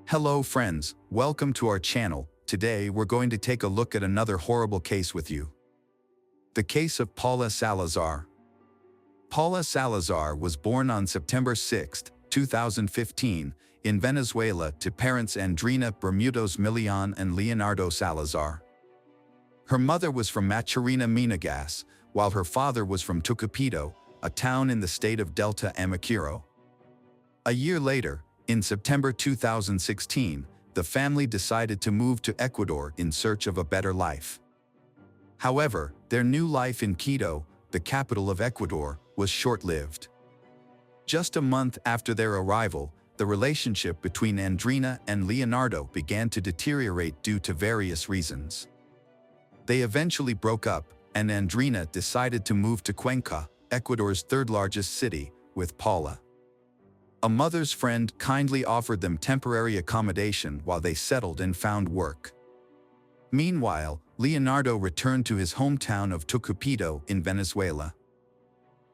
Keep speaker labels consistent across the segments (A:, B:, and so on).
A: Hello friends, welcome to our channel. Today we're going to take a look at another horrible case with you. The case of Paula Salazar. Paula Salazar was born on September 6, 2015, in Venezuela to parents Andrina and Leonardo Salazar. Her mother was from Machorena, Minagas, while her father was from Tucupito, a town in the state of Delta Amacuro. A year later, in September 2016, the family decided to move to Ecuador in search of a better life. However, their new life in Quito, the capital of Ecuador, was short-lived. Just a month after their arrival, the relationship between Andrina and Leonardo began to deteriorate due to various reasons. They eventually broke up, and Andrina decided to move to Cuenca, Ecuador's third-largest city, with Paula. A mother's friend kindly offered them temporary accommodation while they settled and found work. Meanwhile, Leonardo returned to his hometown of Tucupito in Venezuela.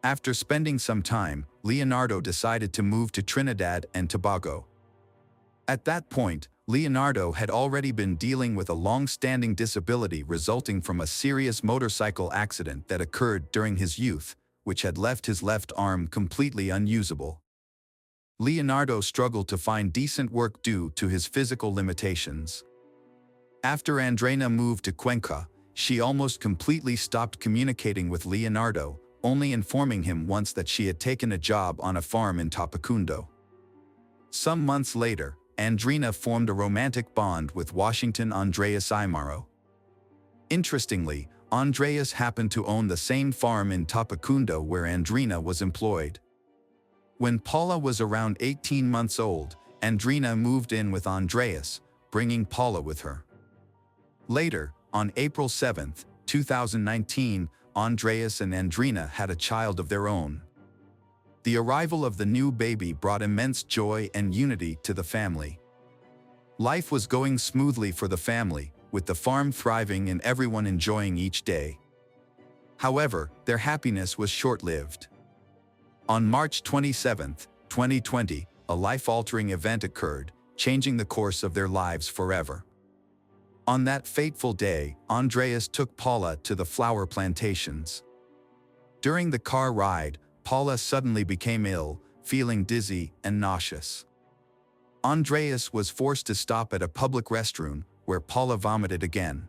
A: After spending some time, Leonardo decided to move to Trinidad and Tobago. At that point, Leonardo had already been dealing with a long-standing disability resulting from a serious motorcycle accident that occurred during his youth, which had left his left arm completely unusable. Leonardo struggled to find decent work due to his physical limitations. After Andrina moved to Cuenca, she almost completely stopped communicating with Leonardo, only informing him once that she had taken a job on a farm in Tapacundo. Some months later, Andrina formed a romantic bond with Washington Andreas Aimaro. Interestingly, Andreas happened to own the same farm in Tapacundo where Andrina was employed. When Paula was around 18 months old, Andrina moved in with Andreas, bringing Paula with her. Later, on April 7, 2019, Andreas and Andrina had a child of their own. The arrival of the new baby brought immense joy and unity to the family. Life was going smoothly for the family, with the farm thriving and everyone enjoying each day. However, their happiness was short-lived. On March 27, 2020, a life-altering event occurred, changing the course of their lives forever. On that fateful day, Andreas took Paula to the flower plantations. During the car ride, Paula suddenly became ill, feeling dizzy and nauseous. Andreas was forced to stop at a public restroom, where Paula vomited again.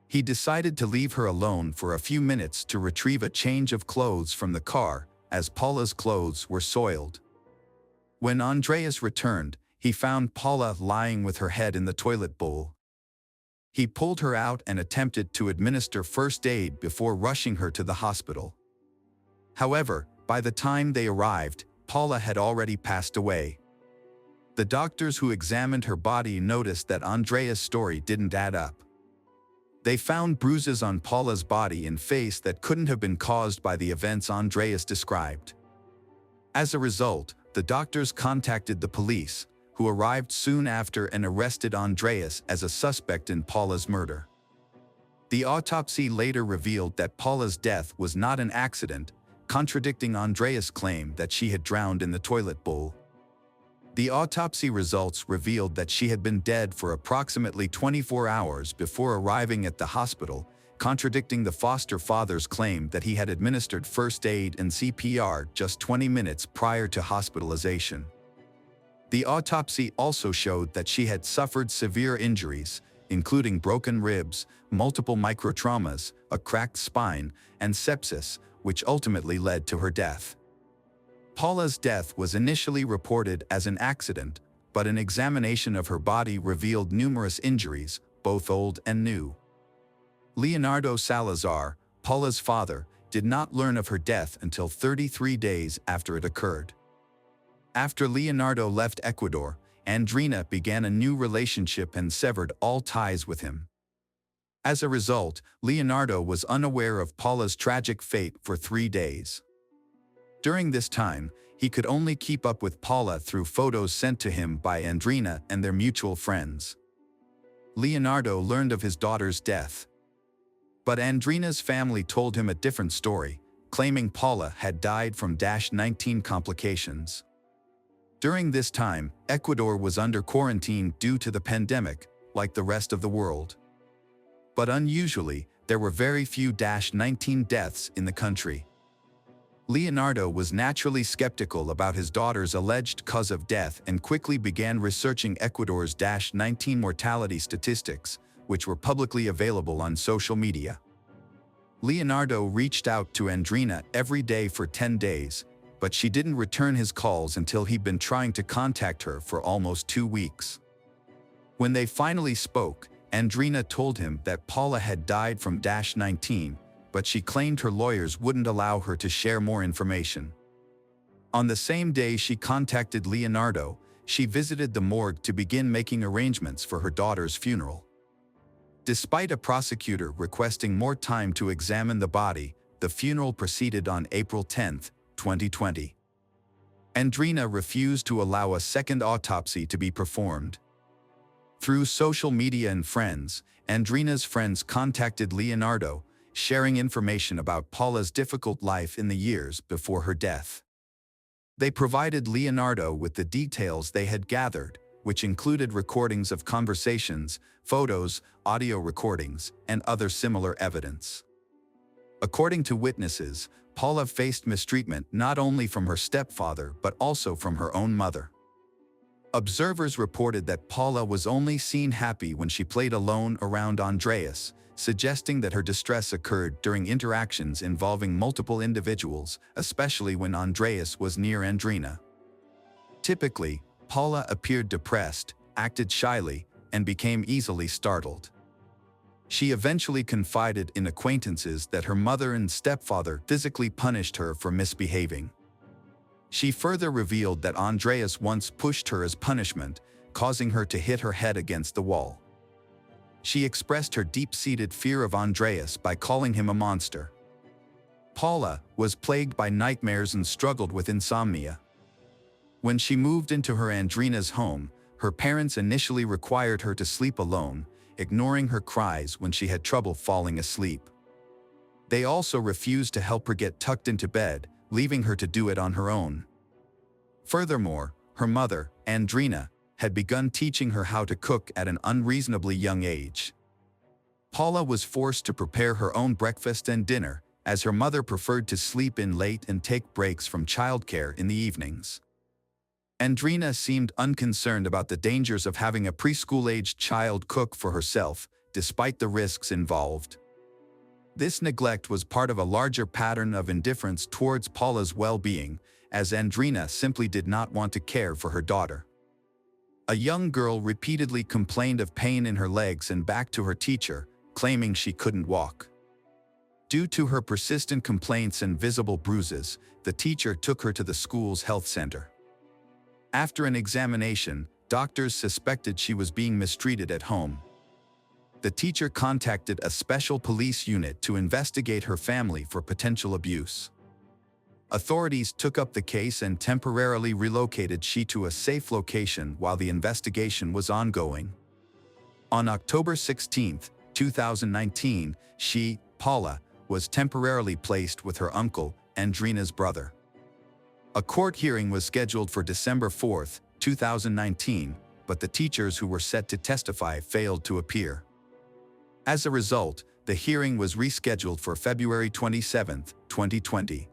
A: He decided to leave her alone for a few minutes to retrieve a change of clothes from the car, as Paula's clothes were soiled. When Andreas returned, he found Paula lying with her head in the toilet bowl. He pulled her out and attempted to administer first aid before rushing her to the hospital. However, by the time they arrived, Paula had already passed away. The doctors who examined her body noticed that Andreas' story didn't add up. They found bruises on Paula's body and face that couldn't have been caused by the events Andreas described. As a result, the doctors contacted the police, who arrived soon after and arrested Andreas as a suspect in Paula's murder. The autopsy later revealed that Paula's death was not an accident, contradicting Andreas' claim that she had drowned in the toilet bowl. The autopsy results revealed that she had been dead for approximately 24 hours before arriving at the hospital, contradicting the foster father's claim that he had administered first aid and CPR just 20 minutes prior to hospitalization. The autopsy also showed that she had suffered severe injuries, including broken ribs, multiple microtraumas, a cracked spine, and sepsis, which ultimately led to her death. Paula's death was initially reported as an accident, but an examination of her body revealed numerous injuries, both old and new. Leonardo Salazar, Paula's father, did not learn of her death until 33 days after it occurred. After Leonardo left Ecuador, Andrina began a new relationship and severed all ties with him. As a result, Leonardo was unaware of Paula's tragic fate for 3 days. During this time, he could only keep up with Paula through photos sent to him by Andrina and their mutual friends. Leonardo learned of his daughter's death. But Andrina's family told him a different story, claiming Paula had died from -19 complications. During this time, Ecuador was under quarantine due to the pandemic, like the rest of the world. But unusually, there were very few -19 deaths in the country. Leonardo was naturally skeptical about his daughter's alleged cause of death and quickly began researching Ecuador's -19 mortality statistics, which were publicly available on social media. Leonardo reached out to Andrina every day for 10 days, but she didn't return his calls until he'd been trying to contact her for almost 2 weeks. When they finally spoke, Andrina told him that Paula had died from -19, but she claimed her lawyers wouldn't allow her to share more information. On the same day she contacted Leonardo, she visited the morgue to begin making arrangements for her daughter's funeral. Despite a prosecutor requesting more time to examine the body, the funeral proceeded on April 10, 2020. Andrina refused to allow a second autopsy to be performed. Through social media and friends, Andrina's friends contacted Leonardo, sharing information about Paula's difficult life in the years before her death. They provided Leonardo with the details they had gathered, which included recordings of conversations, photos, audio recordings, and other similar evidence. According to witnesses, Paula faced mistreatment not only from her stepfather but also from her own mother. Observers reported that Paula was only seen happy when she played alone around Andreas, suggesting that her distress occurred during interactions involving multiple individuals, especially when Andreas was near Andrina. Typically, Paula appeared depressed, acted shyly, and became easily startled. She eventually confided in acquaintances that her mother and stepfather physically punished her for misbehaving. She further revealed that Andreas once pushed her as punishment, causing her to hit her head against the wall. She expressed her deep-seated fear of Andreas by calling him a monster. Paula was plagued by nightmares and struggled with insomnia. When she moved into her Andrina's home, her parents initially required her to sleep alone, ignoring her cries when she had trouble falling asleep. They also refused to help her get tucked into bed, leaving her to do it on her own. Furthermore, her mother, Andrina, had begun teaching her how to cook at an unreasonably young age. Paula was forced to prepare her own breakfast and dinner, as her mother preferred to sleep in late and take breaks from childcare in the evenings. Andrina seemed unconcerned about the dangers of having a preschool-aged child cook for herself, despite the risks involved. This neglect was part of a larger pattern of indifference towards Paula's well-being, as Andrina simply did not want to care for her daughter. A young girl repeatedly complained of pain in her legs and back to her teacher, claiming she couldn't walk. Due to her persistent complaints and visible bruises, the teacher took her to the school's health center. After an examination, doctors suspected she was being mistreated at home. The teacher contacted a special police unit to investigate her family for potential abuse. Authorities took up the case and temporarily relocated she to a safe location while the investigation was ongoing. On October 16, 2019, she, Paula, was temporarily placed with her uncle, Andrina's brother. A court hearing was scheduled for December 4, 2019, but the teachers who were set to testify failed to appear. As a result, the hearing was rescheduled for February 27, 2020.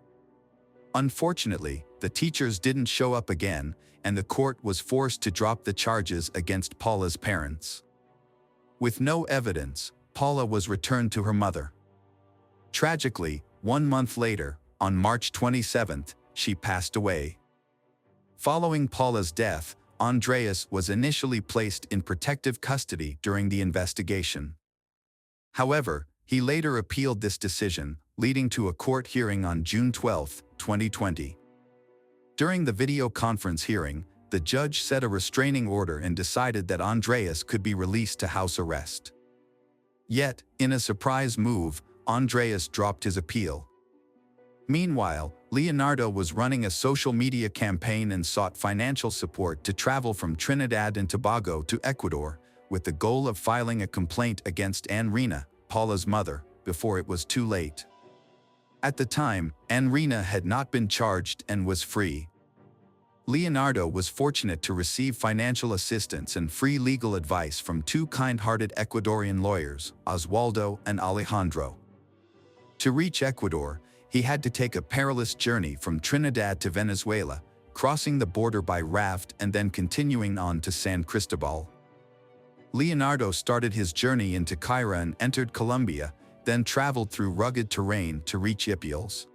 A: Unfortunately, the teachers didn't show up again, and the court was forced to drop the charges against Paula's parents. With no evidence, Paula was returned to her mother. Tragically, 1 month later, on March 27, she passed away. Following Paula's death, Andreas was initially placed in protective custody during the investigation. However, he later appealed this decision, leading to a court hearing on June 12, 2020. During the video conference hearing, the judge set a restraining order and decided that Andreas could be released to house arrest. Yet, in a surprise move, Andreas dropped his appeal. Meanwhile, Leonardo was running a social media campaign and sought financial support to travel from Trinidad and Tobago to Ecuador, with the goal of filing a complaint against Andrina, Paula's mother, before it was too late. At the time, Andrina had not been charged and was free. Leonardo was fortunate to receive financial assistance and free legal advice from two kind-hearted Ecuadorian lawyers, Oswaldo and Alejandro. To reach Ecuador, he had to take a perilous journey from Trinidad to Venezuela, crossing the border by raft and then continuing on to San Cristobal. Leonardo started his journey into Cairo and entered Colombia, then traveled through rugged terrain to reach Ipiales.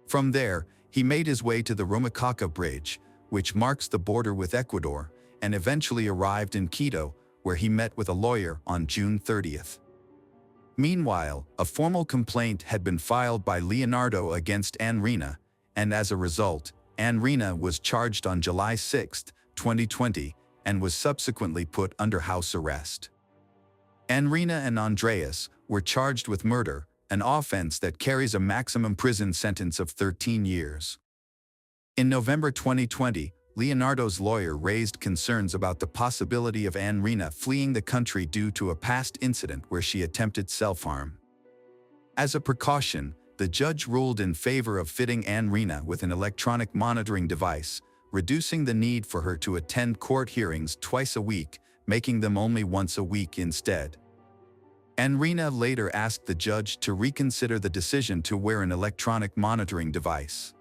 A: From there, he made his way to the Rumichaca Bridge, which marks the border with Ecuador, and eventually arrived in Quito, where he met with a lawyer on June 30th. Meanwhile, a formal complaint had been filed by Leonardo against Andrina, and as a result, Andrina was charged on July 6, 2020, and was subsequently put under house arrest. Andrina and Andreas were charged with murder, an offense that carries a maximum prison sentence of 13 years. In November 2020, Leonardo's lawyer raised concerns about the possibility of Andrina fleeing the country due to a past incident where she attempted self-harm. As a precaution, the judge ruled in favor of fitting Andrina with an electronic monitoring device, reducing the need for her to attend court hearings twice a week, making them only once a week instead. Andrina later asked the judge to reconsider the decision to wear an electronic monitoring device.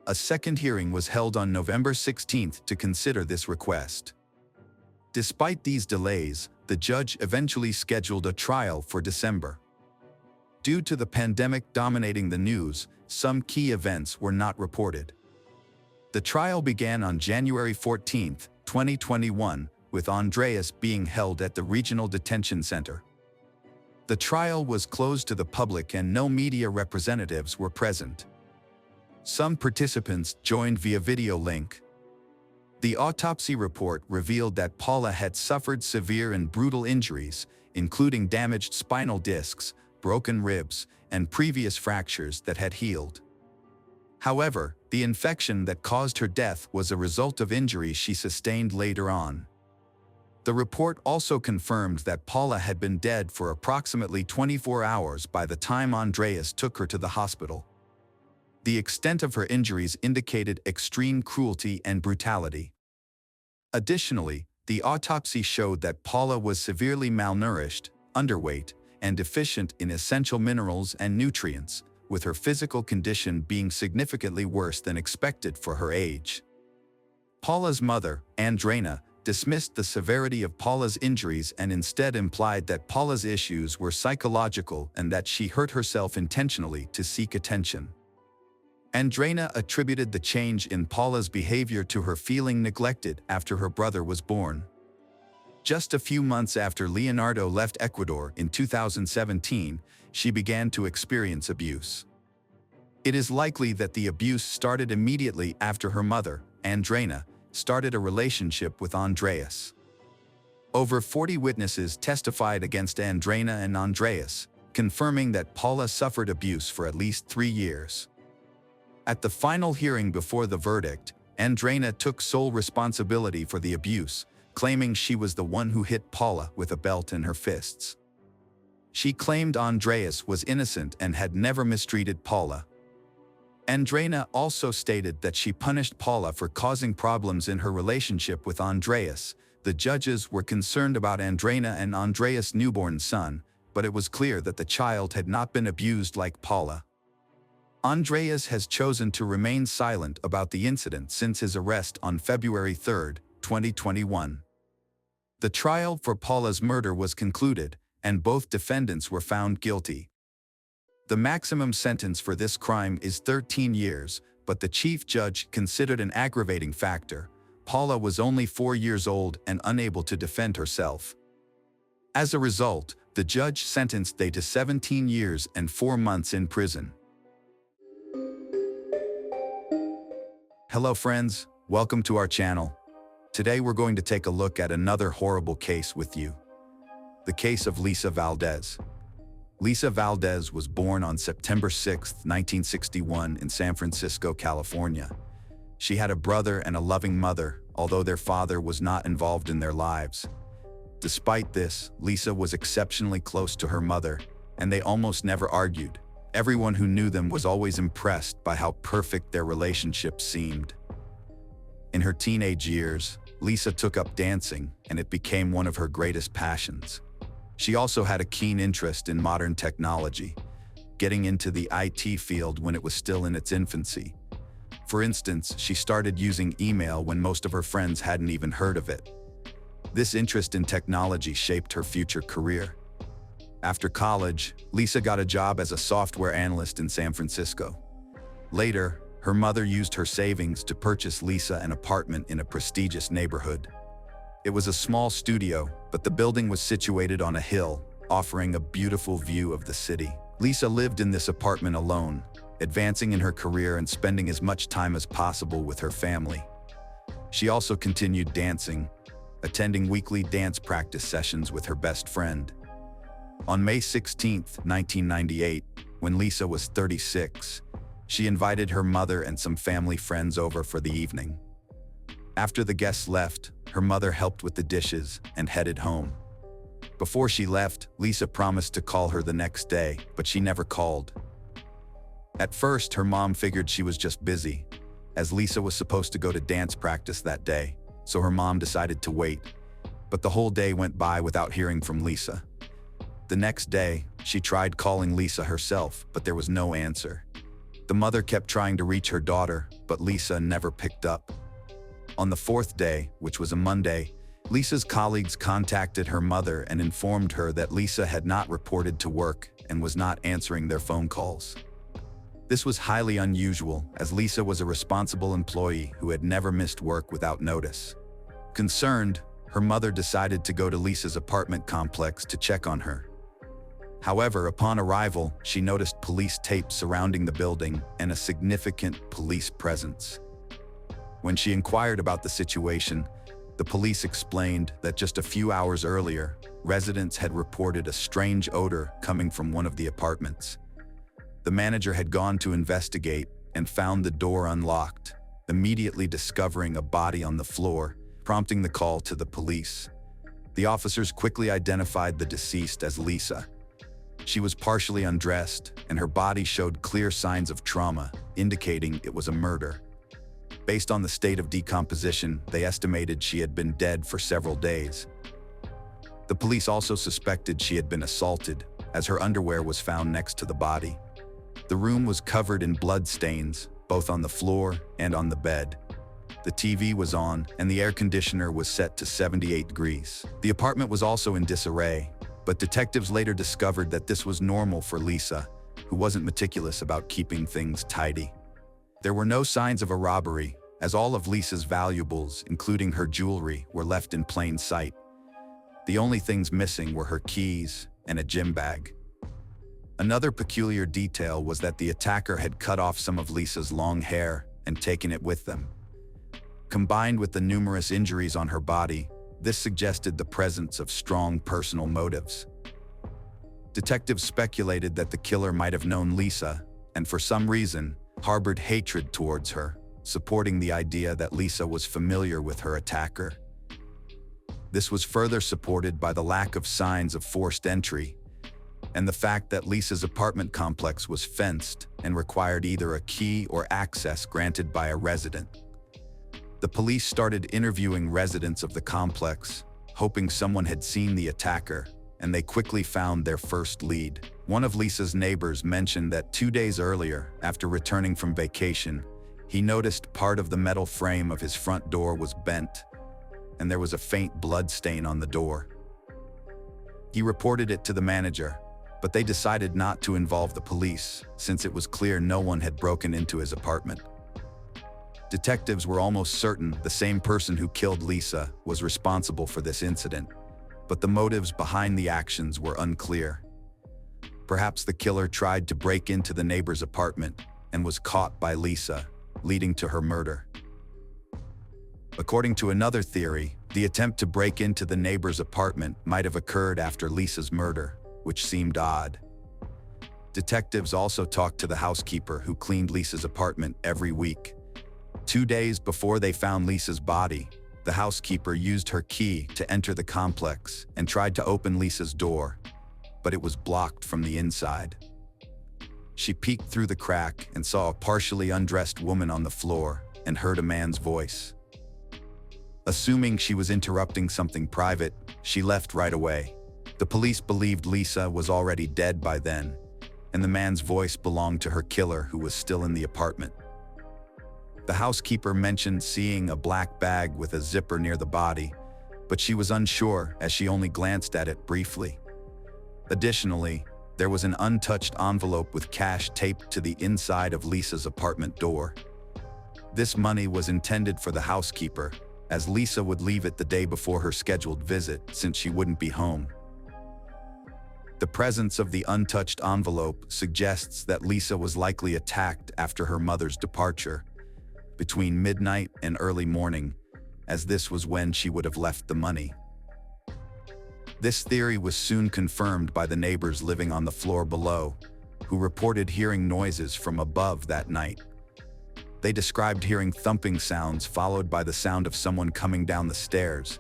A: A second hearing was held on November 16 to consider this request. Despite these delays, the judge eventually scheduled a trial for December. Due to the pandemic dominating the news, some key events were not reported. The trial began on January 14, 2021, with Andreas being held at the Regional Detention Center. The trial was closed to the public and no media representatives were present. Some participants joined via video link. The autopsy report revealed that Paula had suffered severe and brutal injuries, including damaged spinal discs, broken ribs, and previous fractures that had healed. However, the infection that caused her death was a result of injuries she sustained later on. The report also confirmed that Paula had been dead for approximately 24 hours by the time Andreas took her to the hospital. The extent of her injuries indicated extreme cruelty and brutality. Additionally, the autopsy showed that Paula was severely malnourished, underweight, and deficient in essential minerals and nutrients, with her physical condition being significantly worse than expected for her age. Paula's mother, Andrina, dismissed the severity of Paula's injuries and instead implied that Paula's issues were psychological and that she hurt herself intentionally to seek attention. Andrina attributed the change in Paula's behavior to her feeling neglected after her brother was born. Just a few months after Leonardo left Ecuador in 2017, she began to experience abuse. It is likely that the abuse started immediately after her mother, Andrina, started a relationship with Andreas. Over 40 witnesses testified against Andrina and Andreas, confirming that Paula suffered abuse for at least 3 years. At the final hearing before the verdict, Andrina took sole responsibility for the abuse, claiming she was the one who hit Paula with a belt in her fists. She claimed Andreas was innocent and had never mistreated Paula. Andrina also stated that she punished Paula for causing problems in her relationship with Andreas. The judges were concerned about Andrina and Andreas' newborn son, but it was clear that the child had not been abused like Paula. Andreas has chosen to remain silent about the incident since his arrest on February 3, 2021. The trial for Paula's murder was concluded, and both defendants were found guilty. The maximum sentence for this crime is 13 years, but the chief judge considered an aggravating factor. Paula was only 4 years old and unable to defend herself. As a result, the judge sentenced they to 17 years and 4 months in prison. Hello friends, welcome to our channel. Today we're going to take a look at another horrible case with you. The case of Lisa Valdez. Lisa Valdez was born on September 6, 1961 in San Francisco, California. She had a brother and a loving mother, although their father was not involved in their lives. Despite this, Lisa was exceptionally close to her mother, and they almost never argued. Everyone who knew them was always impressed by how perfect their relationship seemed. In her teenage years, Lisa took up dancing, and it became one of her greatest passions. She also had a keen interest in modern technology, getting into the IT field when it was still in its infancy. For instance, she started using email when most of her friends hadn't even heard of it. This interest in technology shaped her future career. After college, Lisa got a job as a software analyst in San Francisco. Later, her mother used her savings to purchase Lisa an apartment in a prestigious neighborhood. It was a small studio, but the building was situated on a hill, offering a beautiful view of the city. Lisa lived in this apartment alone, advancing in her career and spending as much time as possible with her family. She also continued dancing, attending weekly dance practice sessions with her best friend. On May 16, 1998, when Lisa was 36, she invited her mother and some family friends over for the evening. After the guests left, her mother helped with the dishes and headed home. Before she left, Lisa promised to call her the next day, but she never called. At first, her mom figured she was just busy, as Lisa was supposed to go to dance practice that day, so her mom decided to wait. But the whole day went by without hearing from Lisa. The next day, she tried calling Lisa herself, but there was no answer. The mother kept trying to reach her daughter, but Lisa never picked up. On the fourth day, which was a Monday, Lisa's colleagues contacted her mother and informed her that Lisa had not reported to work and was not answering their phone calls. This was highly unusual, as Lisa was a responsible employee who had never missed work without notice. Concerned, her mother decided to go to Lisa's apartment complex to check on her. However, upon arrival, she noticed police tape surrounding the building and a significant police presence. When she inquired about the situation, the police explained that just a few hours earlier, residents had reported a strange odor coming from one of the apartments. The manager had gone to investigate and found the door unlocked, immediately discovering a body on the floor, prompting the call to the police. The officers quickly identified the deceased as Lisa. She was partially undressed, and her body showed clear signs of trauma, indicating it was a murder. Based on the state of decomposition, they estimated she had been dead for several days. The police also suspected she had been assaulted, as her underwear was found next to the body. The room was covered in blood stains, both on the floor and on the bed. The TV was on, and the air conditioner was set to 78 degrees. The apartment was also in disarray, but detectives later discovered that this was normal for Lisa, who wasn't meticulous about keeping things tidy. There were no signs of a robbery, as all of Lisa's valuables, including her jewelry, were left in plain sight. The only things missing were her keys and a gym bag. Another peculiar detail was that the attacker had cut off some of Lisa's long hair and taken it with them. Combined with the numerous injuries on her body, this suggested the presence of strong personal motives. Detectives speculated that the killer might have known Lisa, and for some reason, harbored hatred towards her, supporting the idea that Lisa was familiar with her attacker. This was further supported by the lack of signs of forced entry, and the fact that Lisa's apartment complex was fenced and required either a key or access granted by a resident. The police started interviewing residents of the complex, hoping someone had seen the attacker, and they quickly found their first lead. One of Lisa's neighbors mentioned that 2 days earlier, after returning from vacation, he noticed part of the metal frame of his front door was bent, and there was a faint blood stain on the door. He reported it to the manager, but they decided not to involve the police, since it was clear no one had broken into his apartment. Detectives were almost certain the same person who killed Lisa was responsible for this incident, but the motives behind the actions were unclear. Perhaps the killer tried to break into the neighbor's apartment and was caught by Lisa, leading to her murder. According to another theory, the attempt to break into the neighbor's apartment might have occurred after Lisa's murder, which seemed odd. Detectives also talked to the housekeeper who cleaned Lisa's apartment every week. 2 days before they found Lisa's body, the housekeeper used her key to enter the complex and tried to open Lisa's door, but it was blocked from the inside. She peeked through the crack and saw a partially undressed woman on the floor and heard a man's voice. Assuming she was interrupting something private, she left right away. The police believed Lisa was already dead by then, and the man's voice belonged to her killer, who was still in the apartment. The housekeeper mentioned seeing a black bag with a zipper near the body, but she was unsure as she only glanced at it briefly. Additionally, there was an untouched envelope with cash taped to the inside of Lisa's apartment door. This money was intended for the housekeeper, as Lisa would leave it the day before her scheduled visit since she wouldn't be home. The presence of the untouched envelope suggests that Lisa was likely attacked after her mother's departure, between midnight and early morning, as this was when she would have left the money. This theory was soon confirmed by the neighbors living on the floor below, who reported hearing noises from above that night. They described hearing thumping sounds followed by the sound of someone coming down the stairs,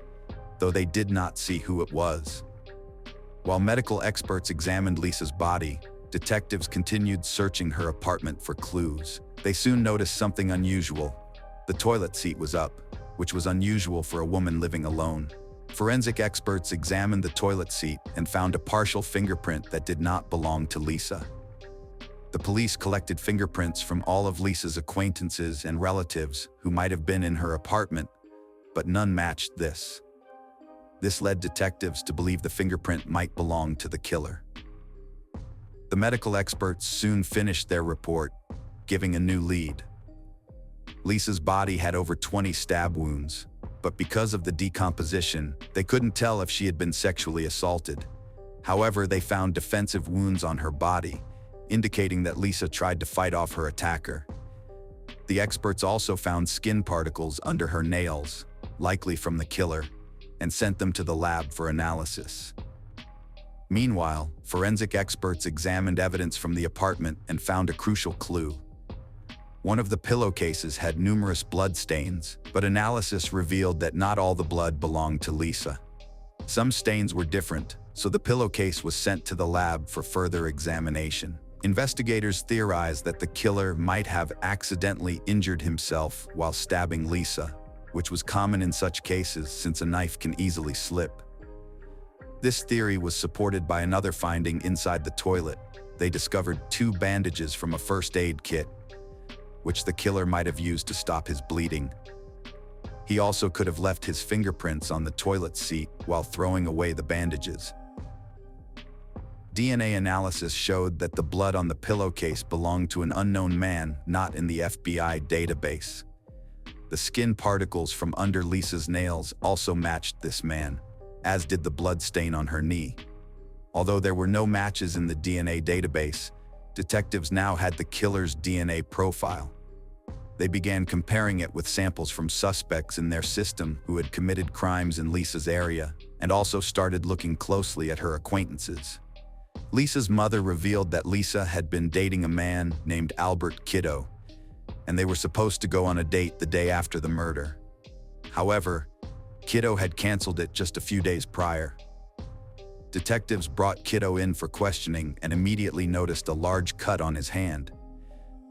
A: though they did not see who it was. While medical experts examined Lisa's body, detectives continued searching her apartment for clues. They soon noticed something unusual. The toilet seat was up, which was unusual for a woman living alone. Forensic experts examined the toilet seat and found a partial fingerprint that did not belong to Lisa. The police collected fingerprints from all of Lisa's acquaintances and relatives who might have been in her apartment, but none matched this. This led detectives to believe the fingerprint might belong to the killer. The medical experts soon finished their report, giving a new lead. Lisa's body had over 20 stab wounds, but because of the decomposition, they couldn't tell if she had been sexually assaulted. However, they found defensive wounds on her body, indicating that Lisa tried to fight off her attacker. The experts also found skin particles under her nails, likely from the killer, and sent them to the lab for analysis. Meanwhile, forensic experts examined evidence from the apartment and found a crucial clue. One of the pillowcases had numerous blood stains, but analysis revealed that not all the blood belonged to Lisa. Some stains were different, so the pillowcase was sent to the lab for further examination. Investigators theorized that the killer might have accidentally injured himself while stabbing Lisa, which was common in such cases since a knife can easily slip. This theory was supported by another finding inside the toilet. They discovered 2 bandages from a first aid kit, which the killer might have used to stop his bleeding. He also could have left his fingerprints on the toilet seat while throwing away the bandages. DNA analysis showed that the blood on the pillowcase belonged to an unknown man not in the FBI database. The skin particles from under Lisa's nails also matched this man, as did the blood stain on her knee. Although there were no matches in the DNA database, detectives now had the killer's DNA profile. They began comparing it with samples from suspects in their system who had committed crimes in Lisa's area, and also started looking closely at her acquaintances. Lisa's mother revealed that Lisa had been dating a man named Albert Kiddo, and they were supposed to go on a date the day after the murder. However, Kiddo had canceled it just a few days prior. Detectives brought Kiddo in for questioning and immediately noticed a large cut on his hand.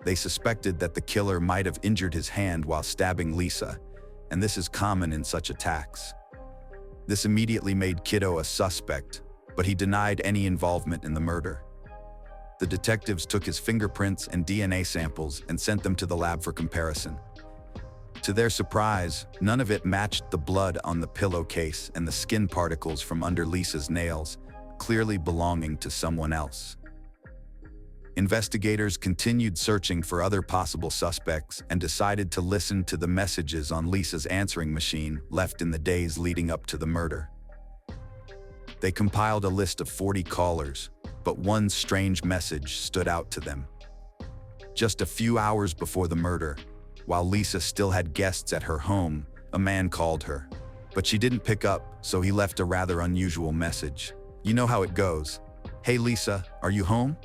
A: They suspected that the killer might have injured his hand while stabbing Lisa, and this is common in such attacks. This immediately made Kiddo a suspect, but he denied any involvement in the murder. The detectives took his fingerprints and DNA samples and sent them to the lab for comparison. To their surprise, none of it matched the blood on the pillowcase and the skin particles from under Lisa's nails, clearly belonging to someone else. Investigators continued searching for other possible suspects and decided to listen to the messages on Lisa's answering machine left in the days leading up to the murder. They compiled a list of 40 callers, but one strange message stood out to them. Just a few hours before the murder, while Lisa still had guests at her home, a man called her. But she didn't pick up, so he left a rather unusual message. You know how it goes. Hey Lisa, are you home?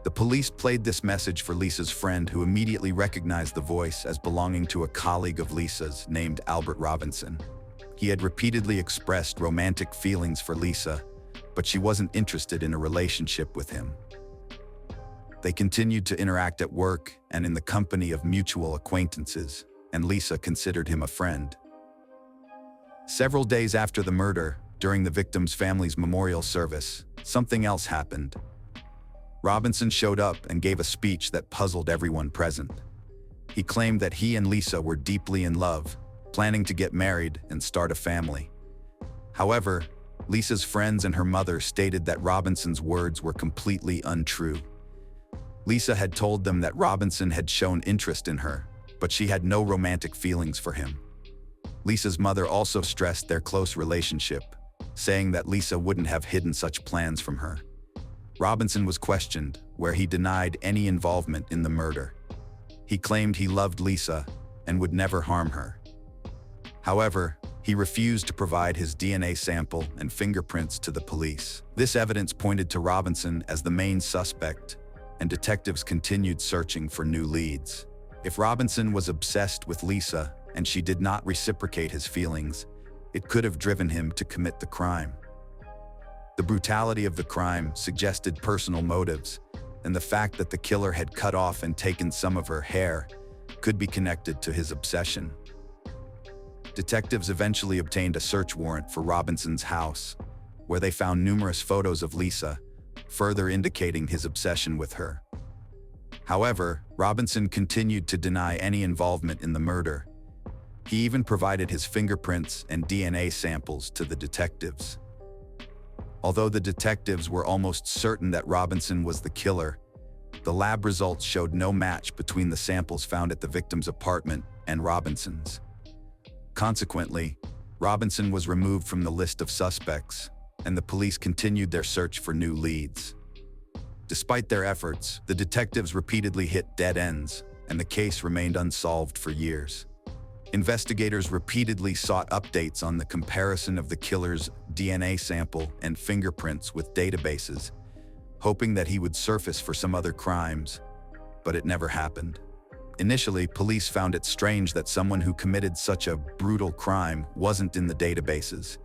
A: The police played this message for Lisa's friend, who immediately recognized the voice as belonging to a colleague of Lisa's named Albert Robinson. He had repeatedly expressed romantic feelings for Lisa, but she wasn't interested in a relationship with him. They continued to interact at work and in the company of mutual acquaintances, and Lisa considered him a friend. Several days after the murder, during the victim's family's memorial service, something else happened. Robinson showed up and gave a speech that puzzled everyone present. He claimed that he and Lisa were deeply in love, planning to get married and start a family. However, Lisa's friends and her mother stated that Robinson's words were completely untrue. Lisa had told them that Robinson had shown interest in her, but she had no romantic feelings for him. Lisa's mother also stressed their close relationship, saying that Lisa wouldn't have hidden such plans from her. Robinson was questioned, where he denied any involvement in the murder. He claimed he loved Lisa and would never harm her. However, he refused to provide his DNA sample and fingerprints to the police. This evidence pointed to Robinson as the main suspect, and detectives continued searching for new leads. If Robinson was obsessed with Lisa and she did not reciprocate his feelings, it could have driven him to commit the crime. The brutality of the crime suggested personal motives, and the fact that the killer had cut off and taken some of her hair could be connected to his obsession. Detectives eventually obtained a search warrant for Robinson's house, where they found numerous photos of Lisa, further indicating his obsession with her. However, Robinson continued to deny any involvement in the murder. He even provided his fingerprints and DNA samples to the detectives. Although the detectives were almost certain that Robinson was the killer, the lab results showed no match between the samples found at the victim's apartment and Robinson's. Consequently, Robinson was removed from the list of suspects, and the police continued their search for new leads. Despite their efforts, the detectives repeatedly hit dead ends, and the case remained unsolved for years. Investigators repeatedly sought updates on the comparison of the killer's DNA sample and fingerprints with databases, hoping that he would surface for some other crimes, but it never happened. Initially, police found it strange that someone who committed such a brutal crime wasn't in the databases,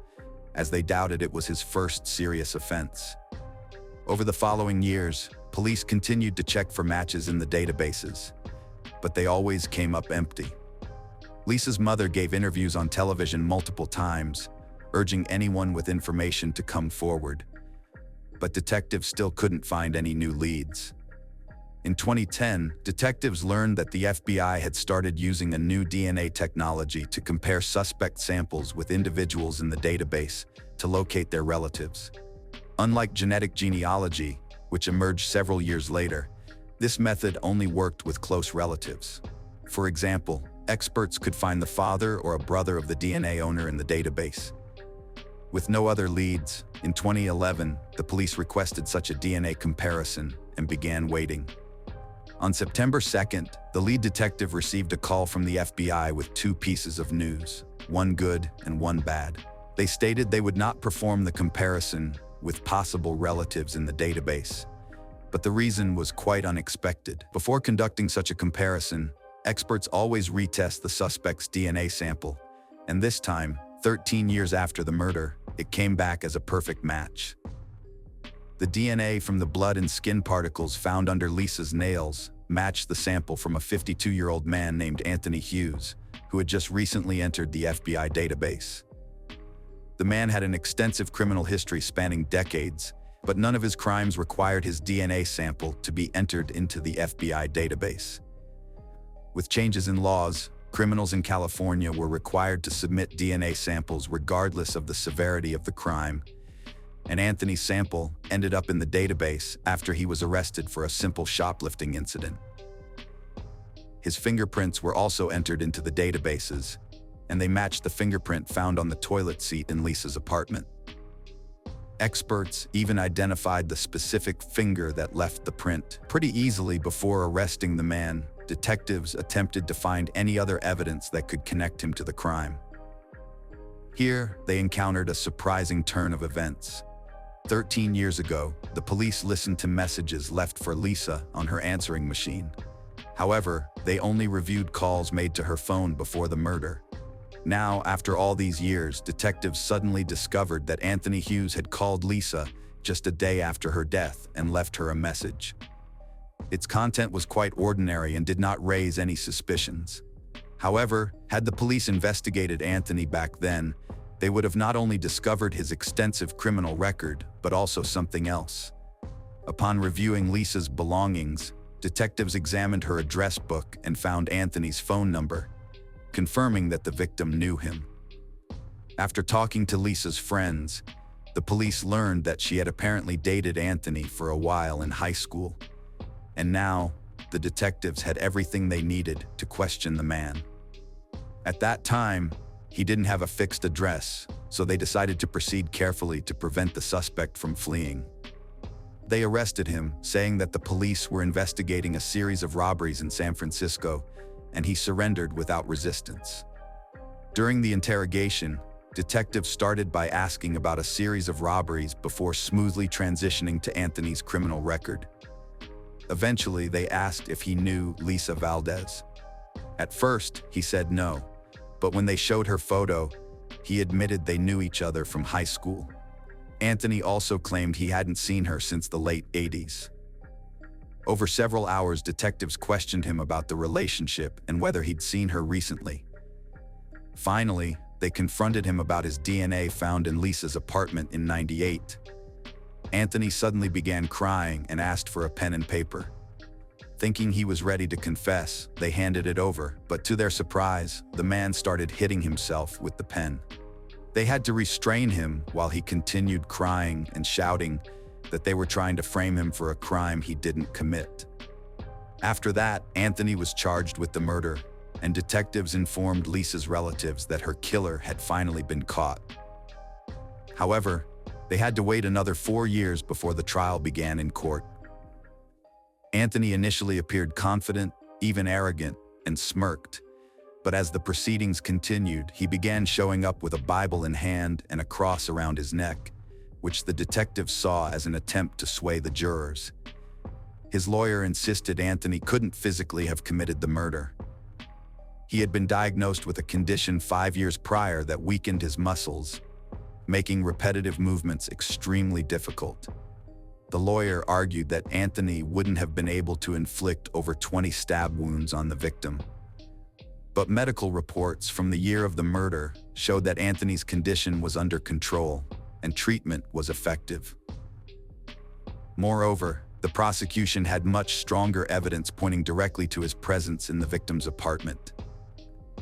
A: as they doubted it was his first serious offense. Over the following years, police continued to check for matches in the databases, but they always came up empty. Lisa's mother gave interviews on television multiple times, urging anyone with information to come forward. But detectives still couldn't find any new leads. In 2010, detectives learned that the FBI had started using a new DNA technology to compare suspect samples with individuals in the database to locate their relatives. Unlike genetic genealogy, which emerged several years later, this method only worked with close relatives. For example, experts could find the father or a brother of the DNA owner in the database. With no other leads, in 2011, the police requested such a DNA comparison and began waiting. On September 2nd, the lead detective received a call from the FBI with two pieces of news, one good and one bad. They stated they would not perform the comparison with possible relatives in the database, but the reason was quite unexpected. Before conducting such a comparison, experts always retest the suspect's DNA sample, and this time, 13 years after the murder, it came back as a perfect match. The DNA from the blood and skin particles found under Lisa's nails matched the sample from a 52-year-old man named Anthony Hughes, who had just recently entered the FBI database. The man had an extensive criminal history spanning decades, but none of his crimes required his DNA sample to be entered into the FBI database. With changes in laws, criminals in California were required to submit DNA samples regardless of the severity of the crime, and Anthony's sample ended up in the database after he was arrested for a simple shoplifting incident. His fingerprints were also entered into the databases, and they matched the fingerprint found on the toilet seat in Lisa's apartment. Experts even identified the specific finger that left the print. Pretty easily before arresting the man, detectives attempted to find any other evidence that could connect him to the crime. Here, they encountered a surprising turn of events. 13 years ago, the police listened to messages left for Lisa on her answering machine. However, they only reviewed calls made to her phone before the murder. Now, after all these years, detectives suddenly discovered that Anthony Hughes had called Lisa just a day after her death and left her a message. Its content was quite ordinary and did not raise any suspicions. However, had the police investigated Anthony back then, they would have not only discovered his extensive criminal record, but also something else. Upon reviewing Lisa's belongings, detectives examined her address book and found Anthony's phone number, confirming that the victim knew him. After talking to Lisa's friends, the police learned that she had apparently dated Anthony for a while in high school. And now, the detectives had everything they needed to question the man. At that time, he didn't have a fixed address, so they decided to proceed carefully to prevent the suspect from fleeing. They arrested him, saying that the police were investigating a series of robberies in San Francisco, and he surrendered without resistance. During the interrogation, detectives started by asking about a series of robberies before smoothly transitioning to Anthony's criminal record. Eventually, they asked if he knew Lisa Valdez. At first, he said no, but when they showed her photo, he admitted they knew each other from high school. Anthony also claimed he hadn't seen her since the late 80s. Over several hours, detectives questioned him about the relationship and whether he'd seen her recently. Finally, they confronted him about his DNA found in Lisa's apartment in '98. Anthony suddenly began crying and asked for a pen and paper. Thinking he was ready to confess, they handed it over, but to their surprise, the man started hitting himself with the pen. They had to restrain him while he continued crying and shouting that they were trying to frame him for a crime he didn't commit. After that, Anthony was charged with the murder, and detectives informed Lisa's relatives that her killer had finally been caught. However, they had to wait another 4 years before the trial began in court. Anthony initially appeared confident, even arrogant, and smirked. But as the proceedings continued, he began showing up with a Bible in hand and a cross around his neck, which the detectives saw as an attempt to sway the jurors. His lawyer insisted Anthony couldn't physically have committed the murder. He had been diagnosed with a condition 5 years prior that weakened his muscles, making repetitive movements extremely difficult. The lawyer argued that Anthony wouldn't have been able to inflict over 20 stab wounds on the victim. But medical reports from the year of the murder showed that Anthony's condition was under control and treatment was effective. Moreover, the prosecution had much stronger evidence pointing directly to his presence in the victim's apartment.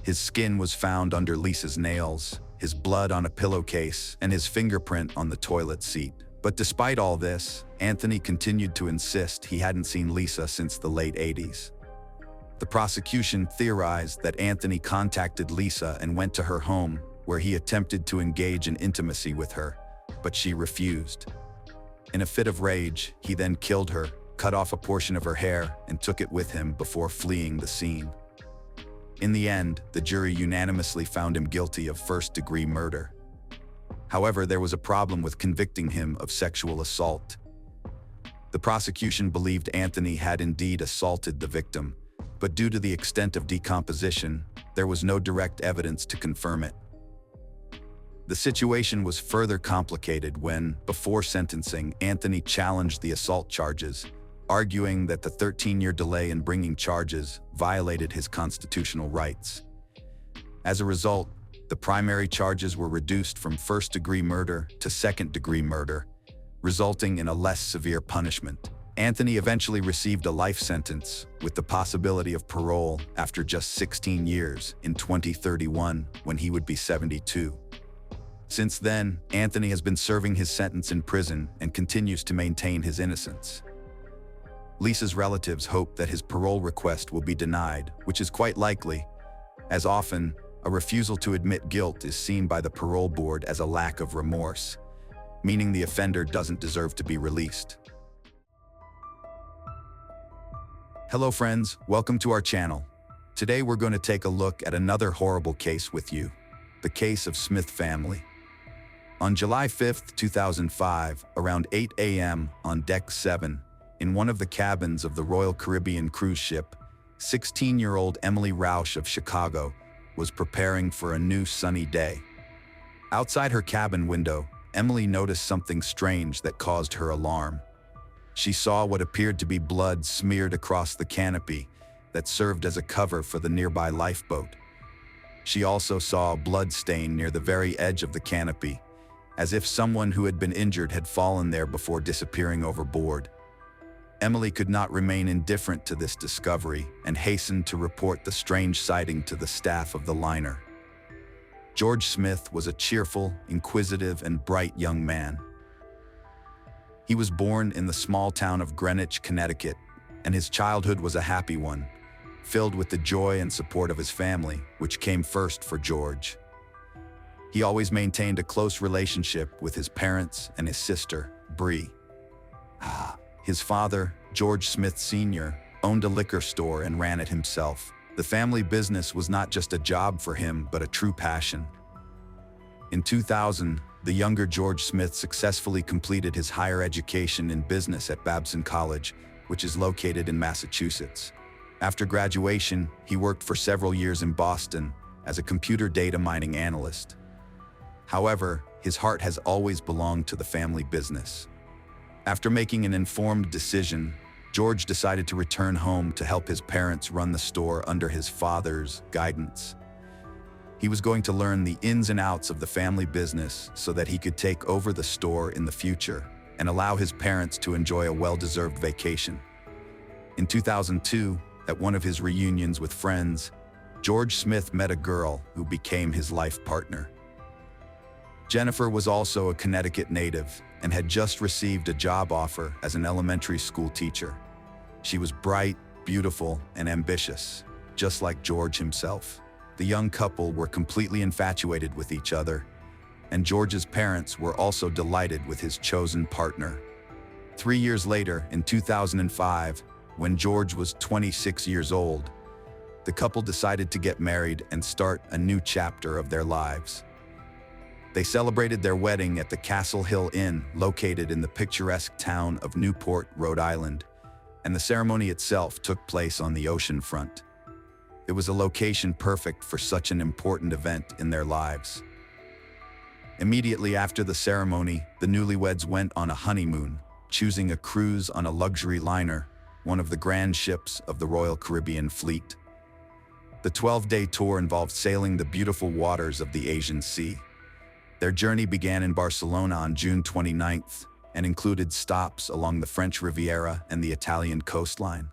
A: His skin was found under Lisa's nails, his blood on a pillowcase, and his fingerprint on the toilet seat. But despite all this, Anthony continued to insist he hadn't seen Lisa since the late 80s. The prosecution theorized that Anthony contacted Lisa and went to her home, where he attempted to engage in intimacy with her, but she refused. In a fit of rage, he then killed her, cut off a portion of her hair, and took it with him before fleeing the scene. In the end, the jury unanimously found him guilty of first-degree murder. However, there was a problem with convicting him of sexual assault. The prosecution believed Anthony had indeed assaulted the victim, but due to the extent of decomposition, there was no direct evidence to confirm it. The situation was further complicated when, before sentencing, Anthony challenged the assault charges, arguing that the 13-year delay in bringing charges violated his constitutional rights. As a result, the primary charges were reduced from first-degree murder to second-degree murder, resulting in a less severe punishment. Anthony eventually received a life sentence, with the possibility of parole after just 16 years in 2031, when he would be 72. Since then, Anthony has been serving his sentence in prison and continues to maintain his innocence. Lisa's relatives hope that his parole request will be denied, which is quite likely. As often, a refusal to admit guilt is seen by the parole board as a lack of remorse, meaning the offender doesn't deserve to be released. Hello friends, welcome to our channel. Today we're going to take a look at another horrible case with you, the case of Smith family. On July 5, 2005, around 8 a.m. on Deck 7, in one of the cabins of the Royal Caribbean cruise ship, 16-year-old Emily Rausch of Chicago was preparing for a new sunny day. Outside her cabin window, Emily noticed something strange that caused her alarm. She saw what appeared to be blood smeared across the canopy that served as a cover for the nearby lifeboat, She also saw a blood stain near the very edge of the canopy, as if someone who had been injured had fallen there before disappearing overboard. Emily could not remain indifferent to this discovery and hastened to report the strange sighting to the staff of the liner. George Smith was a cheerful, inquisitive, and bright young man. He was born in the small town of Greenwich, Connecticut, and his childhood was a happy one, filled with the joy and support of his family, which came first for George. He always maintained a close relationship with his parents and his sister, Bree. His father, George Smith Sr., owned a liquor store and ran it himself. The family business was not just a job for him, but a true passion. In 2000, the younger George Smith successfully completed his higher education in business at Babson College, which is located in Massachusetts. After graduation, he worked for several years in Boston as a computer data mining analyst. However, his heart has always belonged to the family business. After making an informed decision, George decided to return home to help his parents run the store under his father's guidance. He was going to learn the ins and outs of the family business so that he could take over the store in the future and allow his parents to enjoy a well-deserved vacation. In 2002, at one of his reunions with friends, George Smith met a girl who became his life partner. Jennifer was also a Connecticut native and had just received a job offer as an elementary school teacher. She was bright, beautiful, and ambitious, just like George himself. The young couple were completely infatuated with each other, and George's parents were also delighted with his chosen partner. 3 years later, in 2005, when George was 26 years old, the couple decided to get married and start a new chapter of their lives. They celebrated their wedding at the Castle Hill Inn, located in the picturesque town of Newport, Rhode Island, and the ceremony itself took place on the ocean front. It was a location perfect for such an important event in their lives. Immediately after the ceremony, the newlyweds went on a honeymoon, choosing a cruise on a luxury liner, one of the grand ships of the Royal Caribbean Fleet. The 12-day tour involved sailing the beautiful waters of the Asian Sea. Their journey began in Barcelona on June 29th and included stops along the French Riviera and the Italian coastline.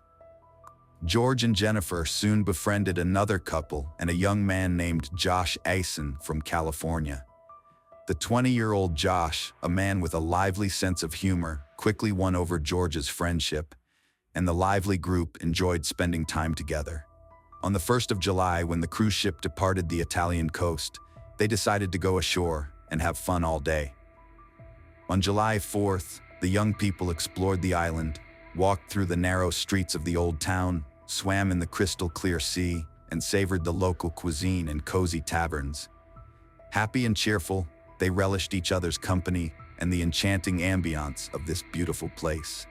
A: George and Jennifer soon befriended another couple and a young man named Josh Asen from California. The 20-year-old Josh, a man with a lively sense of humor, quickly won over George's friendship, and the lively group enjoyed spending time together. On the 1st of July, when the cruise ship departed the Italian coast, they decided to go ashore and have fun all day. On July 4th, the young people explored the island, walked through the narrow streets of the old town, swam in the crystal-clear sea, and savored the local cuisine and cozy taverns. Happy and cheerful, they relished each other's company and the enchanting ambiance of this beautiful place.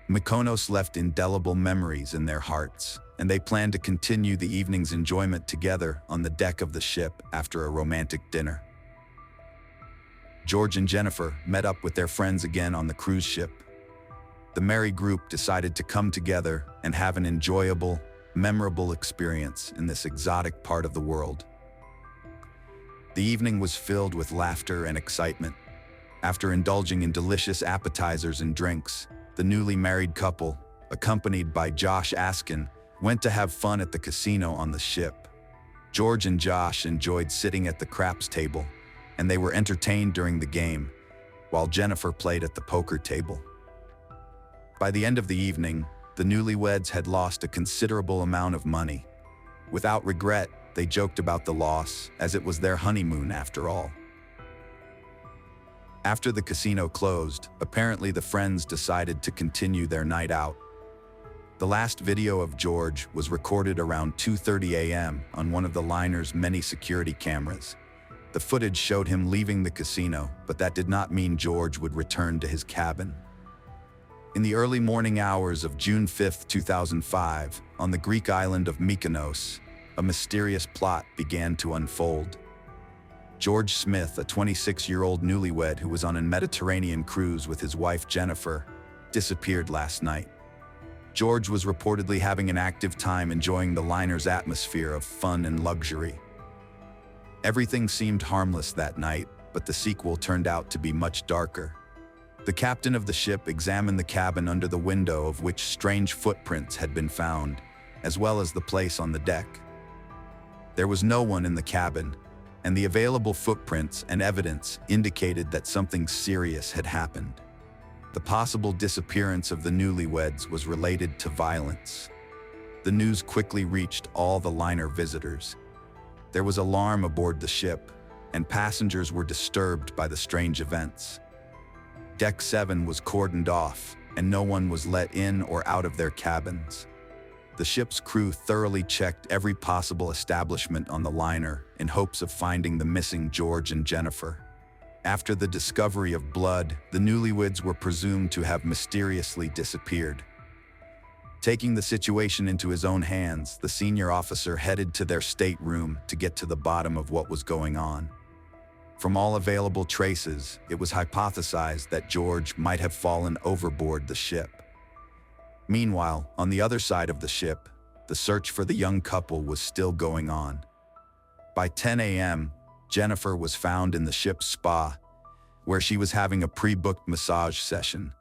A: Mykonos left indelible memories in their hearts, and they planned to continue the evening's enjoyment together on the deck of the ship after a romantic dinner. George and Jennifer met up with their friends again on the cruise ship. The merry group decided to come together and have an enjoyable, memorable experience in this exotic part of the world. The evening was filled with laughter and excitement. After indulging in delicious appetizers and drinks, the newly married couple, accompanied by Josh Askin, went to have fun at the casino on the ship. George and Josh enjoyed sitting at the craps table, and they were entertained during the game, while Jennifer played at the poker table. By the end of the evening, the newlyweds had lost a considerable amount of money. Without regret, they joked about the loss, as it was their honeymoon after all. After the casino closed, apparently the friends decided to continue their night out. The last video of George was recorded around 2:30 a.m. on one of the liner's many security cameras. The footage showed him leaving the casino, but that did not mean George would return to his cabin. In the early morning hours of June 5, 2005, on the Greek island of Mykonos, a mysterious plot began to unfold. George Smith, a 26-year-old newlywed who was on a Mediterranean cruise with his wife Jennifer, disappeared last night. George was reportedly having an active time enjoying the liner's atmosphere of fun and luxury. Everything seemed harmless that night, but the sequel turned out to be much darker. The captain of the ship examined the cabin under the window of which strange footprints had been found, as well as the place on the deck. There was no one in the cabin, and the available footprints and evidence indicated that something serious had happened. The possible disappearance of the newlyweds was related to violence. The news quickly reached all the liner visitors. There was alarm aboard the ship, and passengers were disturbed by the strange events. Deck 7 was cordoned off, and no one was let in or out of their cabins. The ship's crew thoroughly checked every possible establishment on the liner in hopes of finding the missing George and Jennifer. After the discovery of blood, the newlyweds were presumed to have mysteriously disappeared. Taking the situation into his own hands, the senior officer headed to their stateroom to get to the bottom of what was going on. From all available traces, it was hypothesized that George might have fallen overboard the ship. Meanwhile, on the other side of the ship, the search for the young couple was still going on. By 10 a.m., Jennifer was found in the ship's spa, where she was having a pre-booked massage session.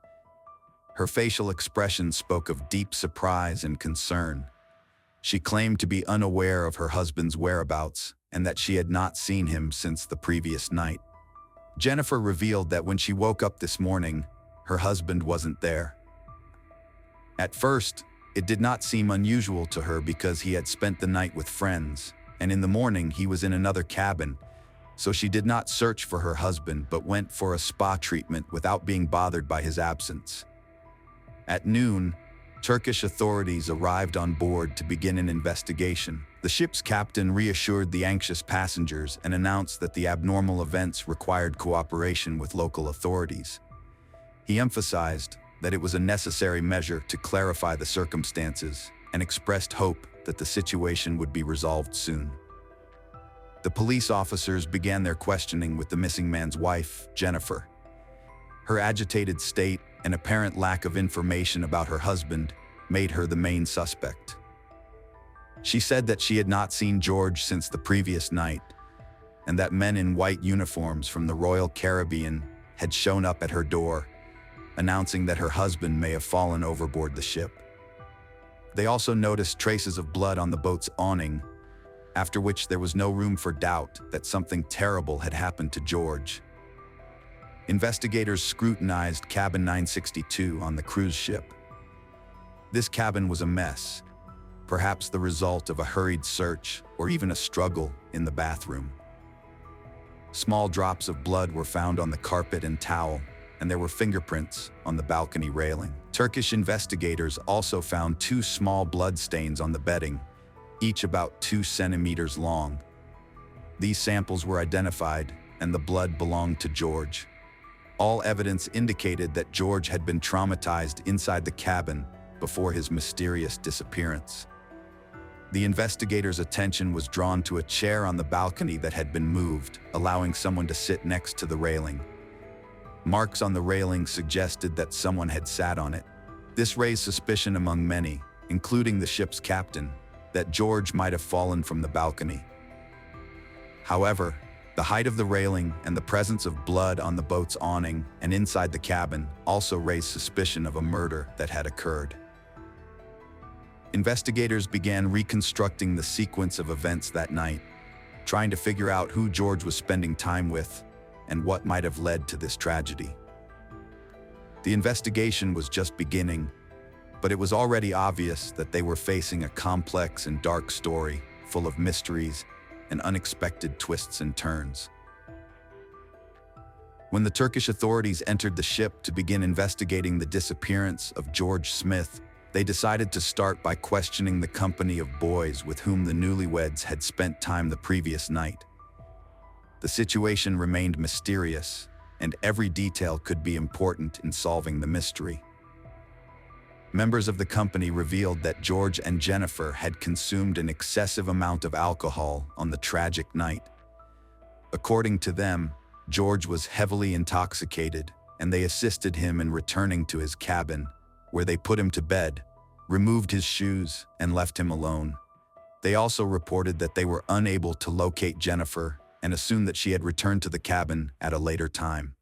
A: Her facial expression spoke of deep surprise and concern. She claimed to be unaware of her husband's whereabouts and that she had not seen him since the previous night. Jennifer revealed that when she woke up this morning, her husband wasn't there. At first, it did not seem unusual to her because he had spent the night with friends, and in the morning he was in another cabin, so she did not search for her husband but went for a spa treatment without being bothered by his absence. At noon, Turkish authorities arrived on board to begin an investigation. The ship's captain reassured the anxious passengers and announced that the abnormal events required cooperation with local authorities. He emphasized that it was a necessary measure to clarify the circumstances and expressed hope that the situation would be resolved soon. The police officers began their questioning with the missing man's wife, Jennifer. Her agitated state and apparent lack of information about her husband made her the main suspect. She said that she had not seen George since the previous night, and that men in white uniforms from the Royal Caribbean had shown up at her door, announcing that her husband may have fallen overboard the ship. They also noticed traces of blood on the boat's awning, after which there was no room for doubt that something terrible had happened to George. Investigators scrutinized cabin 962 on the cruise ship. This cabin was a mess, perhaps the result of a hurried search or even a struggle in the bathroom. Small drops of blood were found on the carpet and towel, and there were fingerprints on the balcony railing. Turkish investigators also found 2 small blood stains on the bedding, each about 2 centimeters long. These samples were identified, and the blood belonged to George. All evidence indicated that George had been traumatized inside the cabin before his mysterious disappearance. The investigators' attention was drawn to a chair on the balcony that had been moved, allowing someone to sit next to the railing. Marks on the railing suggested that someone had sat on it. This raised suspicion among many, including the ship's captain, that George might have fallen from the balcony. However, the height of the railing and the presence of blood on the boat's awning and inside the cabin also raised suspicion of a murder that had occurred. Investigators began reconstructing the sequence of events that night, trying to figure out who George was spending time with and what might have led to this tragedy. The investigation was just beginning, but it was already obvious that they were facing a complex and dark story full of mysteries and unexpected twists and turns. When the Turkish authorities entered the ship to begin investigating the disappearance of George Smith, they decided to start by questioning the company of boys with whom the newlyweds had spent time the previous night. The situation remained mysterious, and every detail could be important in solving the mystery. Members of the company revealed that George and Jennifer had consumed an excessive amount of alcohol on the tragic night. According to them, George was heavily intoxicated, and they assisted him in returning to his cabin, where they put him to bed, removed his shoes, and left him alone. They also reported that they were unable to locate Jennifer and assumed that she had returned to the cabin at a later time.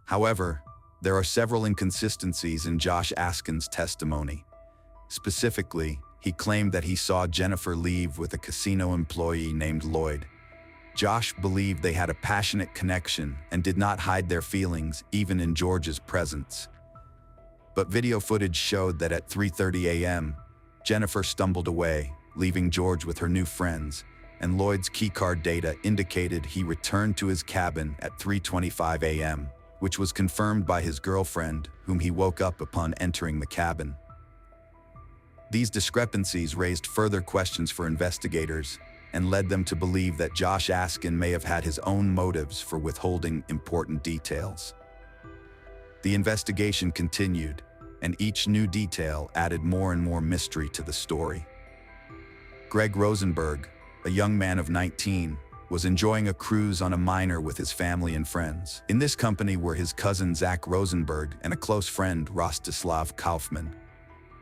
A: However, there are several inconsistencies in Josh Askin's testimony. Specifically, he claimed that he saw Jennifer leave with a casino employee named Lloyd. Josh believed they had a passionate connection and did not hide their feelings even in George's presence. But video footage showed that at 3:30 a.m., Jennifer stumbled away, leaving George with her new friends, and Lloyd's keycard data indicated he returned to his cabin at 3:25 a.m., which was confirmed by his girlfriend, whom he woke up upon entering the cabin. These discrepancies raised further questions for investigators and led them to believe that Josh Askin may have had his own motives for withholding important details. The investigation continued, and each new detail added more and more mystery to the story. Greg Rosenberg, a young man of 19, was enjoying a cruise on a minor with his family and friends. In this company were his cousin Zach Rosenberg and a close friend, Rostislav Kaufman.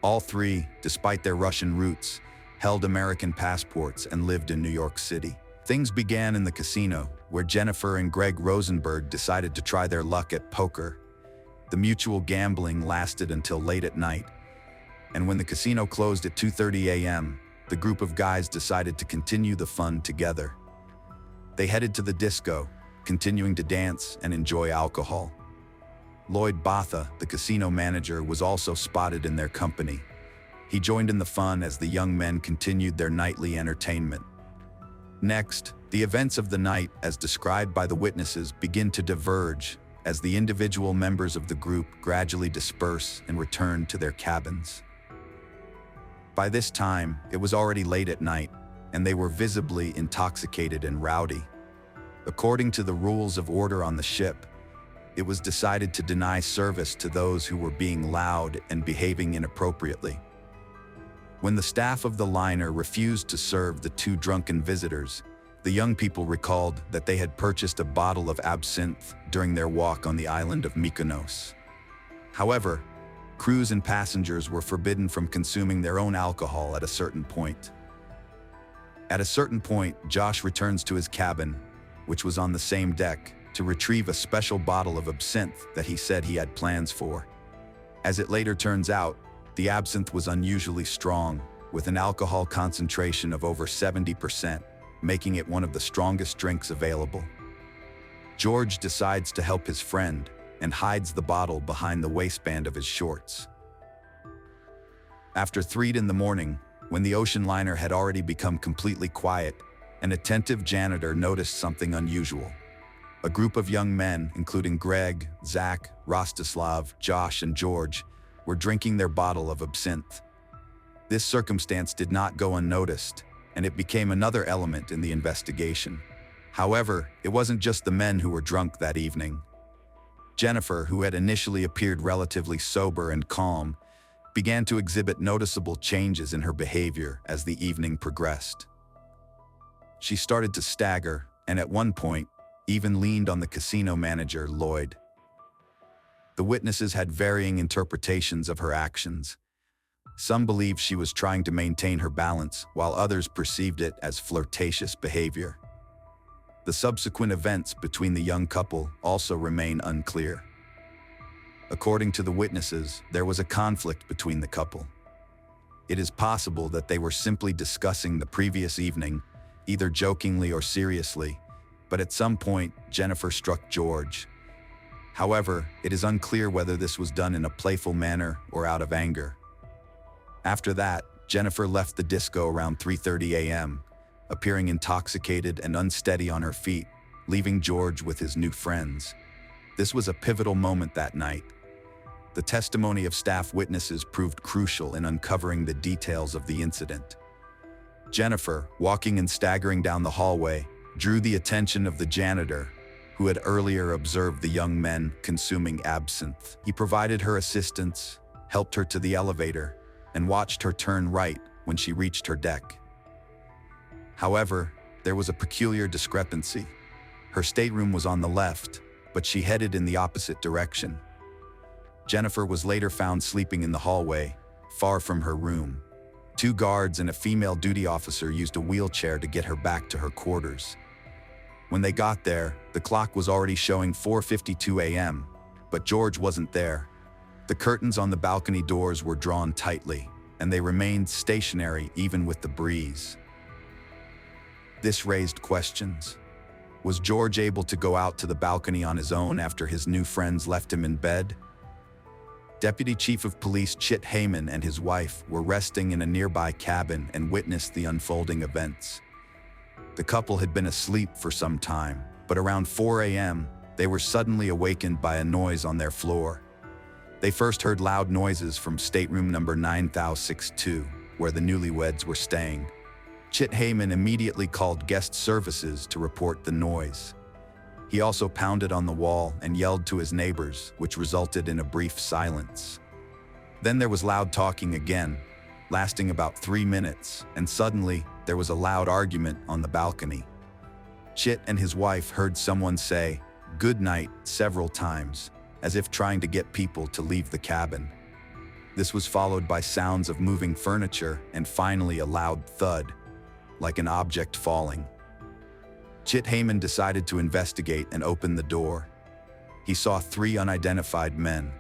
A: All three, despite their Russian roots, held American passports and lived in New York City. Things began in the casino, where Jennifer and Greg Rosenberg decided to try their luck at poker. The mutual gambling lasted until late at night, and when the casino closed at 2:30 a.m., the group of guys decided to continue the fun together. They headed to the disco, continuing to dance and enjoy alcohol. Lloyd Botha, the casino manager, was also spotted in their company. He joined in the fun as the young men continued their nightly entertainment. Next, the events of the night, as described by the witnesses, begin to diverge as the individual members of the group gradually disperse and return to their cabins. By this time, it was already late at night, and they were visibly intoxicated and rowdy. According to the rules of order on the ship, it was decided to deny service to those who were being loud and behaving inappropriately. When the staff of the liner refused to serve the two drunken visitors, the young people recalled that they had purchased a bottle of absinthe during their walk on the island of Mykonos. However, crews and passengers were forbidden from consuming their own alcohol at a certain point. At a certain point, Josh returns to his cabin, which was on the same deck, to retrieve a special bottle of absinthe that he said he had plans for. As it later turns out, the absinthe was unusually strong, with an alcohol concentration of over 70%, making it one of the strongest drinks available. George decides to help his friend and hides the bottle behind the waistband of his shorts. After 3 in the morning, when the ocean liner had already become completely quiet, an attentive janitor noticed something unusual. A group of young men, including Greg, Zach, Rostislav, Josh, and George, were drinking their bottle of absinthe. This circumstance did not go unnoticed, and it became another element in the investigation. However, it wasn't just the men who were drunk that evening. Jennifer, who had initially appeared relatively sober and calm, began to exhibit noticeable changes in her behavior as the evening progressed. She started to stagger, and at one point, even leaned on the casino manager, Lloyd. The witnesses had varying interpretations of her actions. Some believed she was trying to maintain her balance, while others perceived it as flirtatious behavior. The subsequent events between the young couple also remain unclear. According to the witnesses, there was a conflict between the couple. It is possible that they were simply discussing the previous evening, either jokingly or seriously, but at some point, Jennifer struck George. However, it is unclear whether this was done in a playful manner or out of anger. After that, Jennifer left the disco around 3:30 a.m., appearing intoxicated and unsteady on her feet, leaving George with his new friends. This was a pivotal moment that night. The testimony of staff witnesses proved crucial in uncovering the details of the incident. Jennifer, walking and staggering down the hallway, drew the attention of the janitor, who had earlier observed the young men consuming absinthe. He provided her assistance, helped her to the elevator, and watched her turn right when she reached her deck. However, there was a peculiar discrepancy. Her stateroom was on the left, but she headed in the opposite direction. Jennifer was later found sleeping in the hallway, far from her room. 2 guards and a female duty officer used a wheelchair to get her back to her quarters. When they got there, the clock was already showing 4:52 a.m., but George wasn't there. The curtains on the balcony doors were drawn tightly, and they remained stationary even with the breeze. This raised questions. Was George able to go out to the balcony on his own after his new friends left him in bed? Deputy Chief of Police Chit Heyman and his wife were resting in a nearby cabin and witnessed the unfolding events. The couple had been asleep for some time, but around 4 a.m., they were suddenly awakened by a noise on their floor. They first heard loud noises from stateroom number 9062, where the newlyweds were staying. Chit Heyman immediately called guest services to report the noise. He also pounded on the wall and yelled to his neighbors, which resulted in a brief silence. Then there was loud talking again, lasting about 3 minutes, and suddenly there was a loud argument on the balcony. Chit and his wife heard someone say, "Good night," several times, as if trying to get people to leave the cabin. This was followed by sounds of moving furniture and finally a loud thud, like an object falling. Chit Heyman decided to investigate and open the door. He saw 3 unidentified men.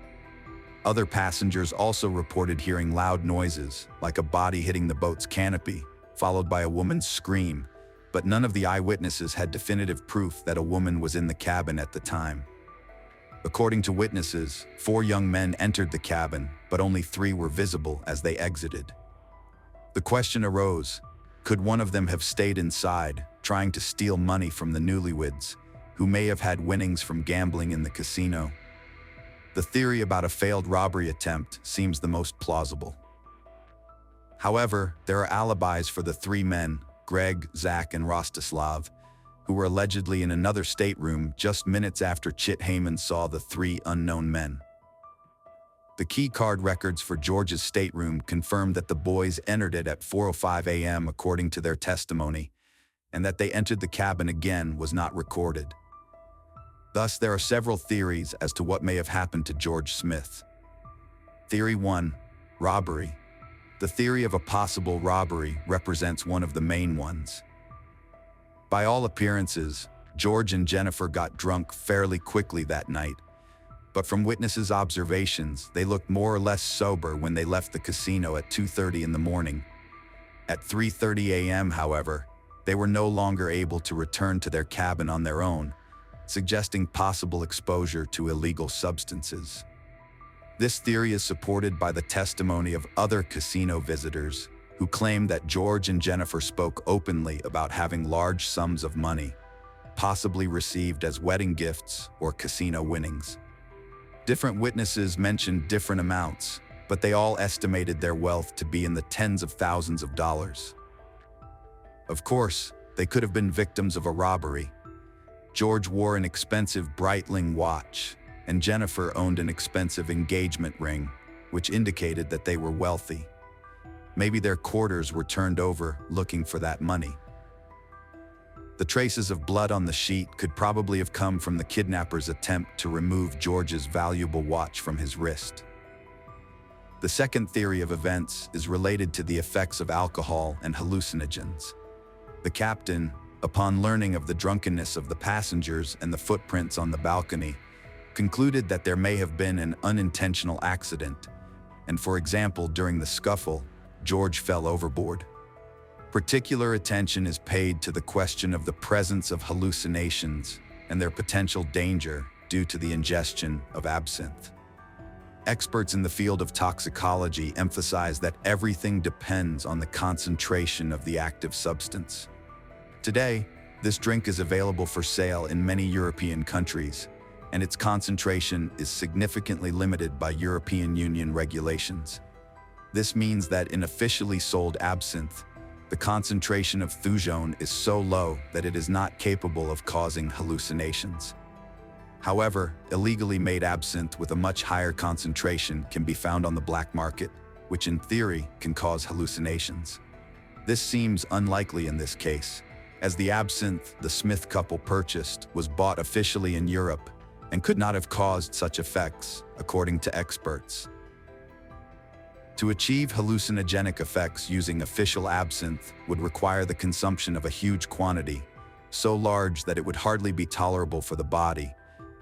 A: Other passengers also reported hearing loud noises, like a body hitting the boat's canopy, followed by a woman's scream, but none of the eyewitnesses had definitive proof that a woman was in the cabin at the time. According to witnesses, 4 young men entered the cabin, but only 3 were visible as they exited. The question arose, could one of them have stayed inside, trying to steal money from the newlyweds, who may have had winnings from gambling in the casino? The theory about a failed robbery attempt seems the most plausible. However, there are alibis for the 3 men, Greg, Zach, and Rostislav, who were allegedly in another stateroom just minutes after Chit Heyman saw the 3 unknown men. The key card records for George's stateroom confirmed that the boys entered it at 4:05 a.m. according to their testimony, and that they entered the cabin again was not recorded. Thus, there are several theories as to what may have happened to George Smith. Theory 1. Robbery. The theory of a possible robbery represents one of the main ones. By all appearances, George and Jennifer got drunk fairly quickly that night, but from witnesses' observations, they looked more or less sober when they left the casino at 2:30 in the morning. At 3:30 a.m., however, they were no longer able to return to their cabin on their own, suggesting possible exposure to illegal substances. This theory is supported by the testimony of other casino visitors who claim that George and Jennifer spoke openly about having large sums of money, possibly received as wedding gifts or casino winnings. Different witnesses mentioned different amounts, but they all estimated their wealth to be in the tens of thousands of dollars. Of course, they could have been victims of a robbery. George wore an expensive Breitling watch, and Jennifer owned an expensive engagement ring, which indicated that they were wealthy. Maybe their quarters were turned over looking for that money. The traces of blood on the sheet could probably have come from the kidnappers' attempt to remove George's valuable watch from his wrist. The second theory of events is related to the effects of alcohol and hallucinogens. The captain, upon learning of the drunkenness of the passengers and the footprints on the balcony, concluded that there may have been an unintentional accident, and for example, during the scuffle, George fell overboard. Particular attention is paid to the question of the presence of hallucinations and their potential danger due to the ingestion of absinthe. Experts in the field of toxicology emphasize that everything depends on the concentration of the active substance. Today, this drink is available for sale in many European countries, and its concentration is significantly limited by European Union regulations. This means that in officially sold absinthe, the concentration of thujone is so low that it is not capable of causing hallucinations. However, illegally made absinthe with a much higher concentration can be found on the black market, which in theory can cause hallucinations. This seems unlikely in this case, as the absinthe the Smith couple purchased was bought officially in Europe and could not have caused such effects, according to experts. To achieve hallucinogenic effects using official absinthe would require the consumption of a huge quantity, so large that it would hardly be tolerable for the body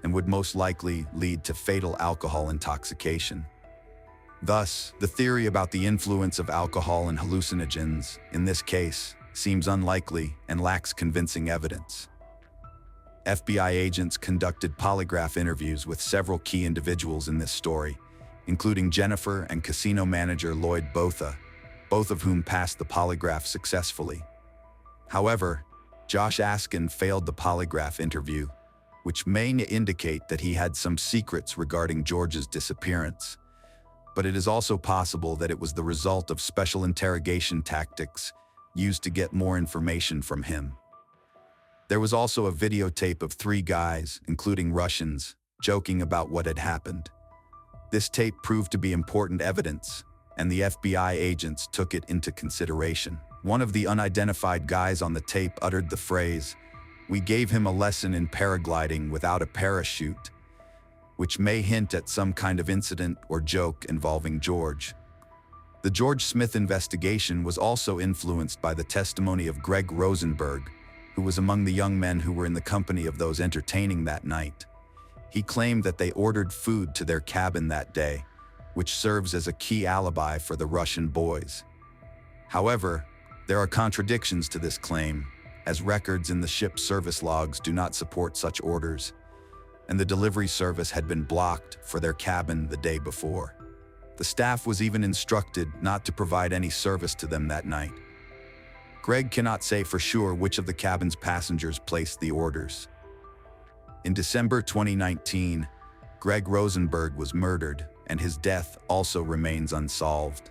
A: and would most likely lead to fatal alcohol intoxication. Thus, the theory about the influence of alcohol and hallucinogens, in this case, seems unlikely and lacks convincing evidence. FBI agents conducted polygraph interviews with several key individuals in this story, including Jennifer and casino manager Lloyd Botha, both of whom passed the polygraph successfully. However, Josh Askin failed the polygraph interview, which may indicate that he had some secrets regarding George's disappearance. But it is also possible that it was the result of special interrogation tactics used to get more information from him. There was also a videotape of 3 guys, including Russians, joking about what had happened. This tape proved to be important evidence, and the FBI agents took it into consideration. One of the unidentified guys on the tape uttered the phrase, "We gave him a lesson in paragliding without a parachute," which may hint at some kind of incident or joke involving George. The George Smith investigation was also influenced by the testimony of Greg Rosenberg, who was among the young men who were in the company of those entertaining that night. He claimed that they ordered food to their cabin that day, which serves as a key alibi for the Russian boys. However, there are contradictions to this claim, as records in the ship's service logs do not support such orders, and the delivery service had been blocked for their cabin the day before. The staff was even instructed not to provide any service to them that night. Greg cannot say for sure which of the cabin's passengers placed the orders. In December 2019, Greg Rosenberg was murdered, and his death also remains unsolved.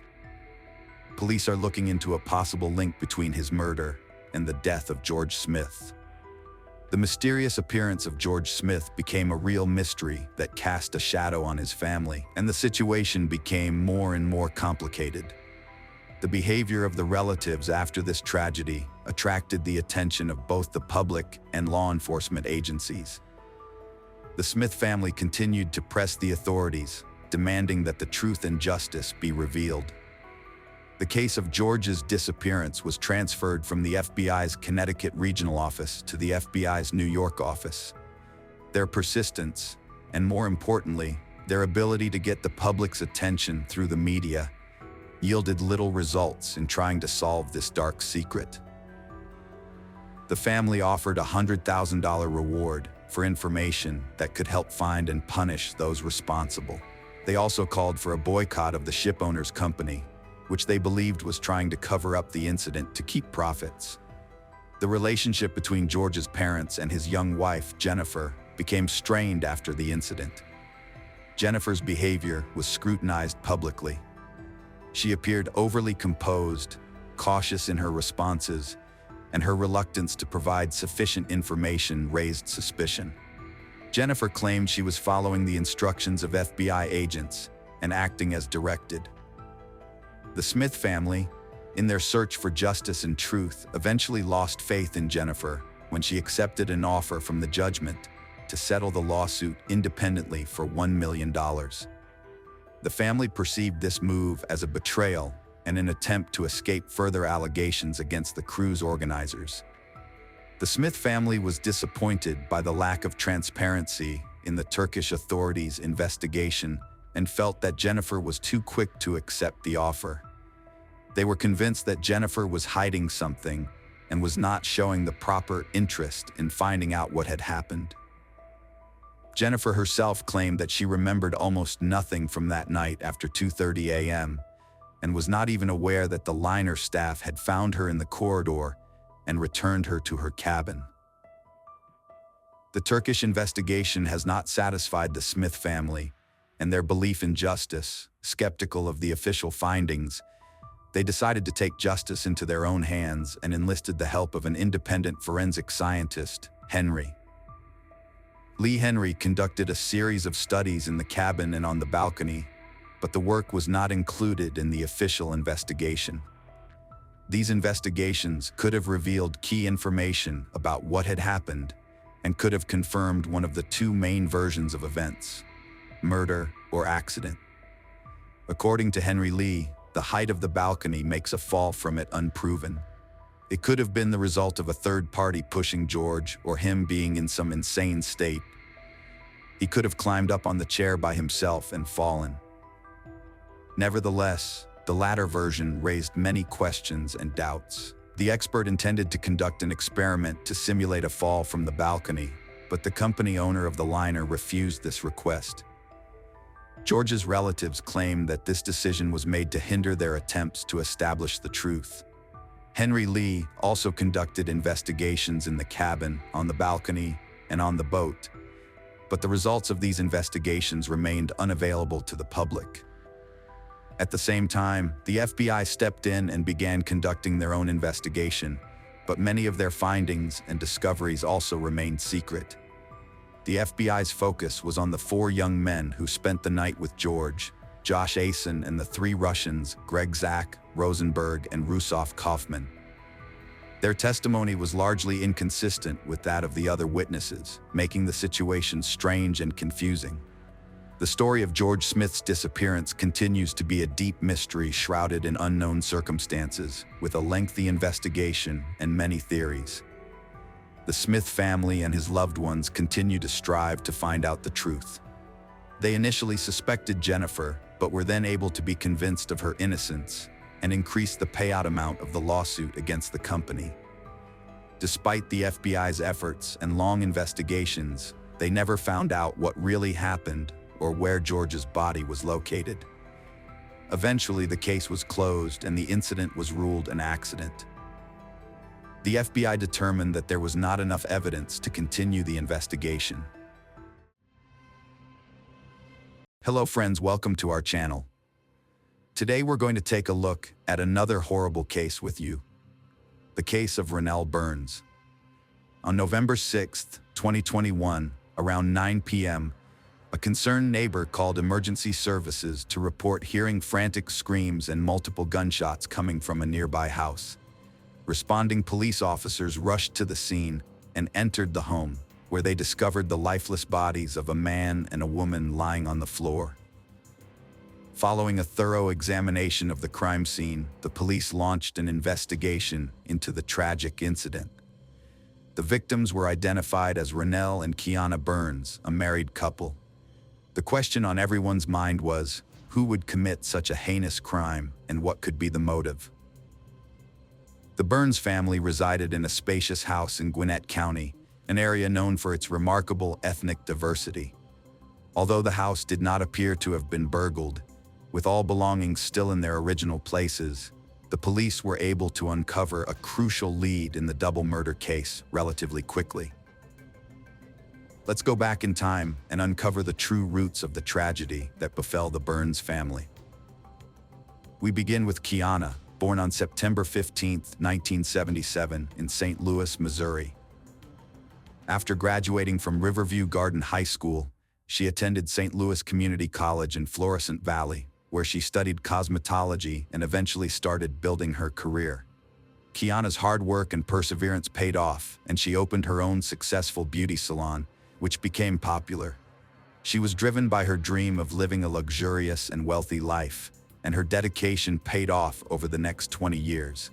A: Police are looking into a possible link between his murder and the death of George Smith. The mysterious appearance of George Smith became a real mystery that cast a shadow on his family, and the situation became more and more complicated. The behavior of the relatives after this tragedy attracted the attention of both the public and law enforcement agencies. The Smith family continued to press the authorities, demanding that the truth and justice be revealed. The case of George's disappearance was transferred from the FBI's Connecticut Regional Office to the FBI's New York office. Their persistence, and more importantly, their ability to get the public's attention through the media, yielded little results in trying to solve this dark secret. The family offered a $100,000 reward for information that could help find and punish those responsible. They also called for a boycott of the shipowner's company, which they believed was trying to cover up the incident to keep profits. The relationship between George's parents and his young wife, Jennifer, became strained after the incident. Jennifer's behavior was scrutinized publicly. She appeared overly composed, cautious in her responses, and her reluctance to provide sufficient information raised suspicion. Jennifer claimed she was following the instructions of FBI agents and acting as directed. The Smith family, in their search for justice and truth, eventually lost faith in Jennifer when she accepted an offer from the judgment to settle the lawsuit independently for $1 million. The family perceived this move as a betrayal and an attempt to escape further allegations against the cruise organizers. The Smith family was disappointed by the lack of transparency in the Turkish authorities' investigation and felt that Jennifer was too quick to accept the offer. They were convinced that Jennifer was hiding something and was not showing the proper interest in finding out what had happened. Jennifer herself claimed that she remembered almost nothing from that night after 2:30 a.m. and was not even aware that the liner staff had found her in the corridor and returned her to her cabin. The Turkish investigation has not satisfied the Smith family, and their belief in justice, skeptical of the official findings, they decided to take justice into their own hands and enlisted the help of an independent forensic scientist, Henry. Lee Henry conducted a series of studies in the cabin and on the balcony, but the work was not included in the official investigation. These investigations could have revealed key information about what had happened and could have confirmed one of the two main versions of events: murder or accident. According to Henry Lee, the height of the balcony makes a fall from it unproven. It could have been the result of a third party pushing George or him being in some insane state. He could have climbed up on the chair by himself and fallen. Nevertheless, the latter version raised many questions and doubts. The expert intended to conduct an experiment to simulate a fall from the balcony, but the company owner of the liner refused this request. George's relatives claimed that this decision was made to hinder their attempts to establish the truth. Henry Lee also conducted investigations in the cabin, on the balcony, and on the boat, but the results of these investigations remained unavailable to the public. At the same time, the FBI stepped in and began conducting their own investigation, but many of their findings and discoveries also remained secret. The FBI's focus was on the 4 young men who spent the night with George, Josh Asen, and the 3 Russians, Greg Zak, Rosenberg, and Rusov Kaufman. Their testimony was largely inconsistent with that of the other witnesses, making the situation strange and confusing. The story of George Smith's disappearance continues to be a deep mystery shrouded in unknown circumstances, with a lengthy investigation and many theories. The Smith family and his loved ones continue to strive to find out the truth. They initially suspected Jennifer, but were then able to be convinced of her innocence and increased the payout amount of the lawsuit against the company. Despite the FBI's efforts and long investigations, they never found out what really happened or where George's body was located. Eventually, the case was closed and the incident was ruled an accident. The FBI determined that there was not enough evidence to continue the investigation. Hello friends, welcome to our channel. Today we're going to take a look at another horrible case with you. The case of Ronell Burns. On November 6, 2021, around 9 p.m., a concerned neighbor called emergency services to report hearing frantic screams and multiple gunshots coming from a nearby house. Responding police officers rushed to the scene and entered the home, where they discovered the lifeless bodies of a man and a woman lying on the floor. Following a thorough examination of the crime scene, the police launched an investigation into the tragic incident. The victims were identified as Ronell and Kiana Burns, a married couple. The question on everyone's mind was, who would commit such a heinous crime and what could be the motive? The Burns family resided in a spacious house in Gwinnett County, an area known for its remarkable ethnic diversity. Although the house did not appear to have been burgled, with all belongings still in their original places, the police were able to uncover a crucial lead in the double murder case relatively quickly. Let's go back in time and uncover the true roots of the tragedy that befell the Burns family. We begin with Kiana, born on September 15, 1977, in St. Louis, Missouri. After graduating from Riverview Garden High School, she attended St. Louis Community College in Florissant Valley, where she studied cosmetology and eventually started building her career. Kiana's hard work and perseverance paid off, and she opened her own successful beauty salon, which became popular. She was driven by her dream of living a luxurious and wealthy life, and her dedication paid off over the next 20 years.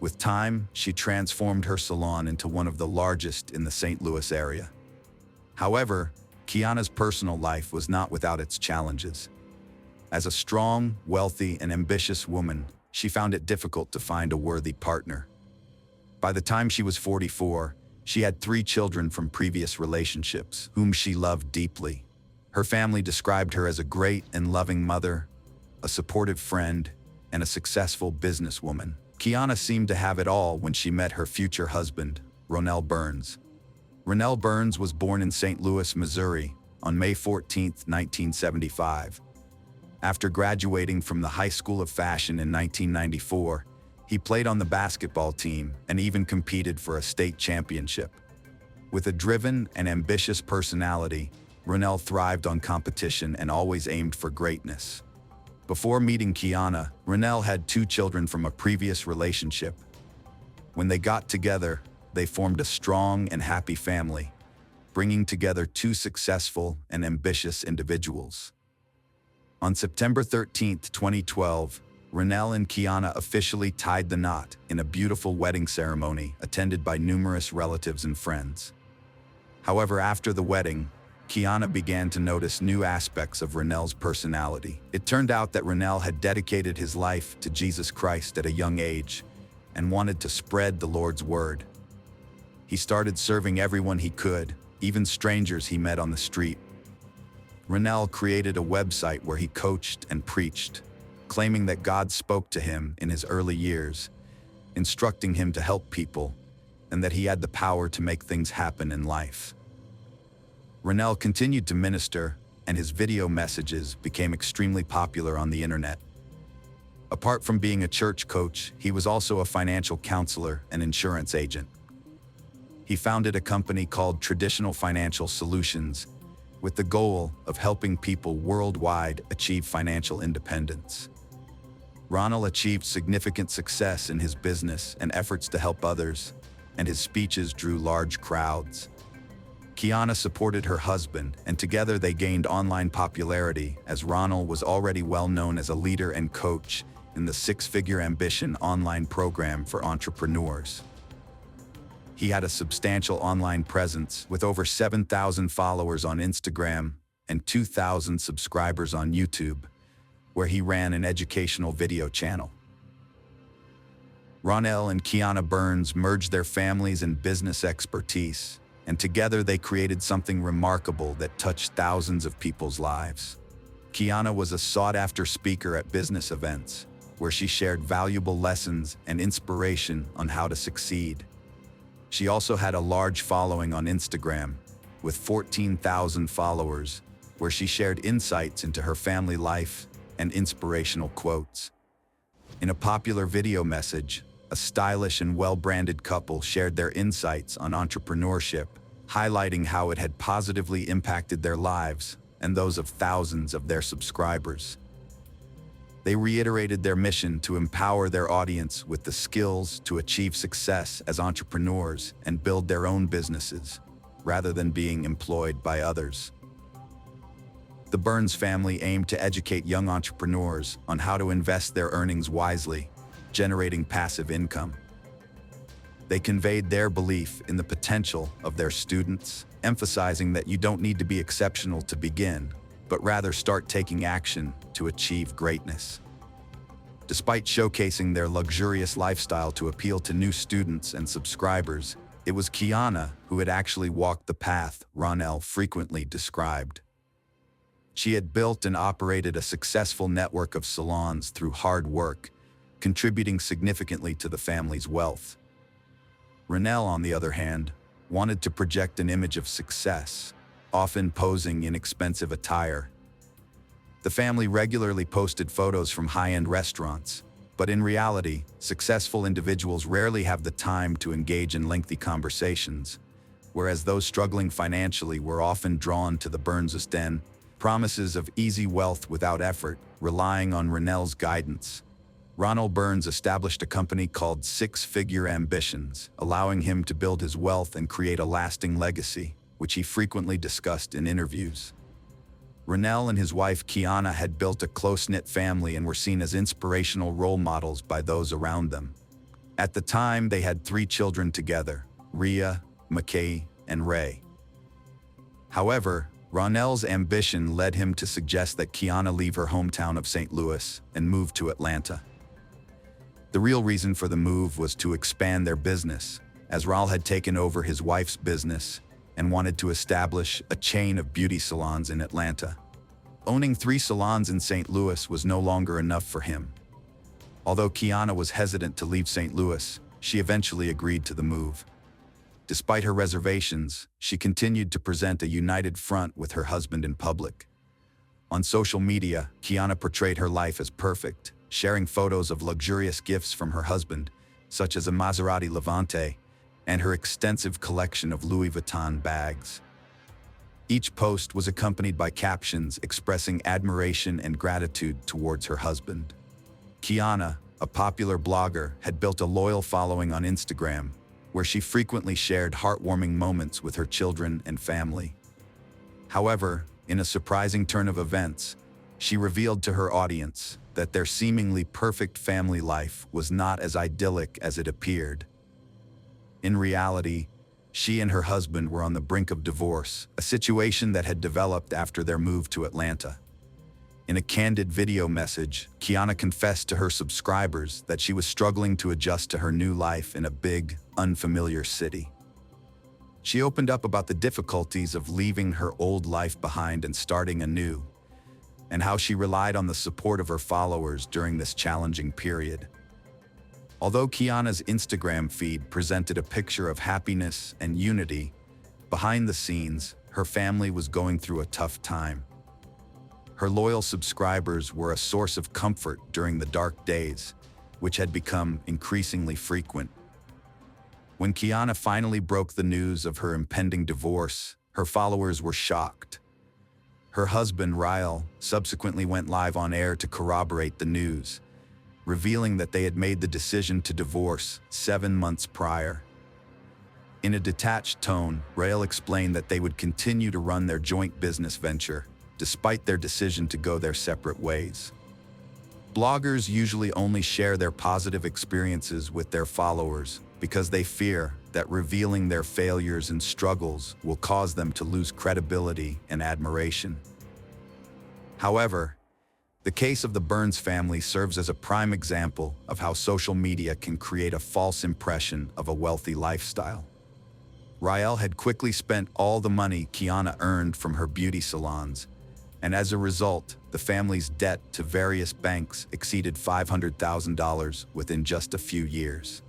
A: With time, she transformed her salon into one of the largest in the St. Louis area. However, Kiana's personal life was not without its challenges. As a strong, wealthy, and ambitious woman, she found it difficult to find a worthy partner. By the time she was 44, she had 3 children from previous relationships, whom she loved deeply. Her family described her as a great and loving mother, a supportive friend, and a successful businesswoman. Kiana seemed to have it all when she met her future husband, Ronell Burns. Ronell Burns was born in St. Louis, Missouri, on May 14, 1975. After graduating from the High School of Fashion in 1994, he played on the basketball team and even competed for a state championship. With a driven and ambitious personality, Ronell thrived on competition and always aimed for greatness. Before meeting Kiana, Ronell had 2 children from a previous relationship. When they got together, they formed a strong and happy family, bringing together 2 successful and ambitious individuals. On September 13, 2012, Ronel and Kiana officially tied the knot in a beautiful wedding ceremony attended by numerous relatives and friends. However, after the wedding, Kiana began to notice new aspects of Ronel's personality. It turned out that Ronel had dedicated his life to Jesus Christ at a young age and wanted to spread the Lord's word. He started serving everyone he could, even strangers he met on the street. Ronel created a website where he coached and preached, claiming that God spoke to him in his early years, instructing him to help people, and that he had the power to make things happen in life. Ronel continued to minister, and his video messages became extremely popular on the internet. Apart from being a church coach, he was also a financial counselor and insurance agent. He founded a company called Traditional Financial Solutions, with the goal of helping people worldwide achieve financial independence. Ronel achieved significant success in his business and efforts to help others, and his speeches drew large crowds. Kiana supported her husband, and together they gained online popularity as Ronel was already well known as a leader and coach in the Six-Figure Ambition online program for entrepreneurs. He had a substantial online presence with over 7,000 followers on Instagram and 2,000 subscribers on YouTube, where he ran an educational video channel. Ronel and Kiana Burns merged their families and business expertise, and together they created something remarkable that touched thousands of people's lives. Kiana was a sought-after speaker at business events, where she shared valuable lessons and inspiration on how to succeed. She also had a large following on Instagram, with 14,000 followers, where she shared insights into her family life and inspirational quotes. In a popular video message, a stylish and well-branded couple shared their insights on entrepreneurship, highlighting how it had positively impacted their lives and those of thousands of their subscribers. They reiterated their mission to empower their audience with the skills to achieve success as entrepreneurs and build their own businesses, rather than being employed by others. The Burns family aimed to educate young entrepreneurs on how to invest their earnings wisely, generating passive income. They conveyed their belief in the potential of their students, emphasizing that you don't need to be exceptional to begin, but rather start taking action to achieve greatness. Despite showcasing their luxurious lifestyle to appeal to new students and subscribers, it was Kiana who had actually walked the path Ronel frequently described. She had built and operated a successful network of salons through hard work, contributing significantly to the family's wealth. Ronel, on the other hand, wanted to project an image of success, often posing in expensive attire. The family regularly posted photos from high-end restaurants, but in reality, successful individuals rarely have the time to engage in lengthy conversations, whereas those struggling financially were often drawn to the Burns' den, promises of easy wealth without effort, relying on Ronel's guidance. Ronel Burns established a company called Six-Figure Ambitions, allowing him to build his wealth and create a lasting legacy, which he frequently discussed in interviews. Ronel and his wife Kiana had built a close-knit family and were seen as inspirational role models by those around them. At the time, they had 3 children together, Rhea, McKay, and Ray. However, Ronel's ambition led him to suggest that Kiana leave her hometown of St. Louis and move to Atlanta. The real reason for the move was to expand their business, as Ronel had taken over his wife's business and wanted to establish a chain of beauty salons in Atlanta. Owning 3 salons in St. Louis was no longer enough for him. Although Kiana was hesitant to leave St. Louis, she eventually agreed to the move. Despite her reservations, she continued to present a united front with her husband in public. On social media, Kiana portrayed her life as perfect, sharing photos of luxurious gifts from her husband, such as a Maserati Levante, and her extensive collection of Louis Vuitton bags. Each post was accompanied by captions expressing admiration and gratitude towards her husband. Kiana, a popular blogger, had built a loyal following on Instagram, where she frequently shared heartwarming moments with her children and family. However, in a surprising turn of events, she revealed to her audience that their seemingly perfect family life was not as idyllic as it appeared. In reality, she and her husband were on the brink of divorce, a situation that had developed after their move to Atlanta. In a candid video message, Kiana confessed to her subscribers that she was struggling to adjust to her new life in a big, unfamiliar city. She opened up about the difficulties of leaving her old life behind and starting anew, and how she relied on the support of her followers during this challenging period. Although Kiana's Instagram feed presented a picture of happiness and unity, behind the scenes, her family was going through a tough time. Her loyal subscribers were a source of comfort during the dark days, which had become increasingly frequent. When Kiana finally broke the news of her impending divorce, her followers were shocked. Her husband, Rael, subsequently went live on air to corroborate the news, revealing that they had made the decision to divorce 7 months prior. In a detached tone, Rael explained that they would continue to run their joint business venture, despite their decision to go their separate ways. Bloggers usually only share their positive experiences with their followers because they fear that revealing their failures and struggles will cause them to lose credibility and admiration. However, the case of the Burns family serves as a prime example of how social media can create a false impression of a wealthy lifestyle. Rael had quickly spent all the money Kiana earned from her beauty salons, and as a result, the family's debt to various banks exceeded $500,000 within just a few years.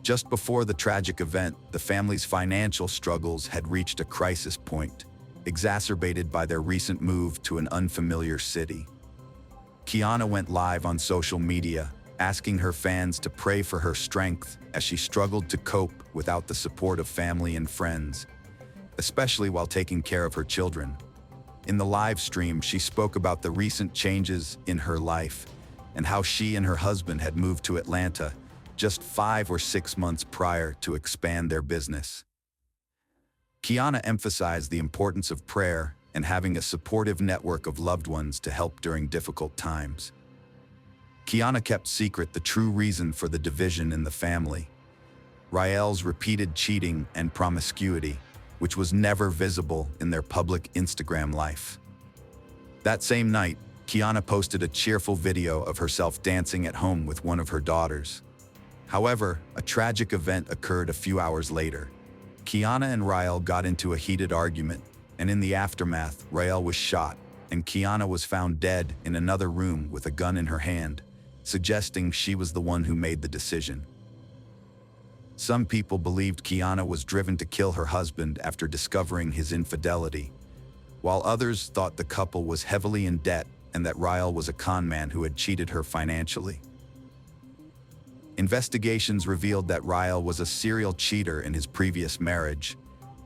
A: Just before the tragic event, the family's financial struggles had reached a crisis point, exacerbated by their recent move to an unfamiliar city. Kiana went live on social media, asking her fans to pray for her strength as she struggled to cope without the support of family and friends, especially while taking care of her children. In the live stream, she spoke about the recent changes in her life and how she and her husband had moved to Atlanta just 5 or 6 months prior to expand their business. Kiana emphasized the importance of prayer and having a supportive network of loved ones to help during difficult times. Kiana kept secret the true reason for the division in the family: Rael's repeated cheating and promiscuity, which was never visible in their public Instagram life. That same night, Kiana posted a cheerful video of herself dancing at home with one of her daughters. However, a tragic event occurred a few hours later. Kiana and Rael got into a heated argument, and in the aftermath, Rael was shot, and Kiana was found dead in another room with a gun in her hand, suggesting she was the one who made the decision. Some people believed Kiana was driven to kill her husband after discovering his infidelity, while others thought the couple was heavily in debt and that Rael was a con man who had cheated her financially. Investigations revealed that Rael was a serial cheater in his previous marriage,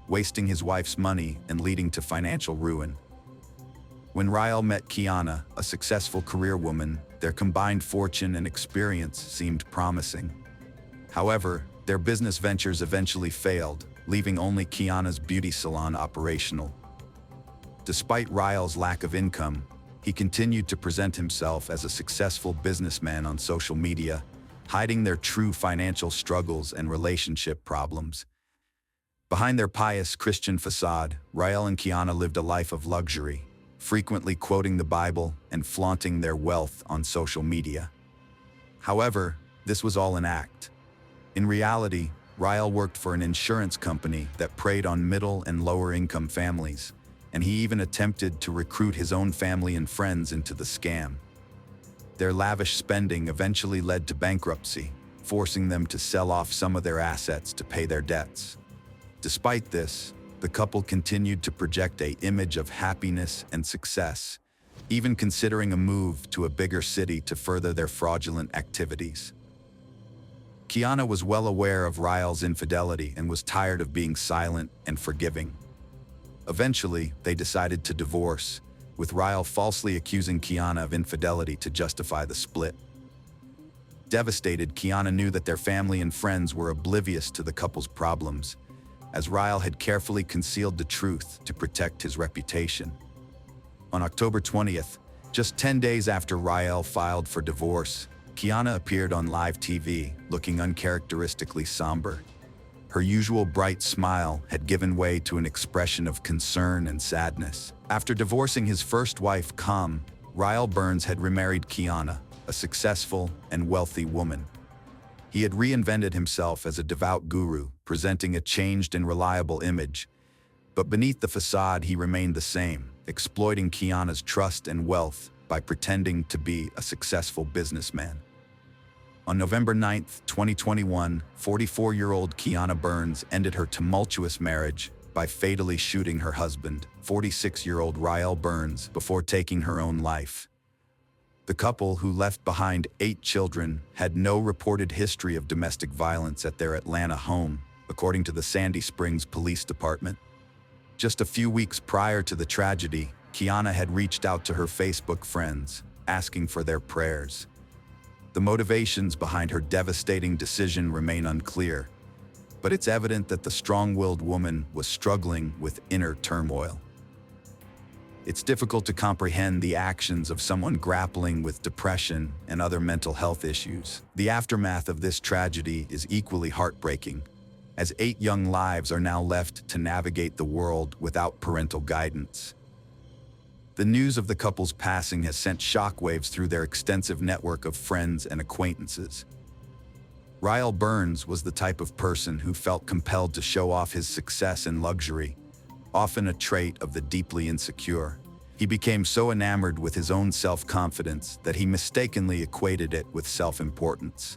A: wasting his wife's money and leading to financial ruin. When Rael met Kiana, a successful career woman, their combined fortune and experience seemed promising. However, their business ventures eventually failed, leaving only Kiana's beauty salon operational. Despite Rael's lack of income, he continued to present himself as a successful businessman on social media, hiding their true financial struggles and relationship problems. Behind their pious Christian facade, Rael and Kiana lived a life of luxury, frequently quoting the Bible and flaunting their wealth on social media. However, this was all an act. In reality, Rael worked for an insurance company that preyed on middle and lower income families, and he even attempted to recruit his own family and friends into the scam. Their lavish spending eventually led to bankruptcy, forcing them to sell off some of their assets to pay their debts. Despite this, the couple continued to project an image of happiness and success, even considering a move to a bigger city to further their fraudulent activities. Kiana was well aware of Rael's infidelity and was tired of being silent and forgiving. Eventually, they decided to divorce, with Rael falsely accusing Kiana of infidelity to justify the split. Devastated, Kiana knew that their family and friends were oblivious to the couple's problems, as Rael had carefully concealed the truth to protect his reputation. On October 20th, Just 10 days after Rael filed for divorce, Kiana appeared on live TV, looking uncharacteristically somber. Her usual bright smile had given way to an expression of concern and sadness. After divorcing his first wife, Rael Burns had remarried Kiana, a successful and wealthy woman. He had reinvented himself as a devout guru, presenting a changed and reliable image. But beneath the facade, he remained the same, exploiting Kiana's trust and wealth by pretending to be a successful businessman. On November 9, 2021, 44-year-old Kiana Burns ended her tumultuous marriage by fatally shooting her husband, 46-year-old Rael Burns, before taking her own life. The couple, who left behind 8 children, had no reported history of domestic violence at their Atlanta home, according to the Sandy Springs Police Department. Just a few weeks prior to the tragedy, Kiana had reached out to her Facebook friends, asking for their prayers. The motivations behind her devastating decision remain unclear, but it's evident that the strong-willed woman was struggling with inner turmoil. It's difficult to comprehend the actions of someone grappling with depression and other mental health issues. The aftermath of this tragedy is equally heartbreaking, as 8 young lives are now left to navigate the world without parental guidance. The news of the couple's passing has sent shockwaves through their extensive network of friends and acquaintances. Rael Burns was the type of person who felt compelled to show off his success and luxury, often a trait of the deeply insecure. He became so enamored with his own self-confidence that he mistakenly equated it with self-importance.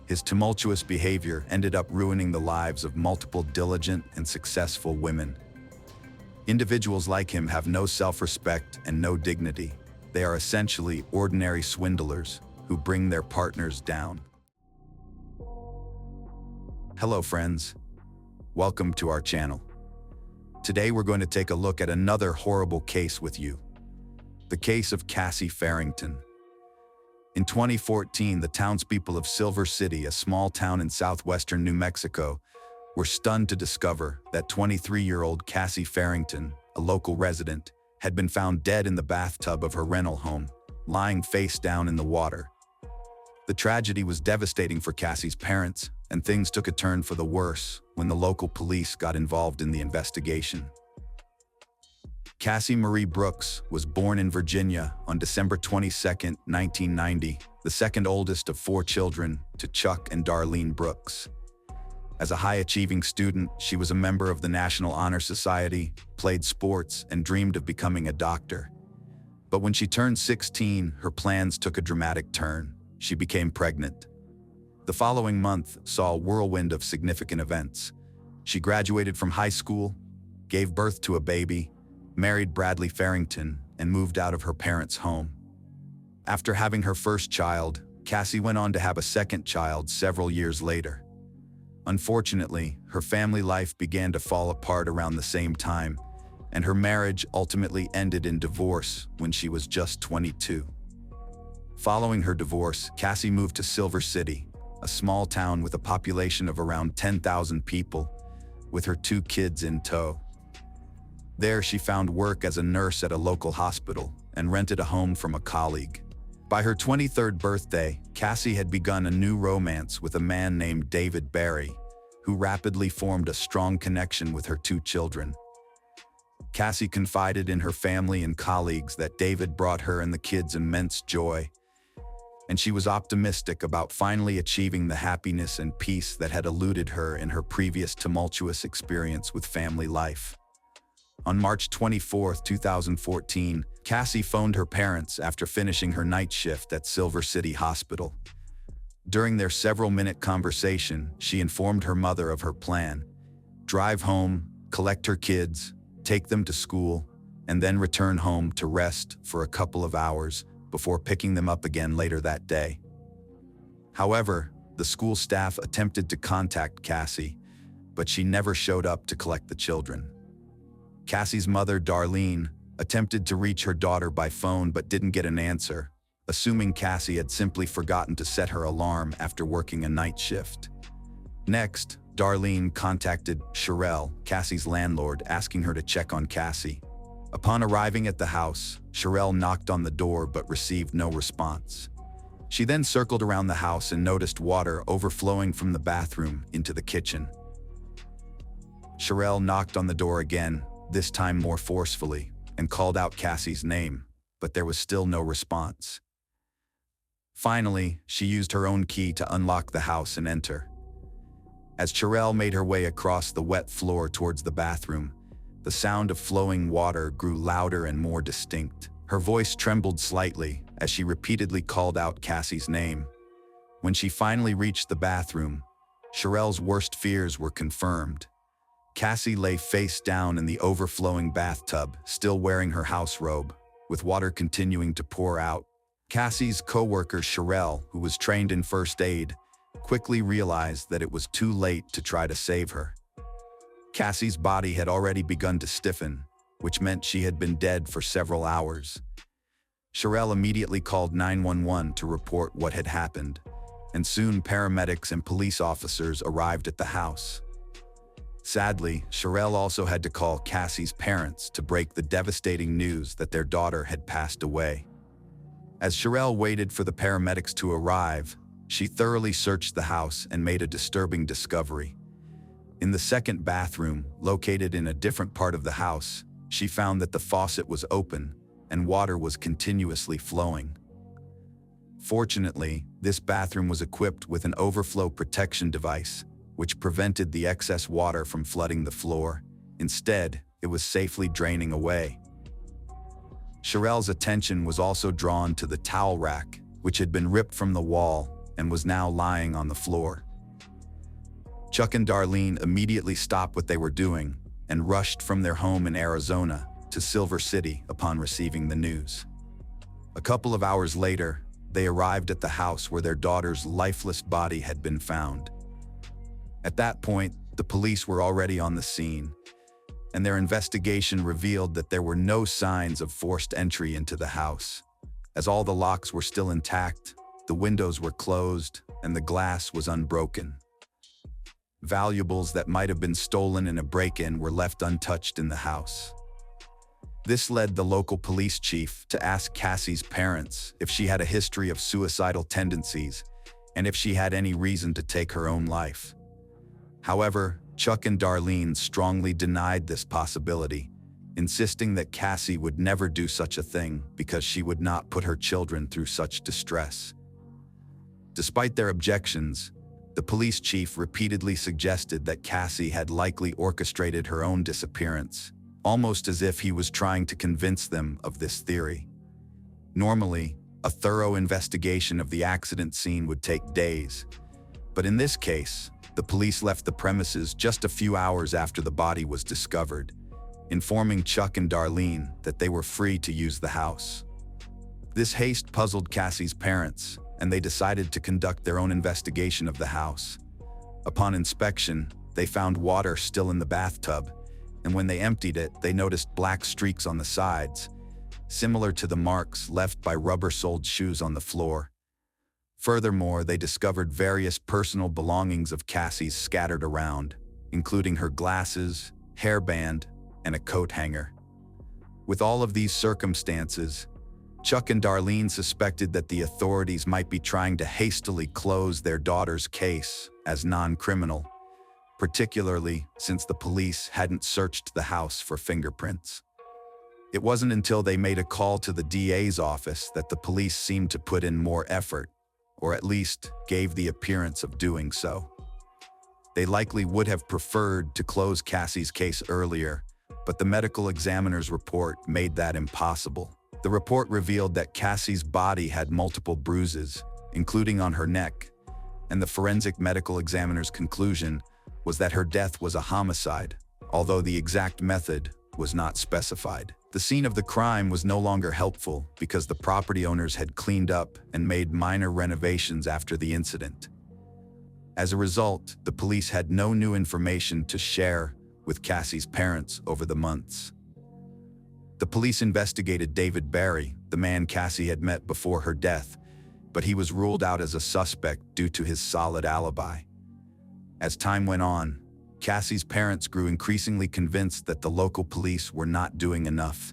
A: His tumultuous behavior ended up ruining the lives of multiple diligent and successful women. Individuals like him have no self-respect and no dignity. They are essentially ordinary swindlers who bring their partners down. Hello friends, welcome to our channel. Today we're going to take a look at another horrible case with you. The case of Cassie Farrington. In 2014, the townspeople of Silver City, a small town in southwestern New Mexico, were stunned to discover that 23-year-old Cassie Farrington, a local resident, had been found dead in the bathtub of her rental home, lying face down in the water. The tragedy was devastating for Cassie's parents, and things took a turn for the worse when the local police got involved in the investigation. Cassie Marie Brooks was born in Virginia on December 22, 1990, the second oldest of 4 children to Chuck and Darlene Brooks. As a high-achieving student, she was a member of the National Honor Society, played sports, and dreamed of becoming a doctor. But when she turned 16, her plans took a dramatic turn. She became pregnant. The following month saw a whirlwind of significant events. She graduated from high school, gave birth to a baby, married Bradley Farrington, and moved out of her parents' home. After having her first child, Cassie went on to have a second child several years later. Unfortunately, her family life began to fall apart around the same time, and her marriage ultimately ended in divorce when she was just 22. Following her divorce, Cassie moved to Silver City, a small town with a population of around 10,000 people, with her 2 kids in tow. There, she found work as a nurse at a local hospital and rented a home from a colleague. By her 23rd birthday, Cassie had begun a new romance with a man named David Barry, who rapidly formed a strong connection with her 2 children. Cassie confided in her family and colleagues that David brought her and the kids immense joy, and she was optimistic about finally achieving the happiness and peace that had eluded her in her previous tumultuous experience with family life. On March 24, 2014, Cassie phoned her parents after finishing her night shift at Silver City Hospital. During their several-minute conversation, she informed her mother of her plan: drive home, collect her kids, take them to school, and then return home to rest for a couple of hours before picking them up again later that day. However, the school staff attempted to contact Cassie, but she never showed up to collect the children. Cassie's mother, Darlene, attempted to reach her daughter by phone but didn't get an answer, assuming Cassie had simply forgotten to set her alarm after working a night shift. Next, Darlene contacted Sherelle, Cassie's landlord, asking her to check on Cassie. Upon arriving at the house, Sherelle knocked on the door but received no response. She then circled around the house and noticed water overflowing from the bathroom into the kitchen. Sherelle knocked on the door again, this time more forcefully, and called out Cassie's name, but there was still no response. Finally, she used her own key to unlock the house and enter. As Sherelle made her way across the wet floor towards the bathroom, the sound of flowing water grew louder and more distinct. Her voice trembled slightly as she repeatedly called out Cassie's name. When she finally reached the bathroom, Sherelle's worst fears were confirmed. Cassie lay face down in the overflowing bathtub, still wearing her house robe, with water continuing to pour out. Cassie's co-worker Sherelle, who was trained in first aid, quickly realized that it was too late to try to save her. Cassie's body had already begun to stiffen, which meant she had been dead for several hours. Sherelle immediately called 911 to report what had happened, and soon paramedics and police officers arrived at the house. Sadly, Sherelle also had to call Cassie's parents to break the devastating news that their daughter had passed away. As Sherelle waited for the paramedics to arrive, she thoroughly searched the house and made a disturbing discovery. In the second bathroom, located in a different part of the house, she found that the faucet was open and water was continuously flowing. Fortunately, this bathroom was equipped with an overflow protection device, which prevented the excess water from flooding the floor. Instead, it was safely draining away. Sherelle's attention was also drawn to the towel rack, which had been ripped from the wall and was now lying on the floor. Chuck and Darlene immediately stopped what they were doing and rushed from their home in Arizona to Silver City upon receiving the news. A couple of hours later, they arrived at the house where their daughter's lifeless body had been found. At that point, the police were already on the scene, and their investigation revealed that there were no signs of forced entry into the house, as all the locks were still intact, the windows were closed, and the glass was unbroken. Valuables that might have been stolen in a break-in were left untouched in the house. This led the local police chief to ask Cassie's parents if she had a history of suicidal tendencies and if she had any reason to take her own life. However, Chuck and Darlene strongly denied this possibility, insisting that Cassie would never do such a thing because she would not put her children through such distress. Despite their objections, the police chief repeatedly suggested that Cassie had likely orchestrated her own disappearance, almost as if he was trying to convince them of this theory. Normally, a thorough investigation of the accident scene would take days, but in this case, the police left the premises just a few hours after the body was discovered, informing Chuck and Darlene that they were free to use the house. This haste puzzled Cassie's parents, and they decided to conduct their own investigation of the house. Upon inspection, they found water still in the bathtub, and when they emptied it, they noticed black streaks on the sides, similar to the marks left by rubber-soled shoes on the floor. Furthermore, they discovered various personal belongings of Cassie's scattered around, including her glasses, hairband, and a coat hanger. With all of these circumstances, Chuck and Darlene suspected that the authorities might be trying to hastily close their daughter's case as non-criminal, particularly since the police hadn't searched the house for fingerprints. It wasn't until they made a call to the DA's office that the police seemed to put in more effort, or at least gave the appearance of doing so. They likely would have preferred to close Cassie's case earlier, but the medical examiner's report made that impossible. The report revealed that Cassie's body had multiple bruises, including on her neck, and the forensic medical examiner's conclusion was that her death was a homicide, although the exact method was not specified. The scene of the crime was no longer helpful because the property owners had cleaned up and made minor renovations after the incident. As a result, the police had no new information to share with Cassie's parents over the months. The police investigated David Barry, the man Cassie had met before her death, but he was ruled out as a suspect due to his solid alibi. As time went on, Cassie's parents grew increasingly convinced that the local police were not doing enough.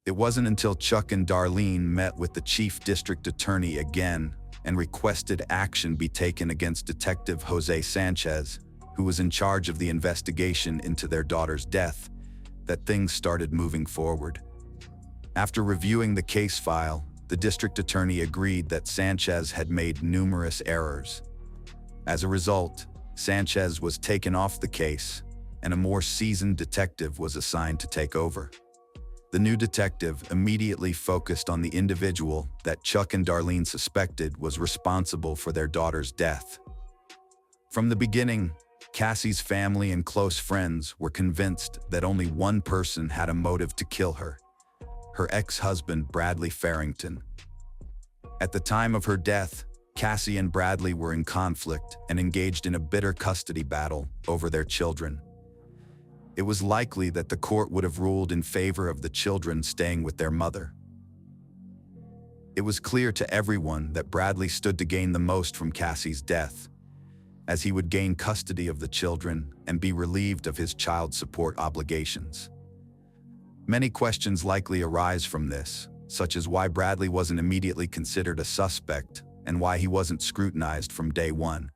A: It wasn't until Chuck and Darlene met with the chief district attorney again and requested action be taken against Detective Jose Sanchez, who was in charge of the investigation into their daughter's death, that things started moving forward. After reviewing the case file, the district attorney agreed that Sanchez had made numerous errors. As a result, Sanchez was taken off the case, and a more seasoned detective was assigned to take over. The new detective immediately focused on the individual that Chuck and Darlene suspected was responsible for their daughter's death. From the beginning, Cassie's family and close friends were convinced that only one person had a motive to kill her: her ex-husband, Bradley Farrington. At the time of her death, Cassie and Bradley were in conflict and engaged in a bitter custody battle over their children. It was likely that the court would have ruled in favor of the children staying with their mother. It was clear to everyone that Bradley stood to gain the most from Cassie's death, as he would gain custody of the children and be relieved of his child support obligations. Many questions likely arise from this, such as why Bradley wasn't immediately considered a suspect and why he wasn't scrutinized from day one.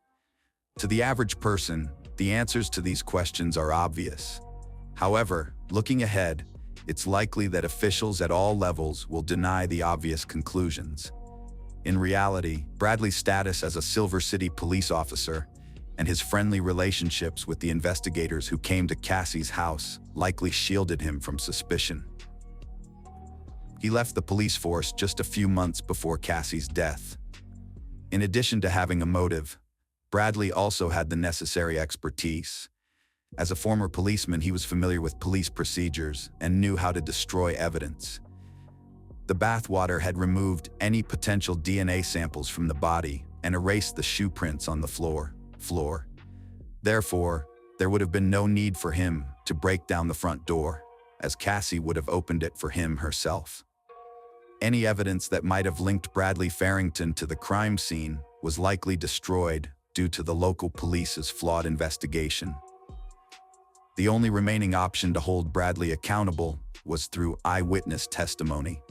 A: To the average person, the answers to these questions are obvious. However, looking ahead, it's likely that officials at all levels will deny the obvious conclusions. In reality, Bradley's status as a Silver City police officer and his friendly relationships with the investigators who came to Cassie's house likely shielded him from suspicion. He left the police force just a few months before Cassie's death. In addition to having a motive, Bradley also had the necessary expertise. As a former policeman, he was familiar with police procedures and knew how to destroy evidence. The bathwater had removed any potential DNA samples from the body and erased the shoe prints on the floor. Therefore, there would have been no need for him to break down the front door, as Cassie would have opened it for him herself. Any evidence that might have linked Bradley Farrington to the crime scene was likely destroyed due to the local police's flawed investigation. The only remaining option to hold Bradley accountable was through eyewitness testimony.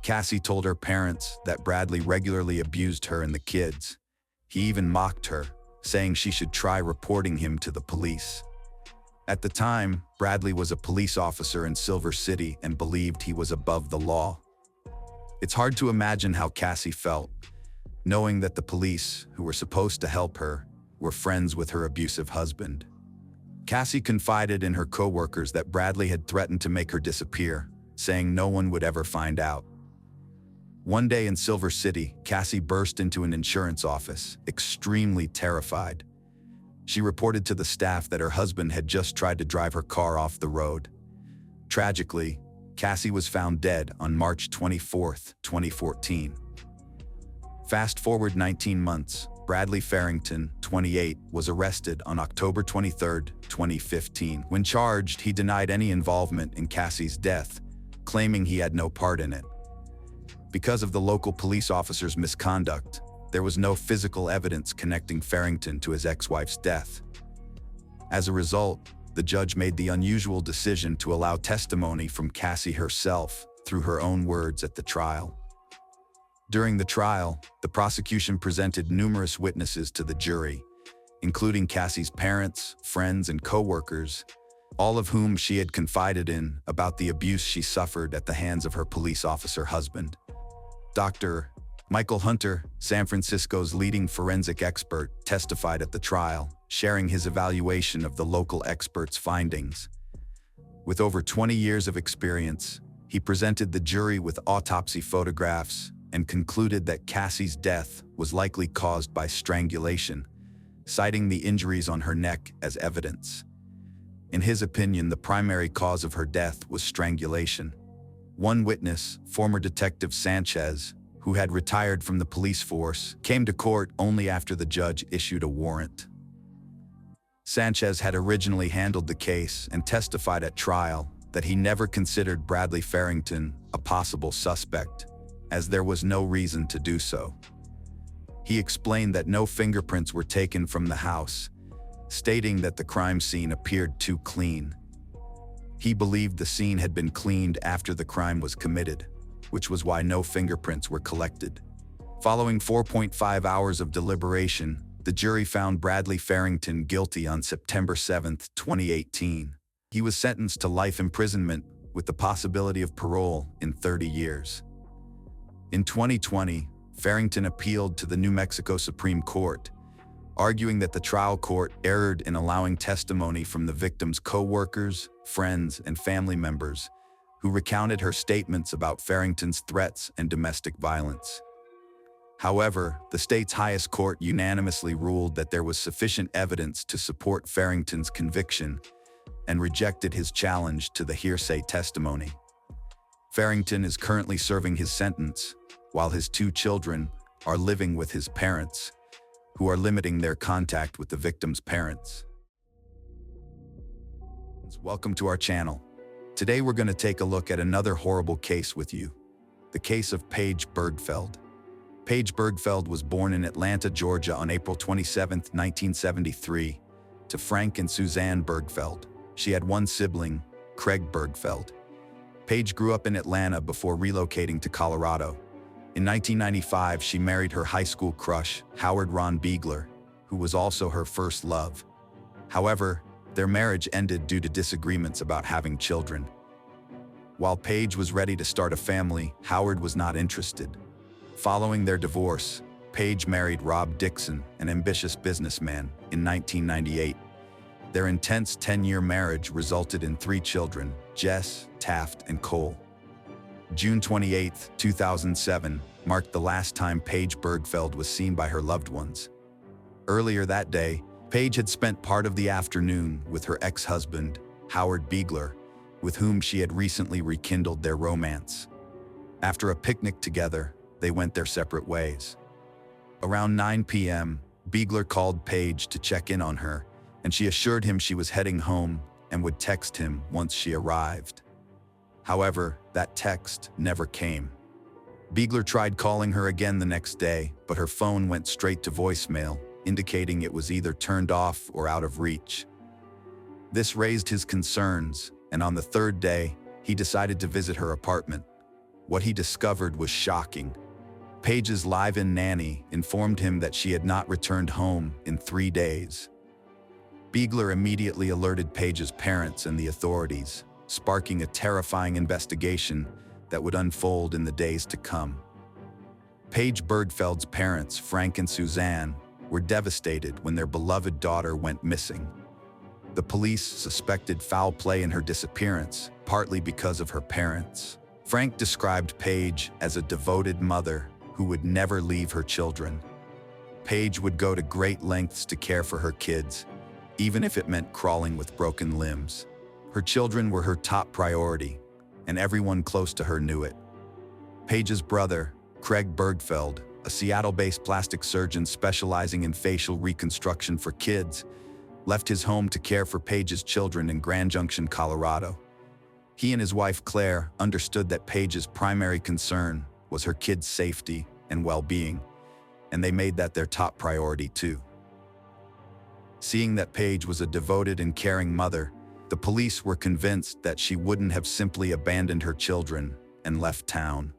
A: Cassie told her parents that Bradley regularly abused her and the kids. He even mocked her, saying she should try reporting him to the police. At the time, Bradley was a police officer in Silver City and believed he was above the law. It's hard to imagine how Cassie felt, knowing that the police, who were supposed to help her, were friends with her abusive husband. Cassie confided in her co-workers that Bradley had threatened to make her disappear, saying no one would ever find out. One day in Silver City, Cassie burst into an insurance office, extremely terrified. She reported to the staff that her husband had just tried to drive her car off the road. Tragically, Cassie was found dead on March 24, 2014. Fast forward 19 months, Bradley Farrington, 28, was arrested on October 23, 2015. When charged, he denied any involvement in Cassie's death, claiming he had no part in it. Because of the local police officer's misconduct, there was no physical evidence connecting Farrington to his ex-wife's death. As a result, the judge made the unusual decision to allow testimony from Cassie herself through her own words at the trial. During the trial, the prosecution presented numerous witnesses to the jury, including Cassie's parents, friends, and co-workers, all of whom she had confided in about the abuse she suffered at the hands of her police officer husband. Dr. Michael Hunter, San Francisco's leading forensic expert, testified at the trial, sharing his evaluation of the local expert's findings. With over 20 years of experience, he presented the jury with autopsy photographs and concluded that Cassie's death was likely caused by strangulation, citing the injuries on her neck as evidence. In his opinion, the primary cause of her death was strangulation. One witness, former Detective Sanchez, who had retired from the police force, came to court only after the judge issued a warrant. Sanchez had originally handled the case and testified at trial that he never considered Bradley Farrington a possible suspect, as there was no reason to do so. He explained that no fingerprints were taken from the house, stating that the crime scene appeared too clean. He believed the scene had been cleaned after the crime was committed, which was why no fingerprints were collected. Following 4.5 hours of deliberation, the jury found Bradley Farrington guilty on September 7, 2018. He was sentenced to life imprisonment with the possibility of parole in 30 years. In 2020, Farrington appealed to the New Mexico Supreme Court, arguing that the trial court erred in allowing testimony from the victim's co-workers, friends, and family members, who recounted her statements about Farrington's threats and domestic violence. However, the state's highest court unanimously ruled that there was sufficient evidence to support Farrington's conviction and rejected his challenge to the hearsay testimony. Farrington is currently serving his sentence, while his 2 children are living with his parents, who are limiting their contact with the victim's parents. Welcome to our channel. Today we're going to take a look at another horrible case with you, the case of Paige Bergfeld. Paige Bergfeld was born in Atlanta, Georgia on April 27, 1973, to Frank and Suzanne Bergfeld. She had 1 sibling, Craig Bergfeld. Paige grew up in Atlanta before relocating to Colorado. In 1995, she married her high school crush, Howard Ron Beigler, who was also her first love. However, their marriage ended due to disagreements about having children. While Paige was ready to start a family, Howard was not interested. Following their divorce, Paige married Rob Dixon, an ambitious businessman, in 1998. Their intense 10-year marriage resulted in 3 children, Jess, Taft, and Cole. June 28, 2007, marked the last time Paige Bergfeld was seen by her loved ones. Earlier that day, Paige had spent part of the afternoon with her ex-husband, Howard Beigler, with whom she had recently rekindled their romance. After a picnic together, they went their separate ways. Around 9 p.m., Beigler called Paige to check in on her, and she assured him she was heading home and would text him once she arrived. However, that text never came. Beigler tried calling her again the next day, but her phone went straight to voicemail, indicating it was either turned off or out of reach. This raised his concerns, and on the 3rd day, he decided to visit her apartment. What he discovered was shocking. Paige's live-in nanny informed him that she had not returned home in 3 days. Beigler immediately alerted Paige's parents and the authorities, sparking a terrifying investigation that would unfold in the days to come. Paige Bergfeld's parents, Frank and Suzanne, were devastated when their beloved daughter went missing. The police suspected foul play in her disappearance, partly because of her parents. Frank described Paige as a devoted mother who would never leave her children. Paige would go to great lengths to care for her kids, even if it meant crawling with broken limbs. Her children were her top priority, and everyone close to her knew it. Paige's brother, Craig Bergfeld, a Seattle-based plastic surgeon specializing in facial reconstruction for kids, left his home to care for Paige's children in Grand Junction, Colorado. He and his wife Claire understood that Paige's primary concern was her kids' safety and well-being, and they made that their top priority too. Seeing that Paige was a devoted and caring mother, the police were convinced that she wouldn't have simply abandoned her children and left town.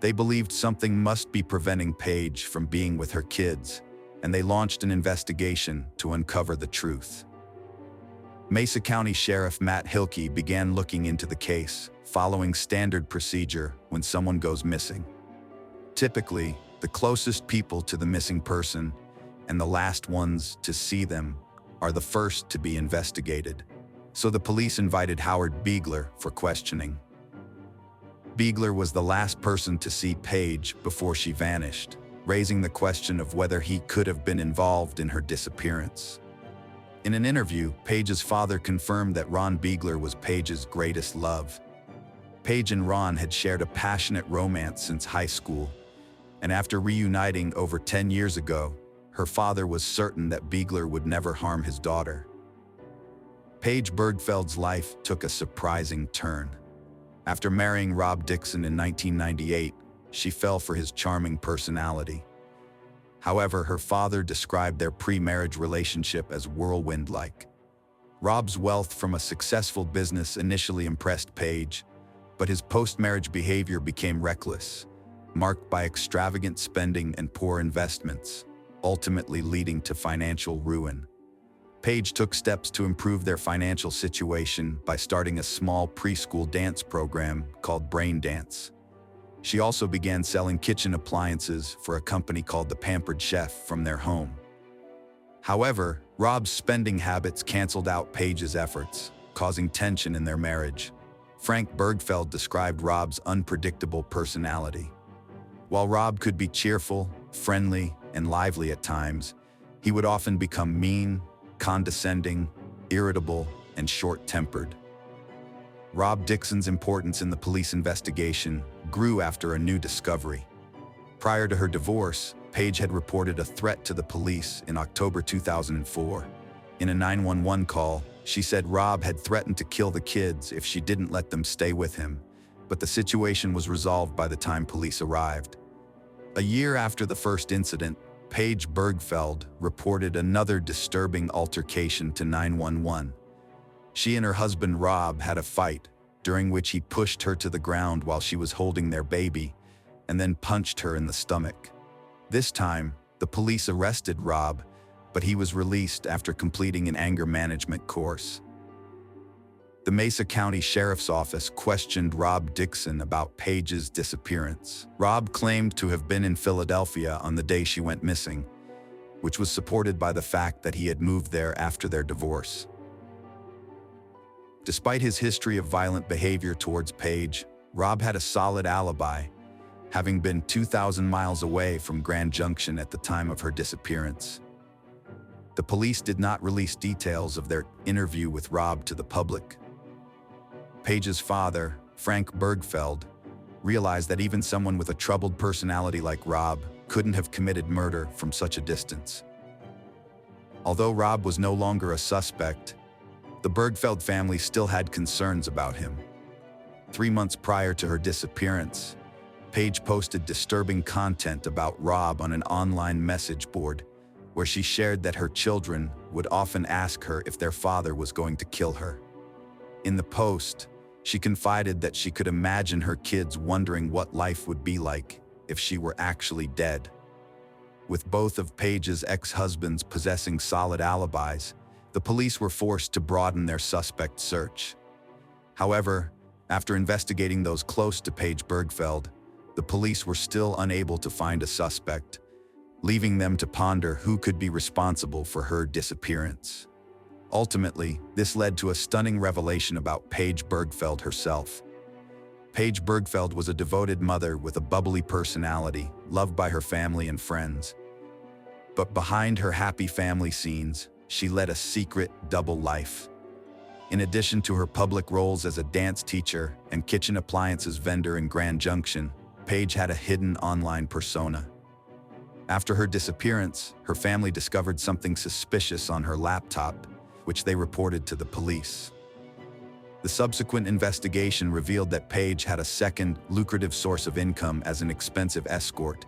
A: They believed something must be preventing Paige from being with her kids, and they launched an investigation to uncover the truth. Mesa County Sheriff Matt Hilke began looking into the case, following standard procedure when someone goes missing. Typically, the closest people to the missing person and the last ones to see them are the first to be investigated. So the police invited Howard Beigler for questioning. Beigler was the last person to see Paige before she vanished, raising the question of whether he could have been involved in her disappearance. In an interview, Paige's father confirmed that Ron Beigler was Paige's greatest love. Paige and Ron had shared a passionate romance since high school, and after reuniting over 10 years ago, her father was certain that Beigler would never harm his daughter. Paige Bergfeld's life took a surprising turn. After marrying Rob Dixon in 1998, she fell for his charming personality. However, her father described their pre-marriage relationship as whirlwind-like. Rob's wealth from a successful business initially impressed Paige, but his post-marriage behavior became reckless, marked by extravagant spending and poor investments, ultimately leading to financial ruin. Paige took steps to improve their financial situation by starting a small preschool dance program called Brain Dance. She also began selling kitchen appliances for a company called The Pampered Chef from their home. However, Rob's spending habits canceled out Paige's efforts, causing tension in their marriage. Frank Bergfeld described Rob's unpredictable personality. While Rob could be cheerful, friendly, and lively at times, he would often become mean, condescending, irritable, and short-tempered. Rob Dixon's importance in the police investigation grew after a new discovery. Prior to her divorce, Paige had reported a threat to the police in October 2004. In a 911 call, she said Rob had threatened to kill the kids if she didn't let them stay with him, but the situation was resolved by the time police arrived. A year after the first incident, Paige Bergfeld reported another disturbing altercation to 911. She and her husband Rob had a fight, during which he pushed her to the ground while she was holding their baby, and then punched her in the stomach. This time, the police arrested Rob, but he was released after completing an anger management course. The Mesa County Sheriff's Office questioned Rob Dixon about Paige's disappearance. Rob claimed to have been in Philadelphia on the day she went missing, which was supported by the fact that he had moved there after their divorce. Despite his history of violent behavior towards Paige, Rob had a solid alibi, having been 2,000 miles away from Grand Junction at the time of her disappearance. The police did not release details of their interview with Rob to the public. Paige's father, Frank Bergfeld, realized that even someone with a troubled personality like Rob couldn't have committed murder from such a distance. Although Rob was no longer a suspect, the Bergfeld family still had concerns about him. 3 months prior to her disappearance, Paige posted disturbing content about Rob on an online message board, where she shared that her children would often ask her if their father was going to kill her. In the post, she confided that she could imagine her kids wondering what life would be like if she were actually dead. With both of Paige's ex-husbands possessing solid alibis, the police were forced to broaden their suspect search. However, after investigating those close to Paige Bergfeld, the police were still unable to find a suspect, leaving them to ponder who could be responsible for her disappearance. Ultimately, this led to a stunning revelation about Paige Bergfeld herself. Paige Bergfeld was a devoted mother with a bubbly personality, loved by her family and friends. But behind her happy family scenes, she led a secret, double life. In addition to her public roles as a dance teacher and kitchen appliances vendor in Grand Junction, Paige had a hidden online persona. After her disappearance, her family discovered something suspicious on her laptop, which they reported to the police. The subsequent investigation revealed that Paige had a second, lucrative source of income as an expensive escort.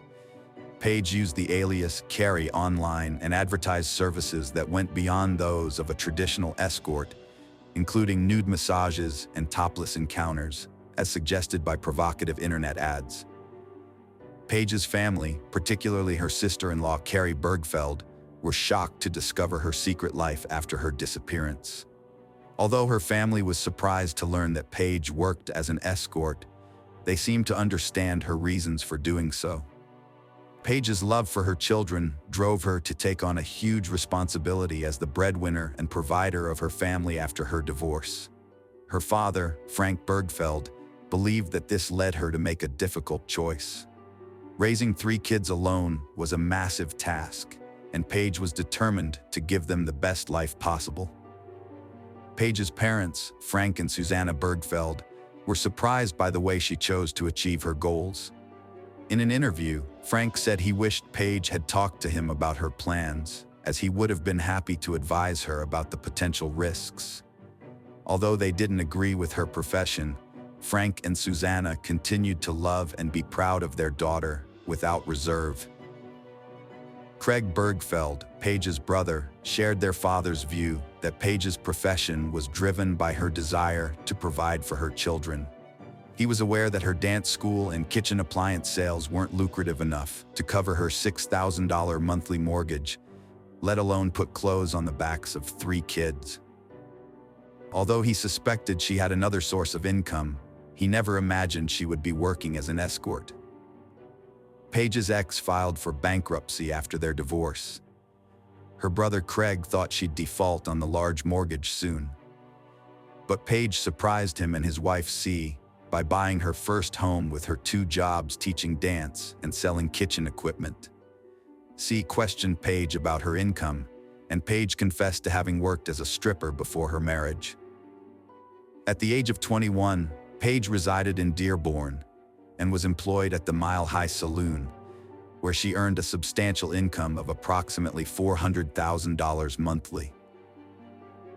A: Paige used the alias Carrie online and advertised services that went beyond those of a traditional escort, including nude massages and topless encounters, as suggested by provocative internet ads. Paige's family, particularly her sister-in-law Carrie Bergfeld, were shocked to discover her secret life after her disappearance. Although her family was surprised to learn that Paige worked as an escort, they seemed to understand her reasons for doing so. Paige's love for her children drove her to take on a huge responsibility as the breadwinner and provider of her family after her divorce. Her father, Frank Bergfeld, believed that this led her to make a difficult choice. Raising 3 kids alone was a massive task, and Paige was determined to give them the best life possible. Paige's parents, Frank and Susanna Bergfeld, were surprised by the way she chose to achieve her goals. In an interview, Frank said he wished Paige had talked to him about her plans, as he would have been happy to advise her about the potential risks. Although they didn't agree with her profession, Frank and Susanna continued to love and be proud of their daughter without reserve. Craig Bergfeld, Paige's brother, shared their father's view that Paige's profession was driven by her desire to provide for her children. He was aware that her dance school and kitchen appliance sales weren't lucrative enough to cover her $6,000 monthly mortgage, let alone put clothes on the backs of 3 kids. Although he suspected she had another source of income, he never imagined she would be working as an escort. Paige's ex filed for bankruptcy after their divorce. Her brother Craig thought she'd default on the large mortgage soon. But Paige surprised him and his wife C by buying her first home with her 2 jobs teaching dance and selling kitchen equipment. C questioned Paige about her income, and Paige confessed to having worked as a stripper before her marriage. At the age of 21, Paige resided in Dearborn and was employed at the Mile High Saloon, where she earned a substantial income of approximately $400,000 monthly.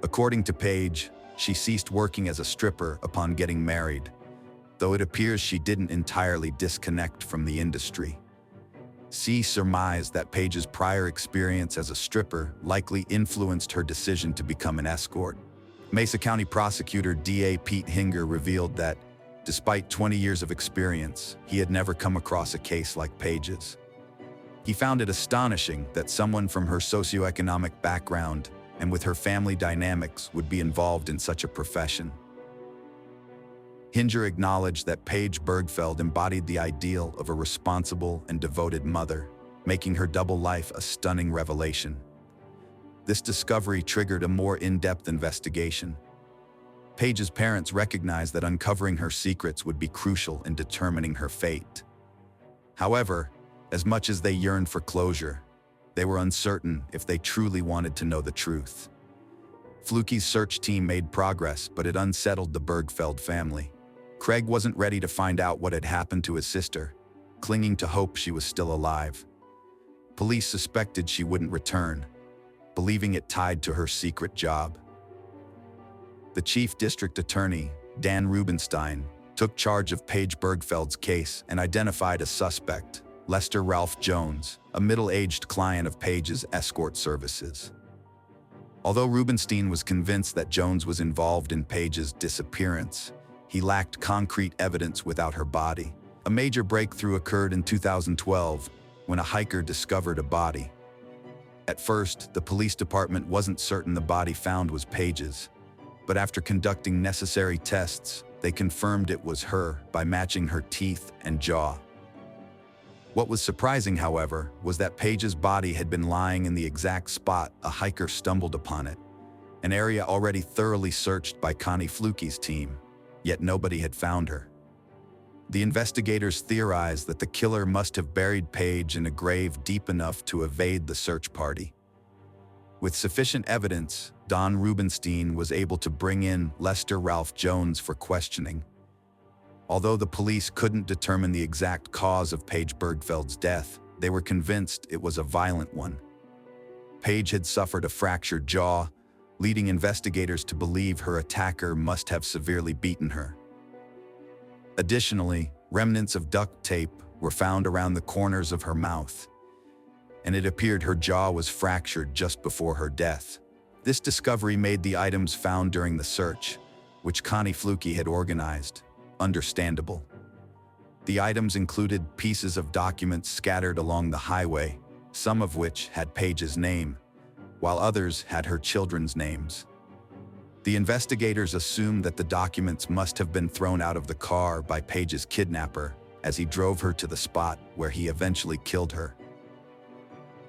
A: According to Paige, she ceased working as a stripper upon getting married, though it appears she didn't entirely disconnect from the industry. C surmised that Paige's prior experience as a stripper likely influenced her decision to become an escort. Mesa County Prosecutor D.A. Pete Hinger revealed that, despite 20 years of experience, he had never come across a case like Paige's. He found it astonishing that someone from her socioeconomic background and with her family dynamics would be involved in such a profession. Hinger acknowledged that Paige Bergfeld embodied the ideal of a responsible and devoted mother, making her double life a stunning revelation. This discovery triggered a more in-depth investigation. Paige's parents recognized that uncovering her secrets would be crucial in determining her fate. However, as much as they yearned for closure, they were uncertain if they truly wanted to know the truth. Fluky's search team made progress, but it unsettled the Bergfeld family. Craig wasn't ready to find out what had happened to his sister, clinging to hope she was still alive. Police suspected she wouldn't return, believing it tied to her secret job. The chief district attorney, Dan Rubenstein, took charge of Paige Bergfeld's case and identified a suspect, Lester Ralph Jones, a middle-aged client of Paige's escort services. Although Rubenstein was convinced that Jones was involved in Paige's disappearance, he lacked concrete evidence without her body. A major breakthrough occurred in 2012 when a hiker discovered a body. At first, the police department wasn't certain the body found was Paige's, but after conducting necessary tests, they confirmed it was her by matching her teeth and jaw. What was surprising, however, was that Paige's body had been lying in the exact spot a hiker stumbled upon it, an area already thoroughly searched by Connie Fluky's team, yet nobody had found her. The investigators theorized that the killer must have buried Paige in a grave deep enough to evade the search party. With sufficient evidence, Don Rubenstein was able to bring in Lester Ralph Jones for questioning. Although the police couldn't determine the exact cause of Paige Bergfeld's death, they were convinced it was a violent one. Paige had suffered a fractured jaw, leading investigators to believe her attacker must have severely beaten her. Additionally, remnants of duct tape were found around the corners of her mouth, and it appeared her jaw was fractured just before her death. This discovery made the items found during the search, which Connie Fluky had organized, understandable. The items included pieces of documents scattered along the highway, some of which had Paige's name, while others had her children's names. The investigators assumed that the documents must have been thrown out of the car by Paige's kidnapper as he drove her to the spot where he eventually killed her.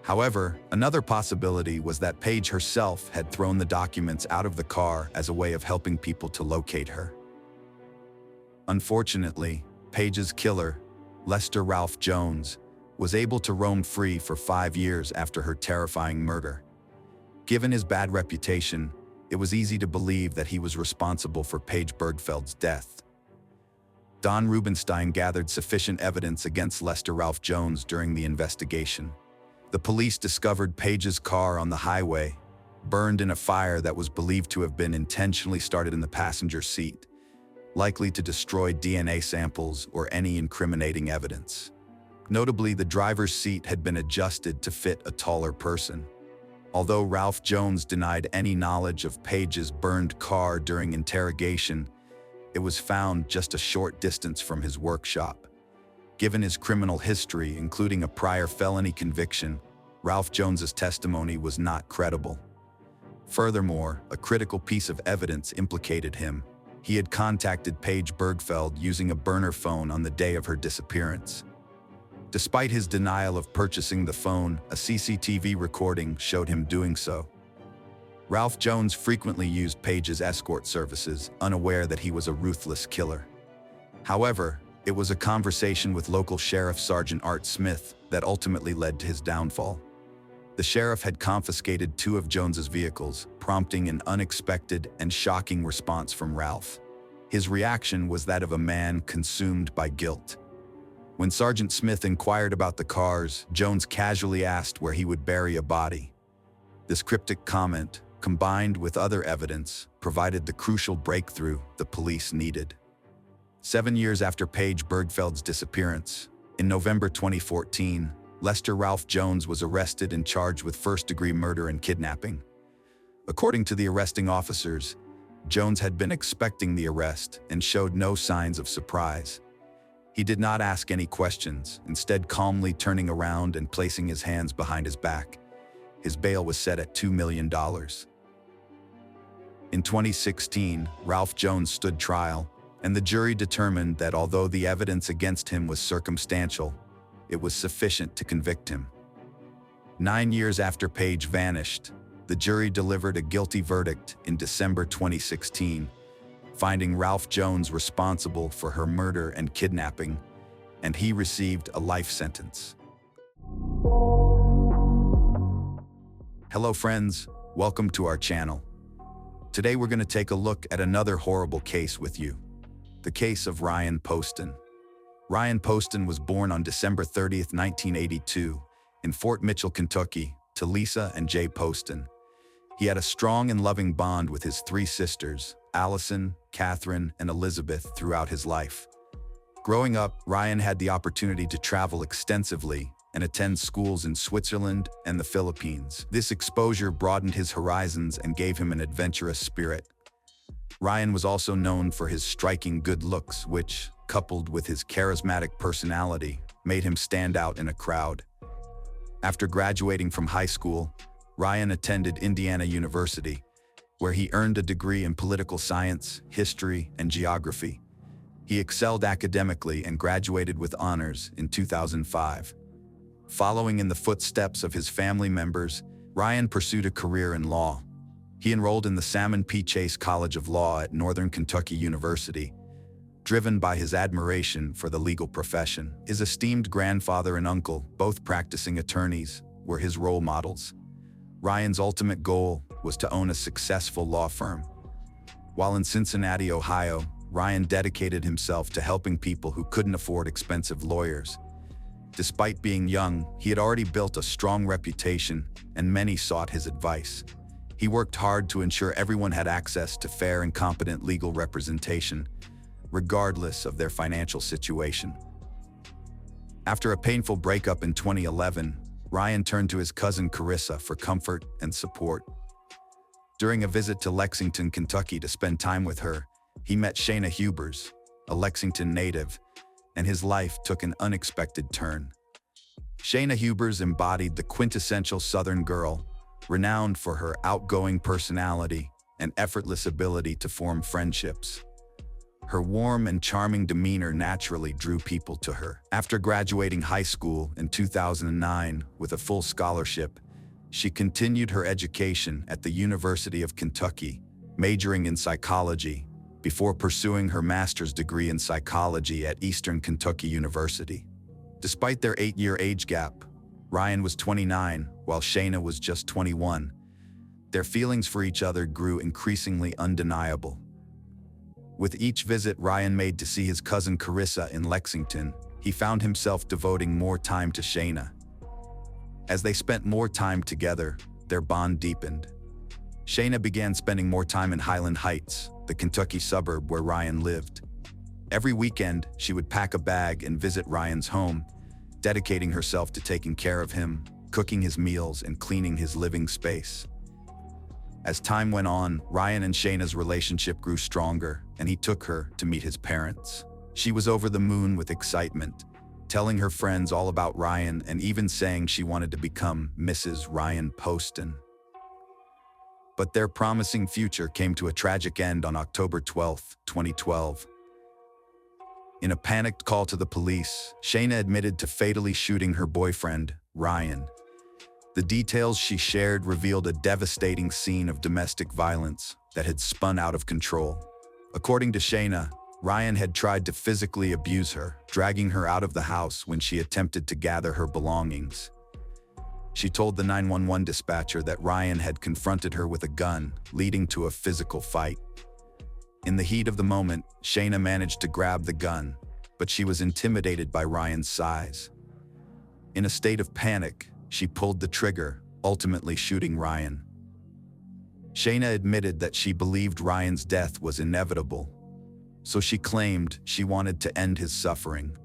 A: However, another possibility was that Paige herself had thrown the documents out of the car as a way of helping people to locate her. Unfortunately, Paige's killer, Lester Ralph Jones, was able to roam free for 5 years after her terrifying murder. Given his bad reputation, it was easy to believe that he was responsible for Paige Bergfeld's death. Don Rubenstein gathered sufficient evidence against Lester Ralph Jones during the investigation. The police discovered Paige's car on the highway, burned in a fire that was believed to have been intentionally started in the passenger seat, likely to destroy DNA samples or any incriminating evidence. Notably, the driver's seat had been adjusted to fit a taller person. Although Ralph Jones denied any knowledge of Page's burned car during interrogation, it was found just a short distance from his workshop. Given his criminal history, including a prior felony conviction, Ralph Jones's testimony was not credible. Furthermore, a critical piece of evidence implicated him. He had contacted Paige Bergfeld using a burner phone on the day of her disappearance. Despite his denial of purchasing the phone, a CCTV recording showed him doing so. Ralph Jones frequently used Page's escort services, unaware that he was a ruthless killer. However, it was a conversation with local Sheriff Sergeant Art Smith that ultimately led to his downfall. The sheriff had confiscated 2 of Jones's vehicles, prompting an unexpected and shocking response from Ralph. His reaction was that of a man consumed by guilt. When Sergeant Smith inquired about the cars, Jones casually asked where he would bury a body. This cryptic comment, combined with other evidence, provided the crucial breakthrough the police needed. 7 years after Paige Bergfeld's disappearance, in November 2014, Lester Ralph Jones was arrested and charged with first-degree murder and kidnapping. According to the arresting officers, Jones had been expecting the arrest and showed no signs of surprise. He did not ask any questions, instead calmly turning around and placing his hands behind his back. His bail was set at $2 million. In 2016, Ralph Jones stood trial, and the jury determined that although the evidence against him was circumstantial, it was sufficient to convict him. 9 years after Paige vanished, the jury delivered a guilty verdict in December 2016, finding Ralph Jones responsible for her murder and kidnapping, and he received a life sentence. Hello friends, welcome to our channel. Today we're going to take a look at another horrible case with you, the case of Ryan Poston. Ryan Poston was born on December 30th, 1982, in Fort Mitchell, Kentucky, to Lisa and Jay Poston. He had a strong and loving bond with his 3 sisters, Allison, Catherine, and Elizabeth, throughout his life. Growing up, Ryan had the opportunity to travel extensively and attend schools in Switzerland and the Philippines. This exposure broadened his horizons and gave him an adventurous spirit. Ryan was also known for his striking good looks, which, coupled with his charismatic personality, made him stand out in a crowd. After graduating from high school, Ryan attended Indiana University, where he earned a degree in political science, history, and geography. He excelled academically and graduated with honors in 2005. Following in the footsteps of his family members, Ryan pursued a career in law. He enrolled in the Salmon P. Chase College of Law at Northern Kentucky University. Driven by his admiration for the legal profession, his esteemed grandfather and uncle, both practicing attorneys, were his role models. Ryan's ultimate goal was to own a successful law firm. While in Cincinnati, Ohio, Ryan dedicated himself to helping people who couldn't afford expensive lawyers. Despite being young, he had already built a strong reputation, and many sought his advice. He worked hard to ensure everyone had access to fair and competent legal representation, regardless of their financial situation. After a painful breakup in 2011, Ryan turned to his cousin Carissa for comfort and support. During a visit to Lexington, Kentucky to spend time with her, he met Shayna Hubers, a Lexington native, and his life took an unexpected turn. Shayna Hubers embodied the quintessential Southern girl, renowned for her outgoing personality and effortless ability to form friendships. Her warm and charming demeanor naturally drew people to her. After graduating high school in 2009 with a full scholarship, she continued her education at the University of Kentucky, majoring in psychology, before pursuing her master's degree in psychology at Eastern Kentucky University. Despite their 8-year age gap, Ryan was 29, while Shayna was just 21. Their feelings for each other grew increasingly undeniable. With each visit Ryan made to see his cousin Carissa in Lexington, he found himself devoting more time to Shayna. As they spent more time together, their bond deepened. Shayna began spending more time in Highland Heights, the Kentucky suburb where Ryan lived. Every weekend, she would pack a bag and visit Ryan's home, dedicating herself to taking care of him, cooking his meals and cleaning his living space. As time went on, Ryan and Shayna's relationship grew stronger, and he took her to meet his parents. She was over the moon with excitement, telling her friends all about Ryan and even saying she wanted to become Mrs. Ryan Poston. But their promising future came to a tragic end on October 12, 2012. In a panicked call to the police, Shayna admitted to fatally shooting her boyfriend, Ryan. The details she shared revealed a devastating scene of domestic violence that had spun out of control. According to Shayna, Ryan had tried to physically abuse her, dragging her out of the house when she attempted to gather her belongings. She told the 911 dispatcher that Ryan had confronted her with a gun, leading to a physical fight. In the heat of the moment, Shayna managed to grab the gun, but she was intimidated by Ryan's size. In a state of panic, she pulled the trigger, ultimately shooting Ryan. Shayna admitted that she believed Ryan's death was inevitable, so she claimed she wanted to end his suffering.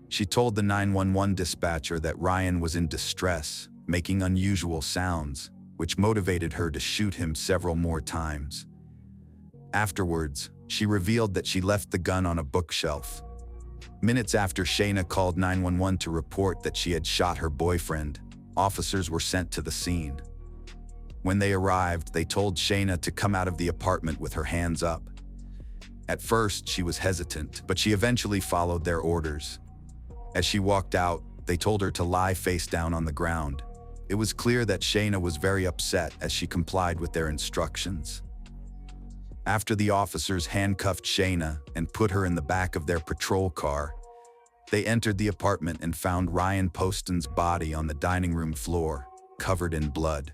A: She told the 911 dispatcher that Ryan was in distress, making unusual sounds, which motivated her to shoot him several more times. Afterwards, she revealed that she left the gun on a bookshelf. Minutes after Shayna called 911 to report that she had shot her boyfriend, officers were sent to the scene. When they arrived, they told Shayna to come out of the apartment with her hands up. At first, she was hesitant, but she eventually followed their orders. As she walked out, they told her to lie face down on the ground. It was clear that Shayna was very upset as she complied with their instructions. After the officers handcuffed Shayna and put her in the back of their patrol car, they entered the apartment and found Ryan Poston's body on the dining room floor, covered in blood.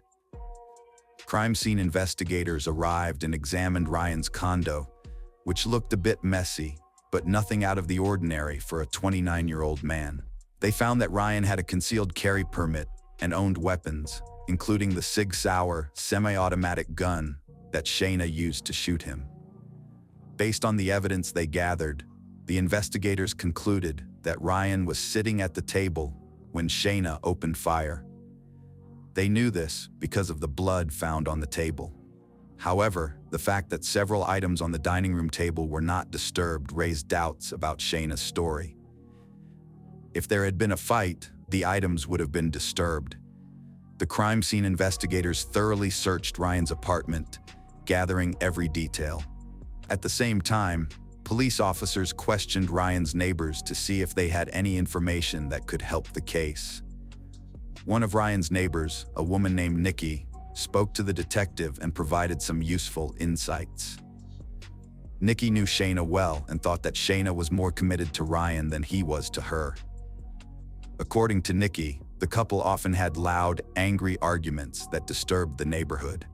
A: Crime scene investigators arrived and examined Ryan's condo, which looked a bit messy, but nothing out of the ordinary for a 29-year-old man. They found that Ryan had a concealed carry permit and owned weapons, including the Sig Sauer semi-automatic gun that Shayna used to shoot him. Based on the evidence they gathered, the investigators concluded that Ryan was sitting at the table when Shayna opened fire. They knew this because of the blood found on the table. However, the fact that several items on the dining room table were not disturbed raised doubts about Shayna's story. If there had been a fight, the items would have been disturbed. The crime scene investigators thoroughly searched Ryan's apartment, gathering every detail. At the same time, police officers questioned Ryan's neighbors to see if they had any information that could help the case. One of Ryan's neighbors, a woman named Nikki, spoke to the detective and provided some useful insights. Nikki knew Shayna well and thought that Shayna was more committed to Ryan than he was to her. According to Nikki, the couple often had loud, angry arguments that disturbed the neighborhood.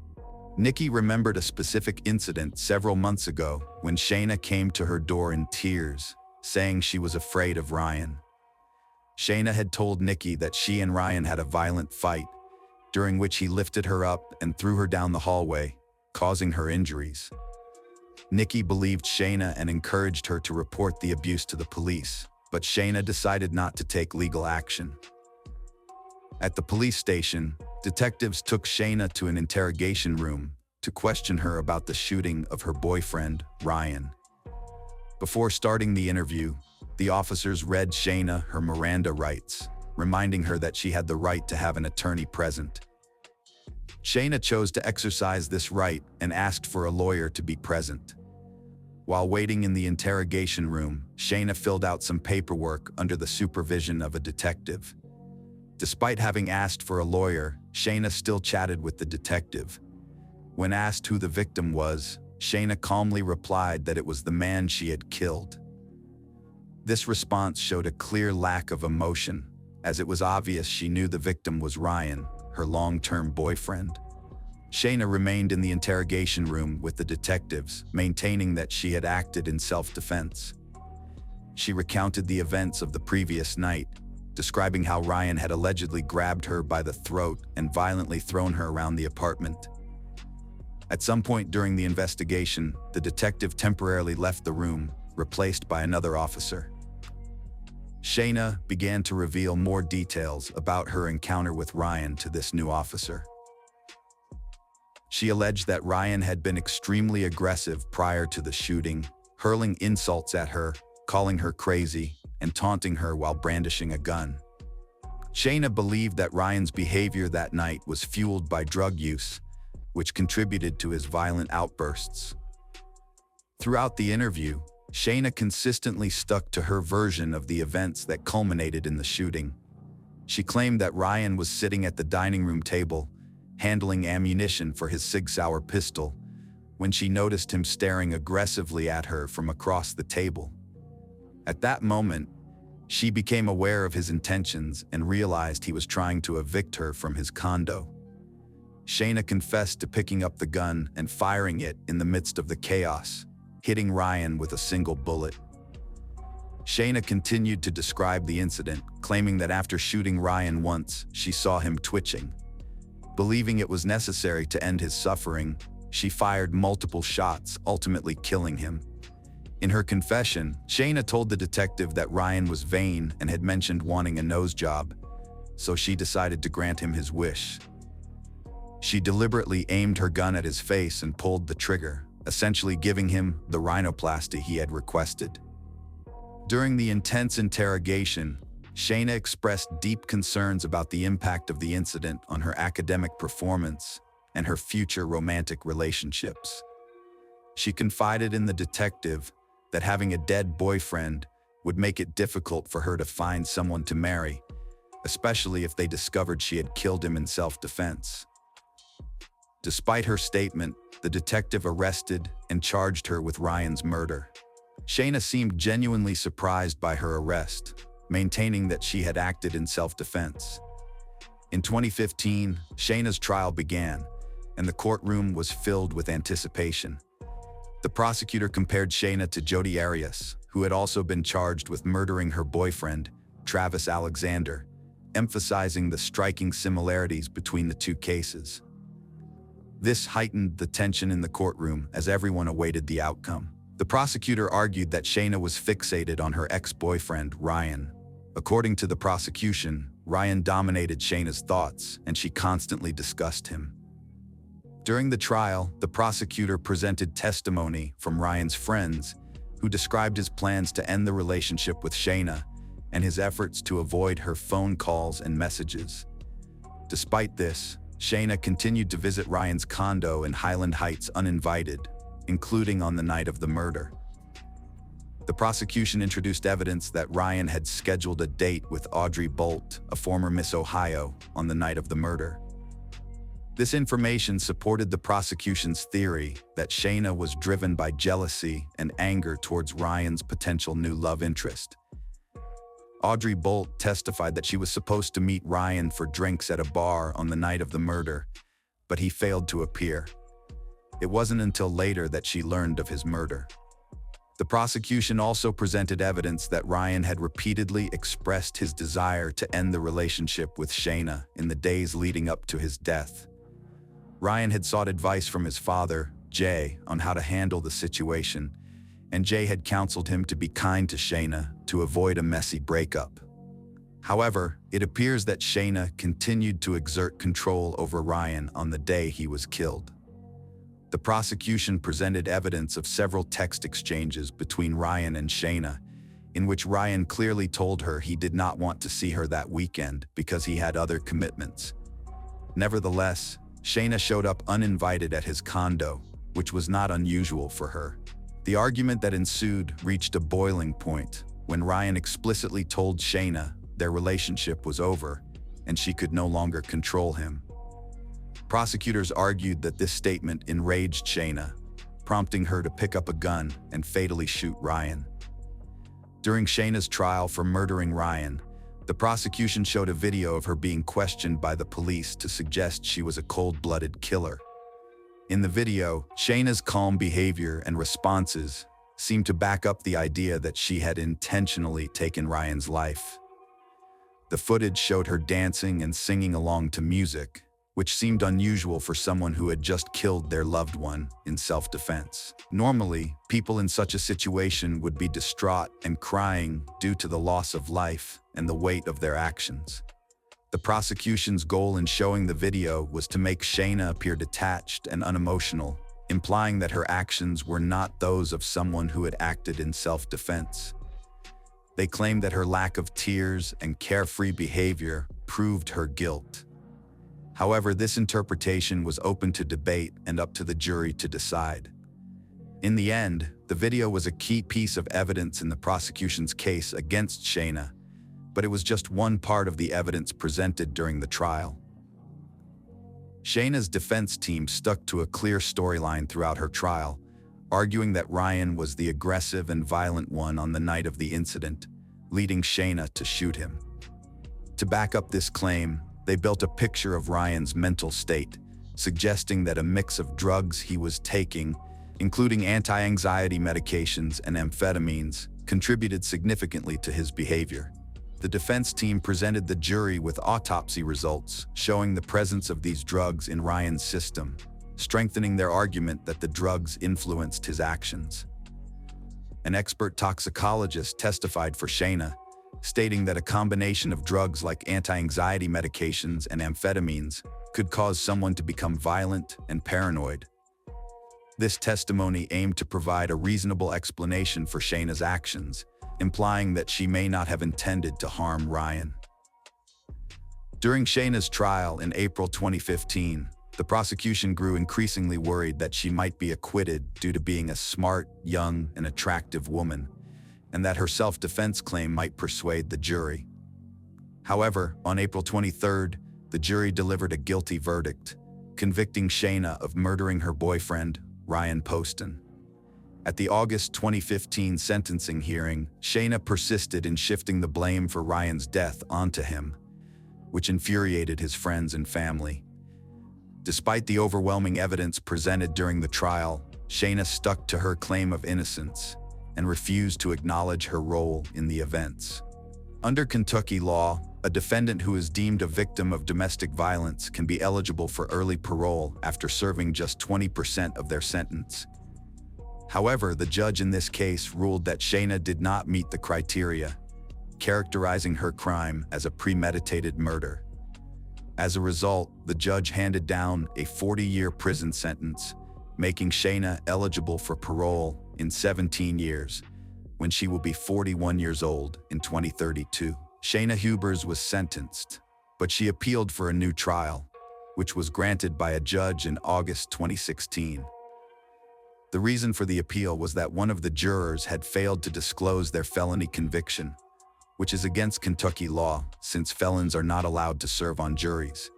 A: Nikki remembered a specific incident several months ago when Shayna came to her door in tears, saying she was afraid of Ryan. Shayna had told Nikki that she and Ryan had a violent fight, during which he lifted her up and threw her down the hallway, causing her injuries. Nikki believed Shayna and encouraged her to report the abuse to the police, but Shayna decided not to take legal action. At the police station, detectives took Shayna to an interrogation room to question her about the shooting of her boyfriend, Ryan. Before starting the interview, the officers read Shayna her Miranda rights, reminding her that she had the right to have an attorney present. Shayna chose to exercise this right and asked for a lawyer to be present. While waiting in the interrogation room, Shayna filled out some paperwork under the supervision of a detective. Despite having asked for a lawyer, Shayna still chatted with the detective. When asked who the victim was, Shayna calmly replied that it was the man she had killed. This response showed a clear lack of emotion, as it was obvious she knew the victim was Ryan, her long-term boyfriend. Shayna remained in the interrogation room with the detectives, maintaining that she had acted in self-defense. She recounted the events of the previous night, describing how Ryan had allegedly grabbed her by the throat and violently thrown her around the apartment. At some point during the investigation, the detective temporarily left the room, replaced by another officer. Shayna began to reveal more details about her encounter with Ryan to this new officer. She alleged that Ryan had been extremely aggressive prior to the shooting, hurling insults at her, calling her crazy, and taunting her while brandishing a gun. Shayna believed that Ryan's behavior that night was fueled by drug use, which contributed to his violent outbursts. Throughout the interview, Shayna consistently stuck to her version of the events that culminated in the shooting. She claimed that Ryan was sitting at the dining room table, handling ammunition for his Sig Sauer pistol, when she noticed him staring aggressively at her from across the table. At that moment, she became aware of his intentions and realized he was trying to evict her from his condo. Shayna confessed to picking up the gun and firing it in the midst of the chaos, hitting Ryan with a single bullet. Shayna continued to describe the incident, claiming that after shooting Ryan once, she saw him twitching. Believing it was necessary to end his suffering, she fired multiple shots, ultimately killing him. In her confession, Shayna told the detective that Ryan was vain and had mentioned wanting a nose job, so she decided to grant him his wish. She deliberately aimed her gun at his face and pulled the trigger, essentially giving him the rhinoplasty he had requested. During the intense interrogation, Shayna expressed deep concerns about the impact of the incident on her academic performance and her future romantic relationships. She confided in the detective that having a dead boyfriend would make it difficult for her to find someone to marry, especially if they discovered she had killed him in self-defense. Despite her statement, the detective arrested and charged her with Ryan's murder. Shayna seemed genuinely surprised by her arrest, maintaining that she had acted in self-defense. In 2015, Shayna's trial began, and the courtroom was filled with anticipation. The prosecutor compared Shayna to Jodi Arias, who had also been charged with murdering her boyfriend, Travis Alexander, emphasizing the striking similarities between the two cases. This heightened the tension in the courtroom as everyone awaited the outcome. The prosecutor argued that Shayna was fixated on her ex-boyfriend, Ryan. According to the prosecution, Ryan dominated Shayna's thoughts, and she constantly discussed him. During the trial, the prosecutor presented testimony from Ryan's friends, who described his plans to end the relationship with Shayna and his efforts to avoid her phone calls and messages. Despite this, Shayna continued to visit Ryan's condo in Highland Heights uninvited, including on the night of the murder. The prosecution introduced evidence that Ryan had scheduled a date with Audrey Bolt, a former Miss Ohio, on the night of the murder. This information supported the prosecution's theory that Shayna was driven by jealousy and anger towards Ryan's potential new love interest. Audrey Bolt testified that she was supposed to meet Ryan for drinks at a bar on the night of the murder, but he failed to appear. It wasn't until later that she learned of his murder. The prosecution also presented evidence that Ryan had repeatedly expressed his desire to end the relationship with Shayna in the days leading up to his death. Ryan had sought advice from his father, Jay, on how to handle the situation, and Jay had counseled him to be kind to Shayna to avoid a messy breakup. However, it appears that Shayna continued to exert control over Ryan on the day he was killed. The prosecution presented evidence of several text exchanges between Ryan and Shayna, in which Ryan clearly told her he did not want to see her that weekend because he had other commitments. Nevertheless, Shayna showed up uninvited at his condo, which was not unusual for her. The argument that ensued reached a boiling point when Ryan explicitly told Shayna their relationship was over and she could no longer control him. Prosecutors argued that this statement enraged Shayna, prompting her to pick up a gun and fatally shoot Ryan. During Shayna's trial for murdering Ryan, the prosecution showed a video of her being questioned by the police to suggest she was a cold-blooded killer. In the video, Shayna's calm behavior and responses seemed to back up the idea that she had intentionally taken Ryan's life. The footage showed her dancing and singing along to music, which seemed unusual for someone who had just killed their loved one in self-defense. Normally, people in such a situation would be distraught and crying due to the loss of life and the weight of their actions. The prosecution's goal in showing the video was to make Shayna appear detached and unemotional, implying that her actions were not those of someone who had acted in self-defense. They claimed that her lack of tears and carefree behavior proved her guilt. However, this interpretation was open to debate and up to the jury to decide. In the end, the video was a key piece of evidence in the prosecution's case against Shayna, but it was just one part of the evidence presented during the trial. Shayna's defense team stuck to a clear storyline throughout her trial, arguing that Ryan was the aggressive and violent one on the night of the incident, leading Shayna to shoot him. To back up this claim, they built a picture of Ryan's mental state, suggesting that a mix of drugs he was taking, including anti-anxiety medications and amphetamines, contributed significantly to his behavior. The defense team presented the jury with autopsy results showing the presence of these drugs in Ryan's system, strengthening their argument that the drugs influenced his actions. An expert toxicologist testified for Shayna, stating that a combination of drugs like anti-anxiety medications and amphetamines could cause someone to become violent and paranoid. This testimony aimed to provide a reasonable explanation for Shayna's actions, implying that she may not have intended to harm Ryan. During Shayna's trial in April 2015, the prosecution grew increasingly worried that she might be acquitted due to being a smart, young, and attractive woman, and that her self-defense claim might persuade the jury. However, on April 23rd, the jury delivered a guilty verdict, convicting Shayna of murdering her boyfriend, Ryan Poston. At the August 2015 sentencing hearing, Shayna persisted in shifting the blame for Ryan's death onto him, which infuriated his friends and family. Despite the overwhelming evidence presented during the trial, Shayna stuck to her claim of innocence and refused to acknowledge her role in the events. Under Kentucky law, a defendant who is deemed a victim of domestic violence can be eligible for early parole after serving just 20% of their sentence. However, the judge in this case ruled that Shayna did not meet the criteria, characterizing her crime as a premeditated murder. As a result, the judge handed down a 40-year prison sentence, making Shayna eligible for parole in 17 years, when she will be 41 years old in 2032. Shayna Hubers was sentenced, but she appealed for a new trial, which was granted by a judge in August 2016. The reason for the appeal was that one of the jurors had failed to disclose their felony conviction, which is against Kentucky law since felons are not allowed to serve on juries.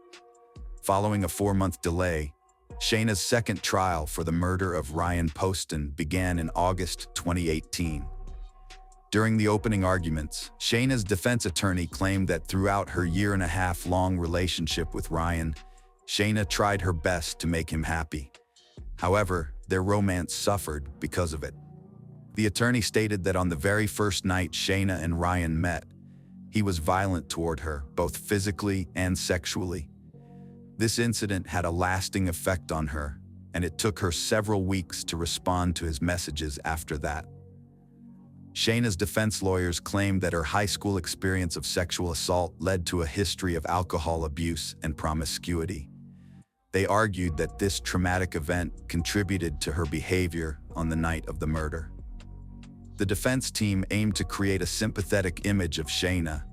A: Following a 4-month delay, Shayna's second trial for the murder of Ryan Poston began in August 2018. During the opening arguments, Shayna's defense attorney claimed that throughout her year-and-a-half-long relationship with Ryan, Shayna tried her best to make him happy. However, their romance suffered because of it. The attorney stated that on the very first night Shayna and Ryan met, he was violent toward her, both physically and sexually. This incident had a lasting effect on her, and it took her several weeks to respond to his messages after that. Shayna's defense lawyers claimed that her high school experience of sexual assault led to a history of alcohol abuse and promiscuity. They argued that this traumatic event contributed to her behavior on the night of the murder. The defense team aimed to create a sympathetic image of Shayna,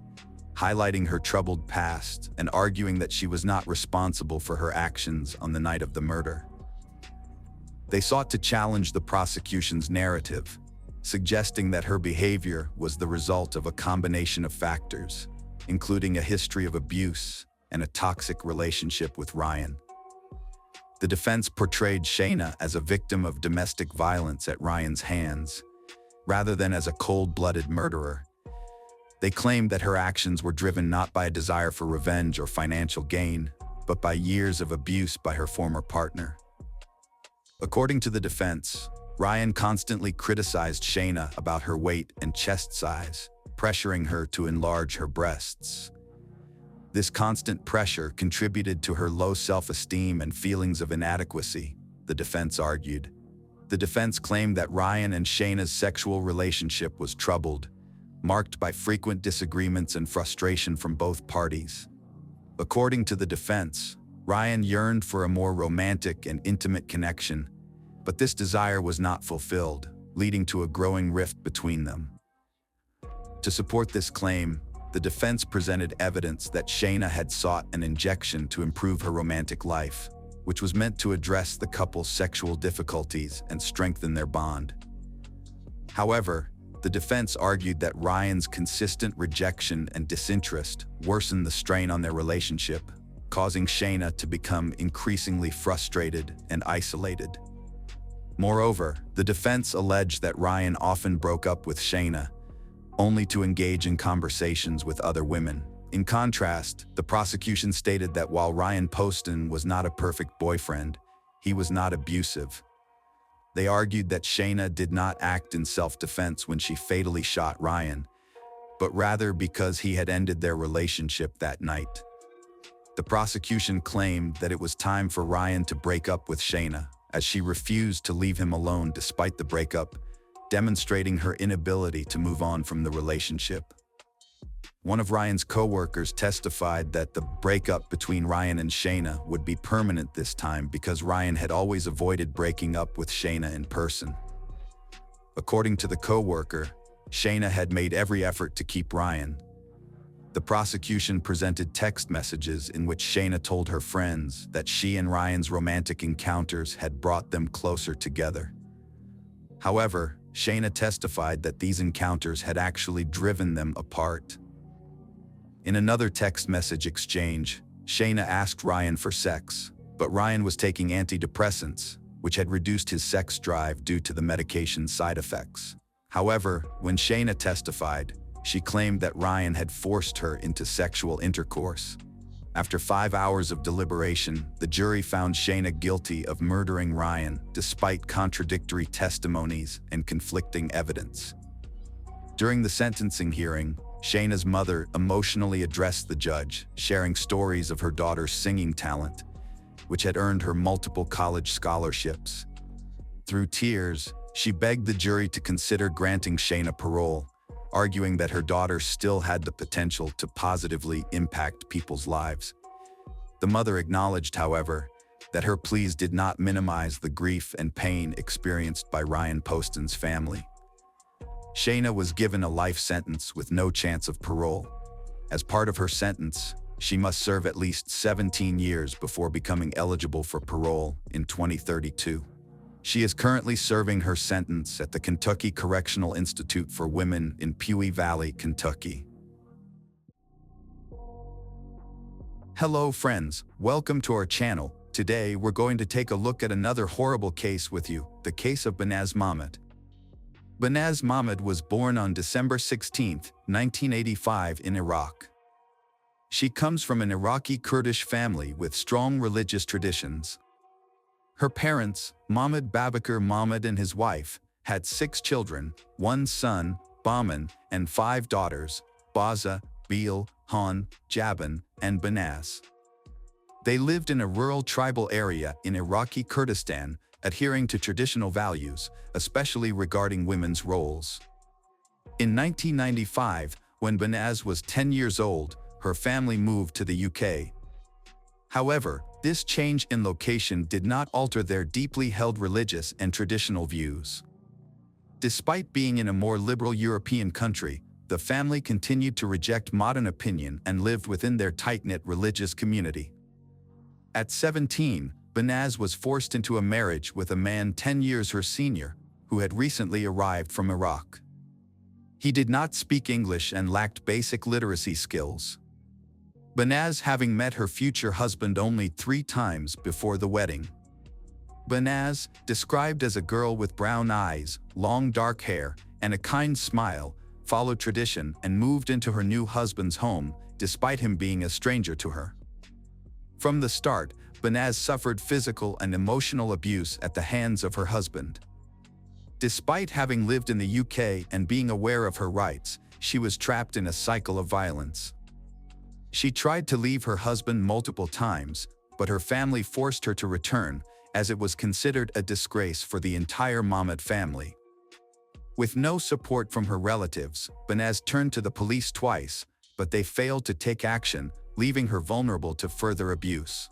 A: highlighting her troubled past and arguing that she was not responsible for her actions on the night of the murder. They sought to challenge the prosecution's narrative, suggesting that her behavior was the result of a combination of factors, including a history of abuse and a toxic relationship with Ryan. The defense portrayed Shayna as a victim of domestic violence at Ryan's hands, rather than as a cold-blooded murderer. They claimed that her actions were driven not by a desire for revenge or financial gain, but by years of abuse by her former partner. According to the defense, Ryan constantly criticized Shayna about her weight and chest size, pressuring her to enlarge her breasts. This constant pressure contributed to her low self-esteem and feelings of inadequacy, the defense argued. The defense claimed that Ryan and Shayna's sexual relationship was troubled, marked by frequent disagreements and frustration from both parties. According to the defense, Ryan yearned for a more romantic and intimate connection, but this desire was not fulfilled, leading to a growing rift between them. To support this claim, the defense presented evidence that Shayna had sought an injection to improve her romantic life, which was meant to address the couple's sexual difficulties and strengthen their bond. However, the defense argued that Ryan's consistent rejection and disinterest worsened the strain on their relationship, causing Shayna to become increasingly frustrated and isolated. Moreover, the defense alleged that Ryan often broke up with Shayna, only to engage in conversations with other women. In contrast, the prosecution stated that while Ryan Poston was not a perfect boyfriend, he was not abusive. They argued that Shayna did not act in self-defense when she fatally shot Ryan, but rather because he had ended their relationship that night. The prosecution claimed that it was time for Ryan to break up with Shayna, as she refused to leave him alone despite the breakup, demonstrating her inability to move on from the relationship. One of Ryan's co-workers testified that the breakup between Ryan and Shayna would be permanent this time because Ryan had always avoided breaking up with Shayna in person. According to the co-worker, Shayna had made every effort to keep Ryan. The prosecution presented text messages in which Shayna told her friends that she and Ryan's romantic encounters had brought them closer together. However, Shayna testified that these encounters had actually driven them apart. In another text message exchange, Shayna asked Ryan for sex, but Ryan was taking antidepressants, which had reduced his sex drive due to the medication's side effects. However, when Shayna testified, she claimed that Ryan had forced her into sexual intercourse. After 5 hours of deliberation, the jury found Shayna guilty of murdering Ryan, despite contradictory testimonies and conflicting evidence. During the sentencing hearing, Shayna's mother emotionally addressed the judge, sharing stories of her daughter's singing talent, which had earned her multiple college scholarships. Through tears, she begged the jury to consider granting Shayna parole, arguing that her daughter still had the potential to positively impact people's lives. The mother acknowledged, however, that her pleas did not minimize the grief and pain experienced by Ryan Poston's family. Shayna was given a life sentence with no chance of parole. As part of her sentence, she must serve at least 17 years before becoming eligible for parole in 2032. She is currently serving her sentence at the Kentucky Correctional Institute for Women in Pewee Valley, Kentucky. Hello friends, welcome to our channel. Today we're going to take a look at another horrible case with you, the case of Banaz Mahmoud. Banaz Mahmoud was born on December 16, 1985 in Iraq. She comes from an Iraqi Kurdish family with strong religious traditions. Her parents, Mahmoud Babakar Mahmoud and his wife, had 6 children, 1 son, Bahman, and 5 daughters, Baza, Beel, Han, Jaban, and Banaz. They lived in a rural tribal area in Iraqi Kurdistan, adhering to traditional values, especially regarding women's roles. In 1995, when Banaz was 10 years old, her family moved to the UK. However, this change in location did not alter their deeply held religious and traditional views. Despite being in a more liberal European country, the family continued to reject modern opinion and lived within their tight-knit religious community. At 17, Banaz was forced into a marriage with a man 10 years her senior, who had recently arrived from Iraq. He did not speak English and lacked basic literacy skills. Banaz having met her future husband only 3 times before the wedding. Banaz, described as a girl with brown eyes, long dark hair, and a kind smile, followed tradition and moved into her new husband's home, despite him being a stranger to her. From the start, Banaz suffered physical and emotional abuse at the hands of her husband. Despite having lived in the UK and being aware of her rights, she was trapped in a cycle of violence. She tried to leave her husband multiple times, but her family forced her to return, as it was considered a disgrace for the entire Mohammed family. With no support from her relatives, Banaz turned to the police twice, but they failed to take action, leaving her vulnerable to further abuse.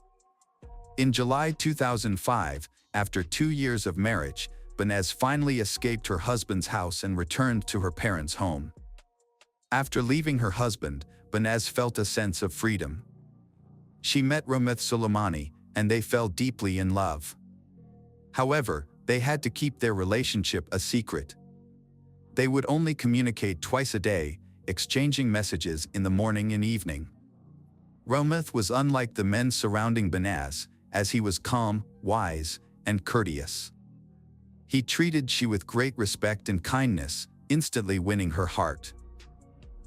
A: In July 2005, after 2 years of marriage, Banaz finally escaped her husband's house and returned to her parents' home. After leaving her husband, Banaz felt a sense of freedom. She met Rameth Soleimani, and they fell deeply in love. However, they had to keep their relationship a secret. They would only communicate twice a day, exchanging messages in the morning and evening. Rameth was unlike the men surrounding Banaz, as he was calm, wise, and courteous. He treated she with great respect and kindness, instantly winning her heart.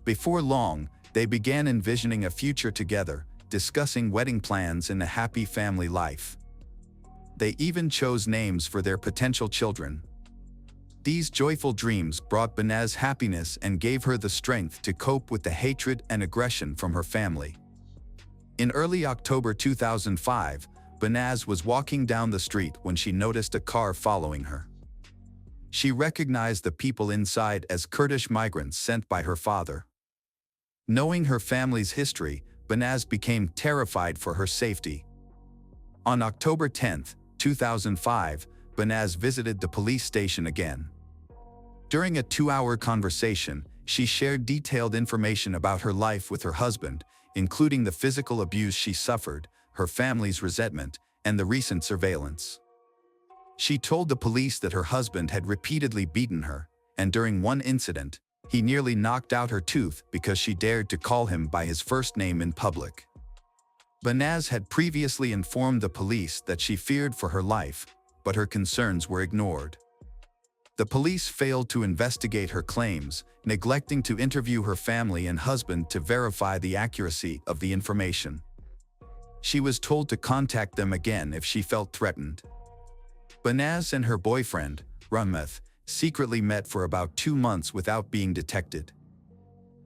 A: Before long, they began envisioning a future together, discussing wedding plans and a happy family life. They even chose names for their potential children. These joyful dreams brought Banaz happiness and gave her the strength to cope with the hatred and aggression from her family. In early October 2005, Banaz was walking down the street when she noticed a car following her. She recognized the people inside as Kurdish migrants sent by her father. Knowing her family's history, Banaz became terrified for her safety. On October 10, 2005, Banaz visited the police station again. During a 2-hour conversation, she shared detailed information about her life with her husband, including the physical abuse she suffered, her family's resentment, and the recent surveillance. She told the police that her husband had repeatedly beaten her, and during one incident, he nearly knocked out her tooth because she dared to call him by his first name in public. Banaz had previously informed the police that she feared for her life, but her concerns were ignored. The police failed to investigate her claims, neglecting to interview her family and husband to verify the accuracy of the information. She was told to contact them again if she felt threatened. Banaz and her boyfriend, Rameth, secretly met for about 2 months without being detected.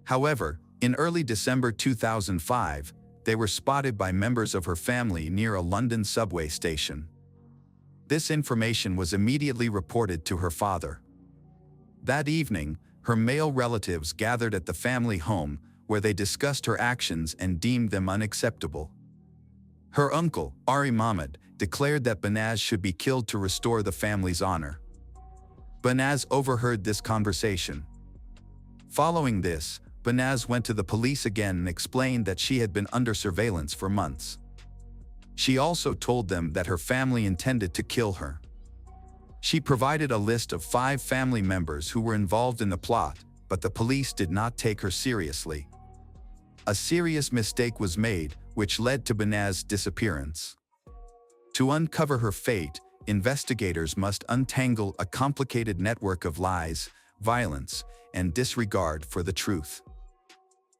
A: However, in early December 2005, they were spotted by members of her family near a London subway station. This information was immediately reported to her father. That evening, her male relatives gathered at the family home, where they discussed her actions and deemed them unacceptable. Her uncle, Ari Mohammed, declared that Banaz should be killed to restore the family's honor. Banaz overheard this conversation. Following this, Banaz went to the police again and explained that she had been under surveillance for months. She also told them that her family intended to kill her. She provided a list of 5 family members who were involved in the plot, but the police did not take her seriously. A serious mistake was made, which led to Banaz's disappearance. To uncover her fate, investigators must untangle a complicated network of lies, violence, and disregard for the truth.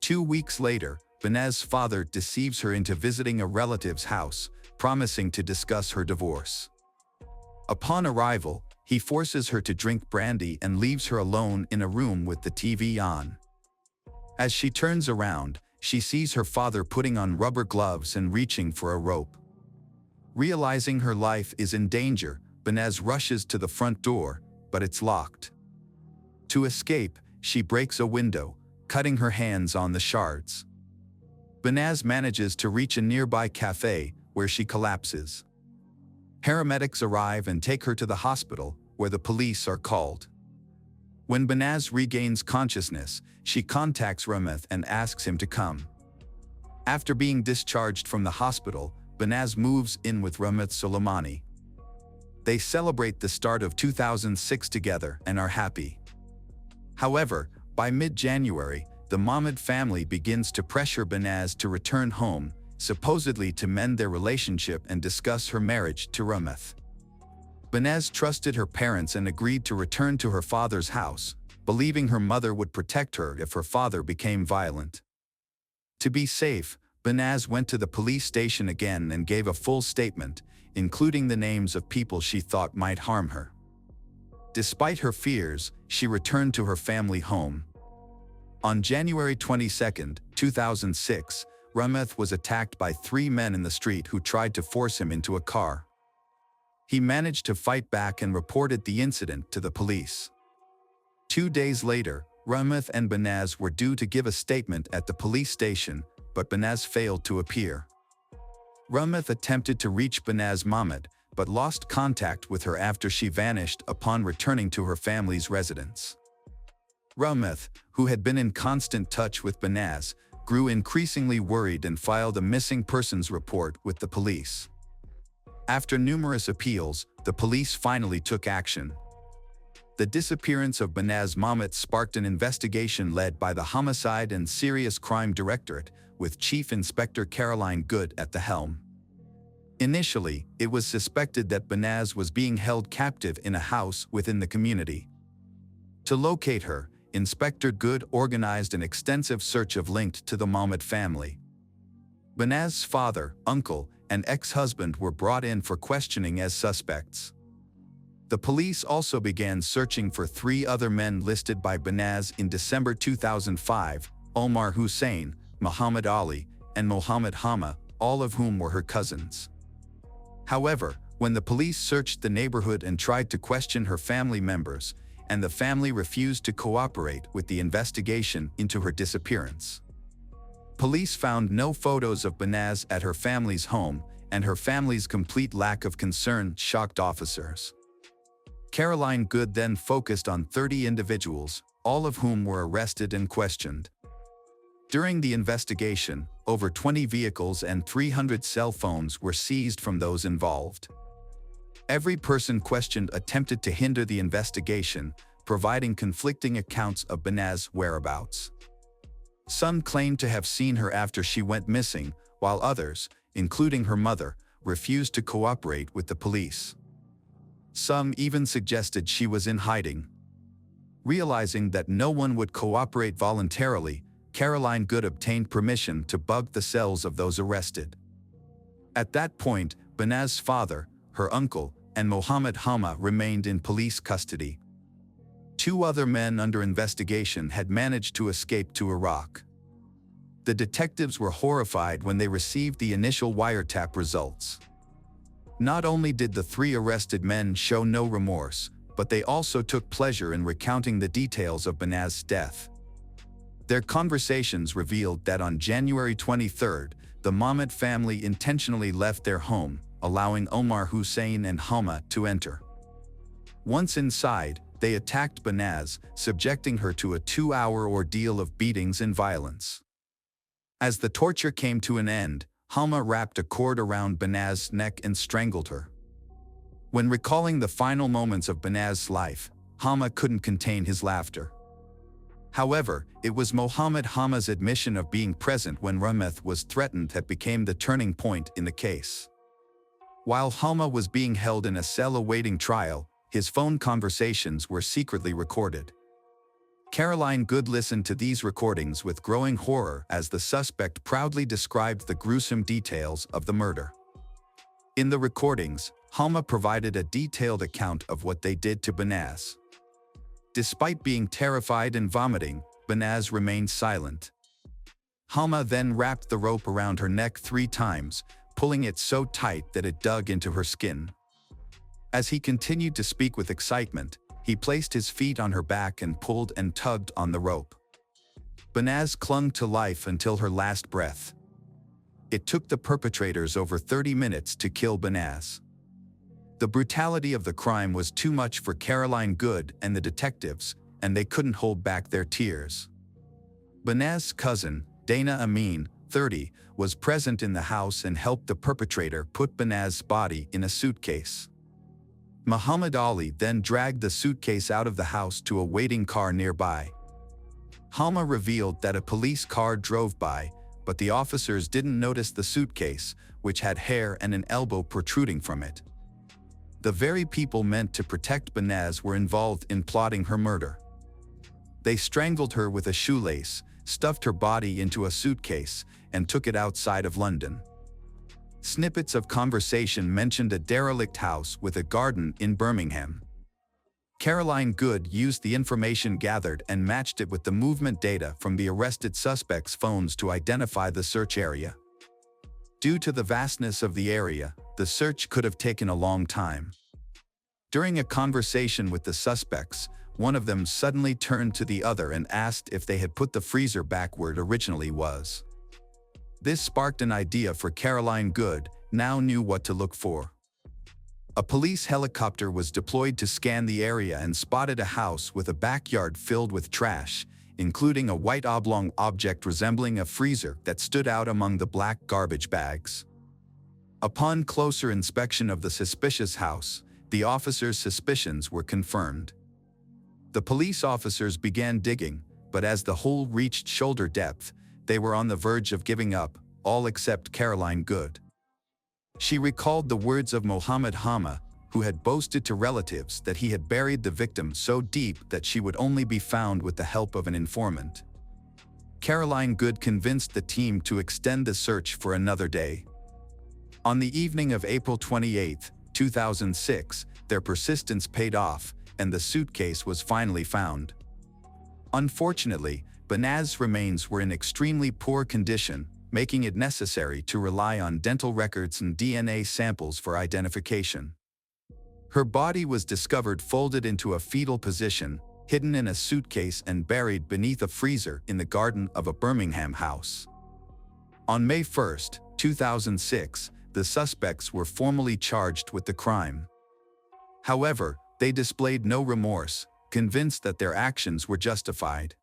A: 2 weeks later, Banaz's father deceives her into visiting a relative's house, promising to discuss her divorce. Upon arrival, he forces her to drink brandy and leaves her alone in a room with the TV on. As she turns around, she sees her father putting on rubber gloves and reaching for a rope. Realizing her life is in danger, Banaz rushes to the front door, but it's locked. To escape, she breaks a window, cutting her hands on the shards. Banaz manages to reach a nearby cafe, where she collapses. Paramedics arrive and take her to the hospital, where the police are called. When Banaz regains consciousness, she contacts Rameth and asks him to come. After being discharged from the hospital, Banaz moves in with Rameth Soleimani. They celebrate the start of 2006 together and are happy. However, by mid-January, the Mohammed family begins to pressure Banaz to return home, supposedly to mend their relationship and discuss her marriage to Rameth. Banaz trusted her parents and agreed to return to her father's house, believing her mother would protect her if her father became violent. To be safe, Banaz went to the police station again and gave a full statement, including the names of people she thought might harm her. Despite her fears, she returned to her family home. On January 22, 2006, Rameth was attacked by 3 men in the street who tried to force him into a car. He managed to fight back and reported the incident to the police. 2 days later, Rameth and Banaz were due to give a statement at the police station, but Banaz failed to appear. Rameth attempted to reach Banaz Mahmoud, but lost contact with her after she vanished upon returning to her family's residence. Rameth, who had been in constant touch with Banaz, grew increasingly worried and filed a missing persons report with the police. After numerous appeals, the police finally took action. The disappearance of Banaz Mahmoud sparked an investigation led by the Homicide and Serious Crime Directorate, with Chief Inspector Caroline Good at the helm. Initially, it was suspected that Banaz was being held captive in a house within the community. To locate her, Inspector Good organized an extensive search of linked to the Mahmoud family. Banaz's father, uncle, and ex-husband were brought in for questioning as suspects. The police also began searching for 3 other men listed by Banaz in December 2005, Omar Hussein, Muhammad Ali, and Mohammed Hama, all of whom were her cousins. However, when the police searched the neighborhood and tried to question her family members, and the family refused to cooperate with the investigation into her disappearance. Police found no photos of Banaz at her family's home, and her family's complete lack of concern shocked officers. Caroline Good then focused on 30 individuals, all of whom were arrested and questioned. During the investigation, over 20 vehicles and 300 cell phones were seized from those involved. Every person questioned attempted to hinder the investigation, providing conflicting accounts of Banaz's whereabouts. Some claimed to have seen her after she went missing, while others, including her mother, refused to cooperate with the police. Some even suggested she was in hiding. Realizing that no one would cooperate voluntarily, Caroline Good obtained permission to bug the cells of those arrested. At that point, Banaz's father, her uncle, and Mohammed Hama remained in police custody. 2 other men under investigation had managed to escape to Iraq. The detectives were horrified when they received the initial wiretap results. Not only did the 3 arrested men show no remorse, but they also took pleasure in recounting the details of Banaz's death. Their conversations revealed that on January 23, the Mahmoud family intentionally left their home, allowing Omar Hussein and Hama to enter. Once inside, they attacked Banaz, subjecting her to a 2-hour ordeal of beatings and violence. As the torture came to an end, Hama wrapped a cord around Banaz's neck and strangled her. When recalling the final moments of Banaz's life, Hama couldn't contain his laughter. However, it was Mohammed Hama's admission of being present when Rameth was threatened that became the turning point in the case. While Hama was being held in a cell awaiting trial, his phone conversations were secretly recorded. Caroline Good listened to these recordings with growing horror as the suspect proudly described the gruesome details of the murder. In the recordings, Hama provided a detailed account of what they did to Banaz. Despite being terrified and vomiting, Banaz remained silent. Hama then wrapped the rope around her neck 3 times, pulling it so tight that it dug into her skin. As he continued to speak with excitement, he placed his feet on her back and pulled and tugged on the rope. Banaz clung to life until her last breath. It took the perpetrators over 30 minutes to kill Banaz. The brutality of the crime was too much for Caroline Good and the detectives, and they couldn't hold back their tears. Banaz's cousin, Dana Amin, 30, was present in the house and helped the perpetrator put Banaz's body in a suitcase. Muhammad Ali then dragged the suitcase out of the house to a waiting car nearby. Hama revealed that a police car drove by, but the officers didn't notice the suitcase, which had hair and an elbow protruding from it. The very people meant to protect Banaz were involved in plotting her murder. They strangled her with a shoelace, stuffed her body into a suitcase, and took it outside of London. Snippets of conversation mentioned a derelict house with a garden in Birmingham. Caroline Good used the information gathered and matched it with the movement data from the arrested suspects' phones to identify the search area. Due to the vastness of the area, the search could have taken a long time. During a conversation with the suspects, one of them suddenly turned to the other and asked if they had put the freezer back where it originally was. This sparked an idea for Caroline Good, now knew what to look for. A police helicopter was deployed to scan the area and spotted a house with a backyard filled with trash, including a white oblong object resembling a freezer that stood out among the black garbage bags. Upon closer inspection of the suspicious house, the officers' suspicions were confirmed. The police officers began digging, but as the hole reached shoulder depth, they were on the verge of giving up, all except Caroline Good. She recalled the words of Mohammed Hama, who had boasted to relatives that he had buried the victim so deep that she would only be found with the help of an informant. Caroline Good convinced the team to extend the search for another day. On the evening of April 28, 2006, their persistence paid off, and the suitcase was finally found. Unfortunately, Banaz's remains were in extremely poor condition, making it necessary to rely on dental records and DNA samples for identification. Her body was discovered folded into a fetal position, hidden in a suitcase and buried beneath a freezer in the garden of a Birmingham house. On May 1, 2006, the suspects were formally charged with the crime. However, they displayed no remorse, convinced that their actions were justified.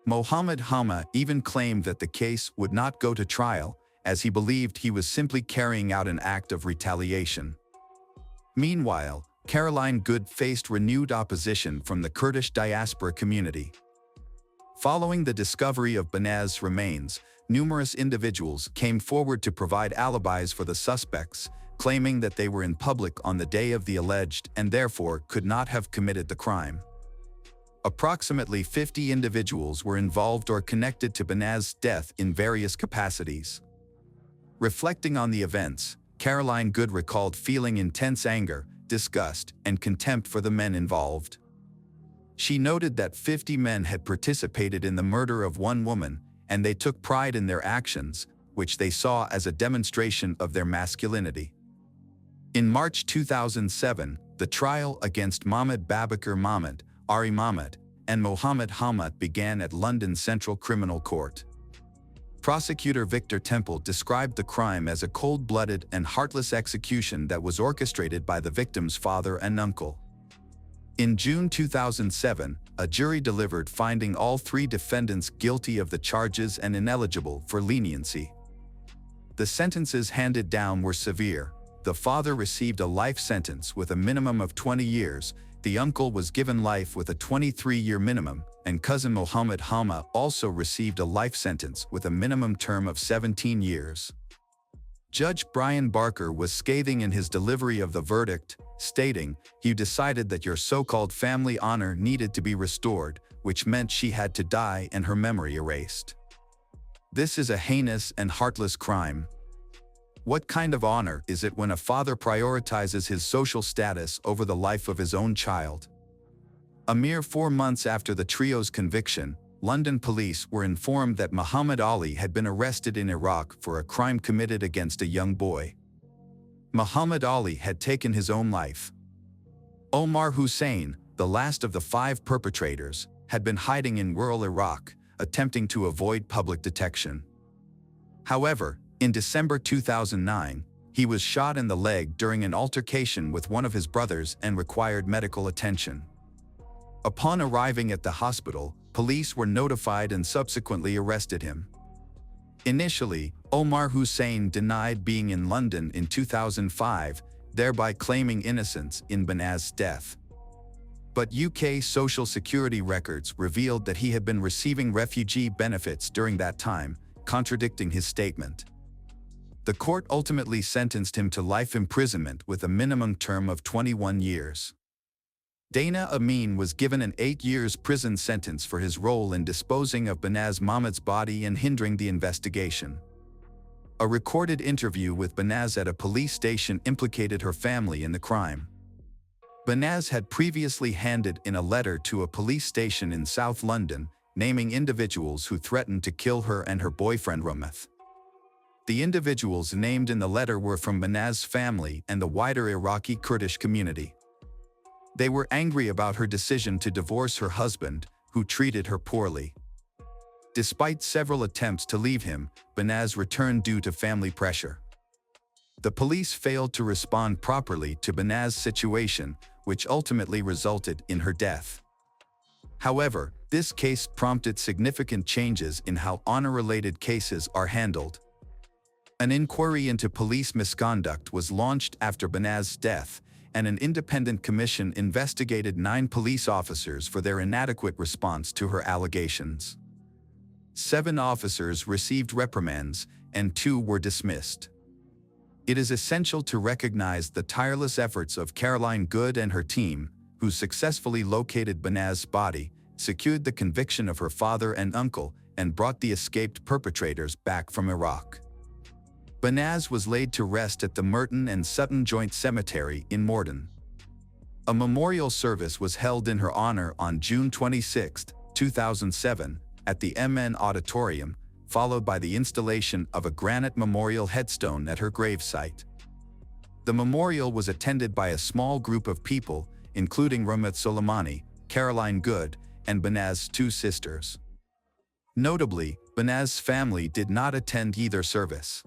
A: Mohammed Hama even claimed that the case would not go to trial, as he believed he was simply carrying out an act of retaliation. Meanwhile, Caroline Good faced renewed opposition from the Kurdish diaspora community. Following the discovery of Banaz's remains, numerous individuals came forward to provide alibis for the suspects, claiming that they were in public on the day of the alleged and therefore could not have committed the crime. Approximately 50 individuals were involved or connected to Banaz's death in various capacities. Reflecting on the events, Caroline Good recalled feeling intense anger, disgust, and contempt for the men involved. She noted that 50 men had participated in the murder of one woman, and they took pride in their actions, which they saw as a demonstration of their masculinity. In March 2007, the trial against Mahmoud Babakar Mahmoud, Ari Mahmoud, and Mohammed Hamad began at London Central Criminal Court. Prosecutor Victor Temple described the crime as a cold-blooded and heartless execution that was orchestrated by the victim's father and uncle. In June 2007, a jury delivered finding all three defendants guilty of the charges and ineligible for leniency. The sentences handed down were severe. The father received a life sentence with a minimum of 20 years, the uncle was given life with a 23-year minimum, and cousin Mohammed Hama also received a life sentence with a minimum term of 17 years. Judge Brian Barker was scathing in his delivery of the verdict, stating, "You decided that your so-called family honor needed to be restored, which meant she had to die and her memory erased. This is a heinous and heartless crime. What kind of honor is it when a father prioritizes his social status over the life of his own child?" A mere 4 months after the trio's conviction, London police were informed that Muhammad Ali had been arrested in Iraq for a crime committed against a young boy. Muhammad Ali had taken his own life. Omar Hussein, the last of the 5 perpetrators, had been hiding in rural Iraq, attempting to avoid public detection. However, in December 2009, he was shot in the leg during an altercation with one of his brothers and required medical attention. Upon arriving at the hospital, police were notified and subsequently arrested him. Initially, Omar Hussein denied being in London in 2005, thereby claiming innocence in Banaz's death. But UK Social Security records revealed that he had been receiving refugee benefits during that time, contradicting his statement. The court ultimately sentenced him to life imprisonment with a minimum term of 21 years. Dana Amin was given an 8 years prison sentence for his role in disposing of Banaz Mahmoud's body and hindering the investigation. A recorded interview with Banaz at a police station implicated her family in the crime. Benaz had previously handed in a letter to a police station in South London, naming individuals who threatened to kill her and her boyfriend Rameth. The individuals named in the letter were from Benaz's family and the wider Iraqi Kurdish community. They were angry about her decision to divorce her husband, who treated her poorly. Despite several attempts to leave him, Benaz returned due to family pressure. The police failed to respond properly to Benaz's situation, which ultimately resulted in her death. However, this case prompted significant changes in how honor-related cases are handled. An inquiry into police misconduct was launched after Benaz's death, and an independent commission investigated 9 police officers for their inadequate response to her allegations. 7 officers received reprimands, and 2 were dismissed. It is essential to recognize the tireless efforts of Caroline Good and her team, who successfully located Benaz's body, secured the conviction of her father and uncle, and brought the escaped perpetrators back from Iraq. Benaz was laid to rest at the Merton and Sutton Joint Cemetery in Morden. A memorial service was held in her honor on June 26, 2007, at the MN Auditorium, followed by the installation of a granite memorial headstone at her gravesite. The memorial was attended by a small group of people, including Rameth Soleimani, Caroline Good, and Benaz's 2 sisters. Notably, Benaz's family did not attend either service.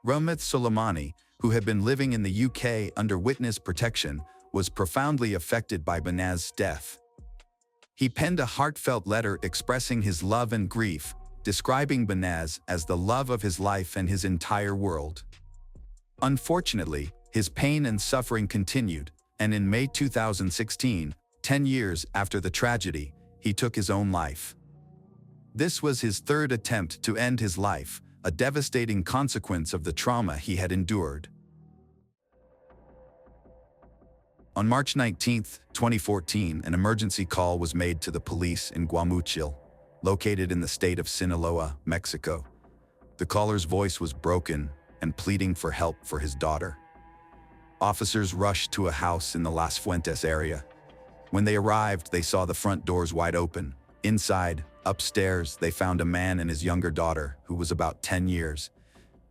A: Rameth Soleimani, who had been living in the UK under witness protection, was profoundly affected by Benaz's death. He penned a heartfelt letter expressing his love and grief, describing Benaz as the love of his life and his entire world. Unfortunately, his pain and suffering continued, and in May 2016, 10 years after the tragedy, he took his own life. This was his 3rd attempt to end his life, a devastating consequence of the trauma he had endured. On March 19, 2014, an emergency call was made to the police in Guamuchil, located in the state of Sinaloa, Mexico. The caller's voice was broken and pleading for help for his daughter. Officers rushed to a house in the Las Fuentes area. When they arrived, they saw the front doors wide open. Inside, upstairs, they found a man and his younger daughter, who was about 10 years,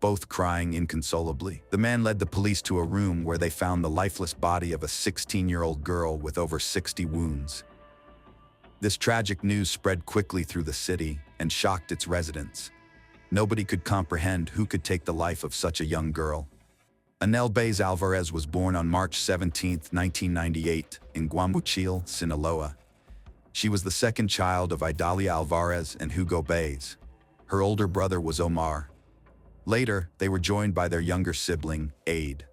A: both crying inconsolably. The man led the police to a room where they found the lifeless body of a 16-year-old girl with over 60 wounds. This tragic news spread quickly through the city and shocked its residents. Nobody could comprehend who could take the life of such a young girl. Anel Baez Alvarez was born on March 17, 1998, in Guamuchil, Sinaloa. She was the 2nd child of Idalia Alvarez and Hugo Baez. Her older brother was Omar. Later, they were joined by their younger sibling, Aid.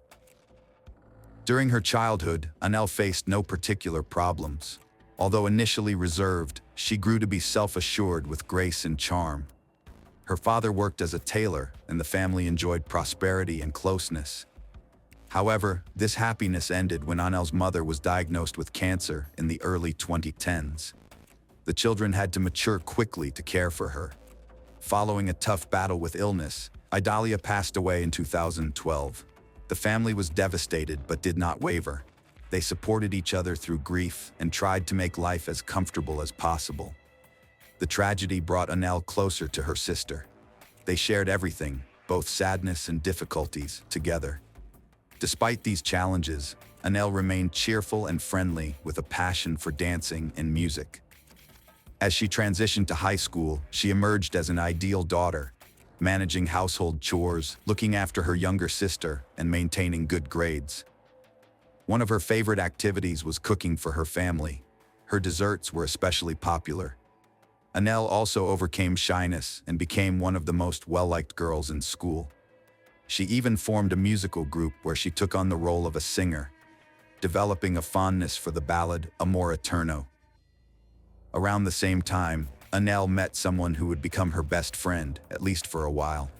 A: During her childhood, Anel faced no particular problems. Although initially reserved, she grew to be self-assured with grace and charm. Her father worked as a tailor, and the family enjoyed prosperity and closeness. However, this happiness ended when Anel's mother was diagnosed with cancer in the early 2010s. The children had to mature quickly to care for her. Following a tough battle with illness, Idalia passed away in 2012. The family was devastated but did not waver. They supported each other through grief and tried to make life as comfortable as possible. The tragedy brought Anel closer to her sister. They shared everything, both sadness and difficulties, together. Despite these challenges, Anel remained cheerful and friendly with a passion for dancing and music. As she transitioned to high school, she emerged as an ideal daughter, managing household chores, looking after her younger sister, and maintaining good grades. One of her favorite activities was cooking for her family. Her desserts were especially popular. Anel also overcame shyness and became one of the most well-liked girls in school. She even formed a musical group where she took on the role of a singer, developing a fondness for the ballad Amor Eterno. Around the same time, Anel met someone who would become her best friend, at least for a while.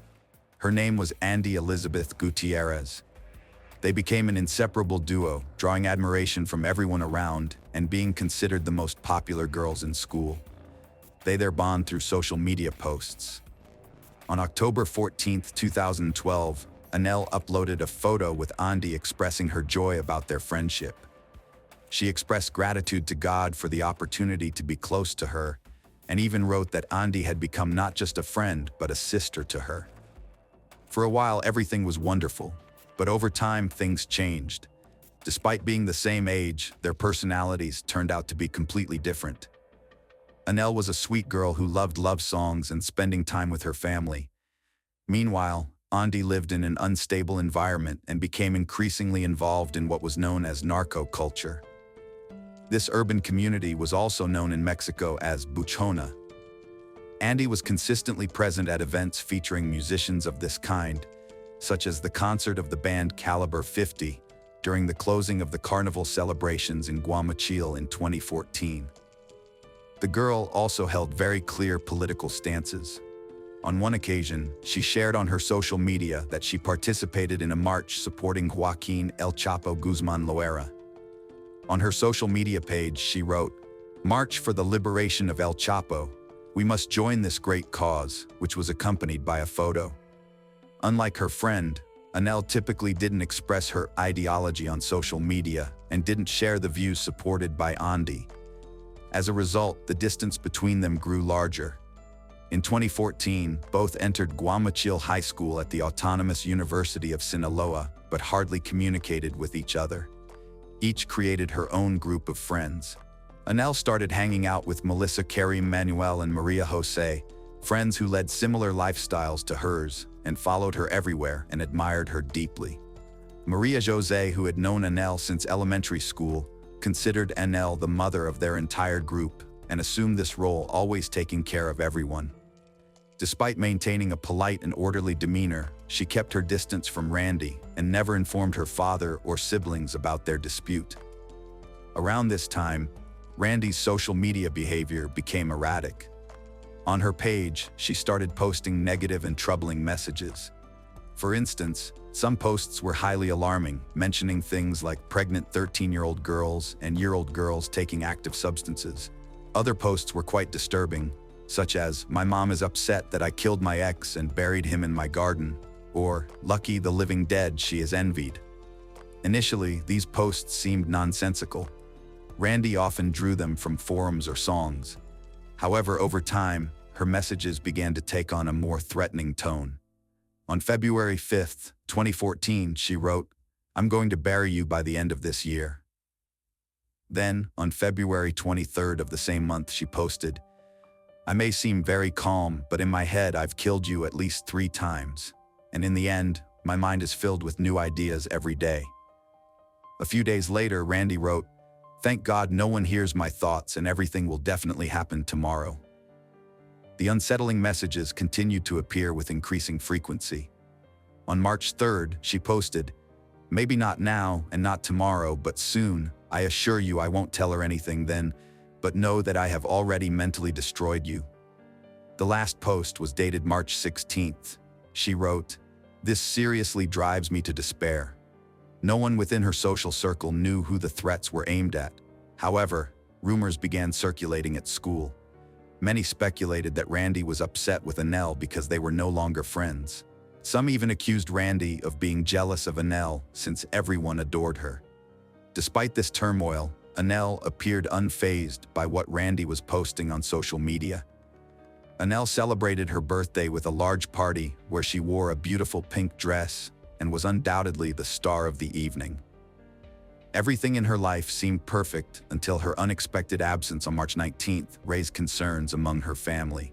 A: Her name was Andy Elizabeth Gutierrez. They became an inseparable duo, drawing admiration from everyone around and being considered the most popular girls in school. They their bond through social media posts. On October 14, 2012, Anel uploaded a photo with Andy expressing her joy about their friendship. She expressed gratitude to God for the opportunity to be close to her, and even wrote that Andi had become not just a friend, but a sister to her. For a while, everything was wonderful, but over time, things changed. Despite being the same age, their personalities turned out to be completely different. Anel was a sweet girl who loved love songs and spending time with her family. Meanwhile, Andi lived in an unstable environment and became increasingly involved in what was known as narco culture. This urban community was also known in Mexico as buchona. Andi was consistently present at events featuring musicians of this kind, such as the concert of the band Caliber 50 during the closing of the carnival celebrations in Guamachil in 2014. The girl also held very clear political stances. On one occasion, she shared on her social media that she participated in a march supporting Joaquin El Chapo Guzman Loera. On her social media page, she wrote, "March for the liberation of El Chapo. We must join this great cause," which was accompanied by a photo. Unlike her friend, Anel typically didn't express her ideology on social media and didn't share the views supported by Andi. As a result, the distance between them grew larger. In 2014, both entered Guamachil High School at the Autonomous University of Sinaloa, but hardly communicated with each other. Each created her own group of friends. Anel started hanging out with Melissa Karim Manuel and Maria Jose, friends who led similar lifestyles to hers and followed her everywhere and admired her deeply. Maria Jose, who had known Anel since elementary school, considered Anel the mother of their entire group and assumed this role, always taking care of everyone. Despite maintaining a polite and orderly demeanor, she kept her distance from Randy and never informed her father or siblings about their dispute. Around this time, Randy's social media behavior became erratic. On her page, she started posting negative and troubling messages. For instance, some posts were highly alarming, mentioning things like pregnant 13-year-old girls and year-old girls taking active substances. Other posts were quite disturbing, such as, "My mom is upset that I killed my ex and buried him in my garden," or "Lucky the living dead she is envied." Initially, these posts seemed nonsensical. Randy often drew them from forums or songs. However, over time, her messages began to take on a more threatening tone. On February 5, 2014, she wrote, "I'm going to bury you by the end of this year." Then, on February 23rd of the same month, she posted, "I may seem very calm, but in my head I've killed you at least 3 times. And in the end, my mind is filled with new ideas every day." A few days later, Randy wrote, "Thank God no one hears my thoughts and everything will definitely happen tomorrow." The unsettling messages continued to appear with increasing frequency. On March 3rd, she posted, "Maybe not now and not tomorrow, but soon. I assure you I won't tell her anything then, but know that I have already mentally destroyed you." The last post was dated March 16th. She wrote, "This seriously drives me to despair." No one within her social circle knew who the threats were aimed at. However, rumors began circulating at school. Many speculated that Randy was upset with Anel because they were no longer friends. Some even accused Randy of being jealous of Anel since everyone adored her. Despite this turmoil, Anel appeared unfazed by what Randy was posting on social media. Anel celebrated her birthday with a large party where she wore a beautiful pink dress and was undoubtedly the star of the evening. Everything in her life seemed perfect until her unexpected absence on March 19th raised concerns among her family.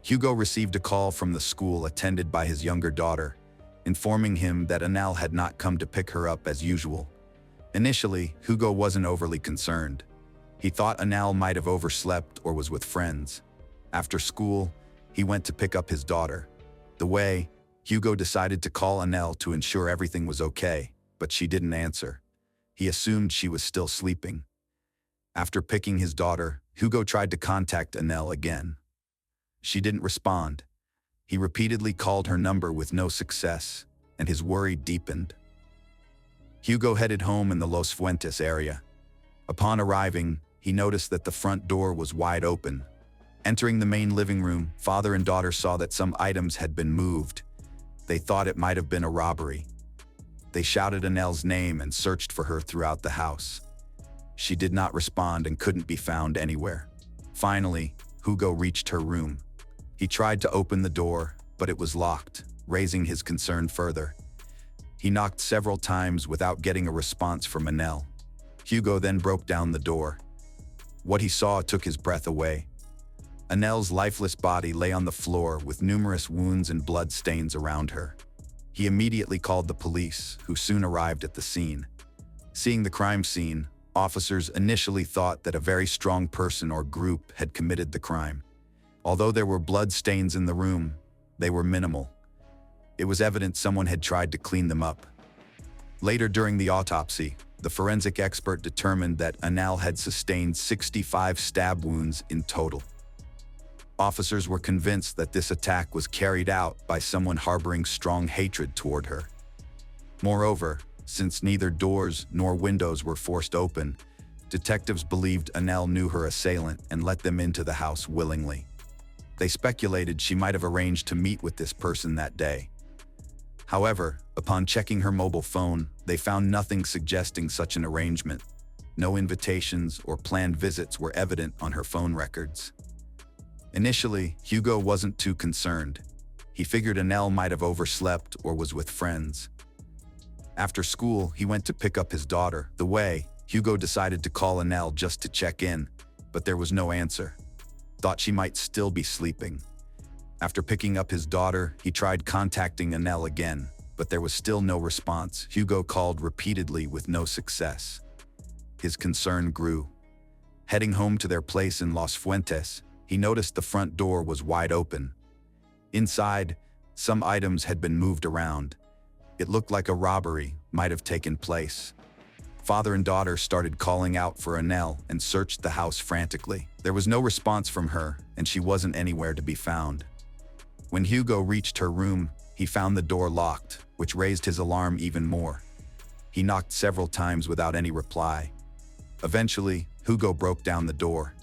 A: Hugo received a call from the school attended by his younger daughter, informing him that Anel had not come to pick her up as usual. Initially, Hugo wasn't overly concerned. He thought Anel might have overslept or was with friends. After school, he went to pick up his daughter. The way, Hugo decided to call Anel to ensure everything was okay, but she didn't answer. He assumed she was still sleeping. After picking his daughter, Hugo tried to contact Anel again. She didn't respond. He repeatedly called her number with no success, and his worry deepened. Hugo headed home in the Los Fuentes area. Upon arriving, he noticed that the front door was wide open. Entering the main living room, father and daughter saw that some items had been moved. They thought it might have been a robbery. They shouted Anel's name and searched for her throughout the house. she did not respond and couldn't be found anywhere. Finally, Hugo reached her room. He tried to open the door, but it was locked, raising his concern further. He knocked several times without getting a response from Anel. Hugo then broke down the door. What he saw took his breath away. Anel's lifeless body lay on the floor with numerous wounds and blood stains around her. He immediately called the police, who soon arrived at the scene. Seeing the crime scene, officers initially thought that a very strong person or group had committed the crime. Although there were blood stains in the room, they were minimal. It was evident someone had tried to clean them up. Later during the autopsy, the forensic expert determined that Anel had sustained 65 stab wounds in total. Officers were convinced that this attack was carried out by someone harboring strong hatred toward her. Moreover, since neither doors nor windows were forced open, detectives believed Anel knew her assailant and let them into the house willingly. They speculated she might have arranged to meet with this person that day. However, upon checking her mobile phone, they found nothing suggesting such an arrangement. No invitations or planned visits were evident on her phone records. Initially, Hugo wasn't too concerned. He figured Anel might have overslept or was with friends. After school, he went to pick up his daughter. The way, Hugo decided to call Anel just to check in, but there was no answer. Thought she might still be sleeping. After picking up his daughter, he tried contacting Anel again, but there was still no response. Hugo called repeatedly with no success. His concern grew. Heading home to their place in Los Fuentes, he noticed the front door was wide open. Inside, some items had been moved around. It looked like a robbery might have taken place. Father and daughter started calling out for Anel and searched the house frantically. There was no response from her, and she wasn't anywhere to be found. When Hugo reached her room, he found the door locked, which raised his alarm even more. He knocked several times without any reply. Eventually, Hugo broke down the door.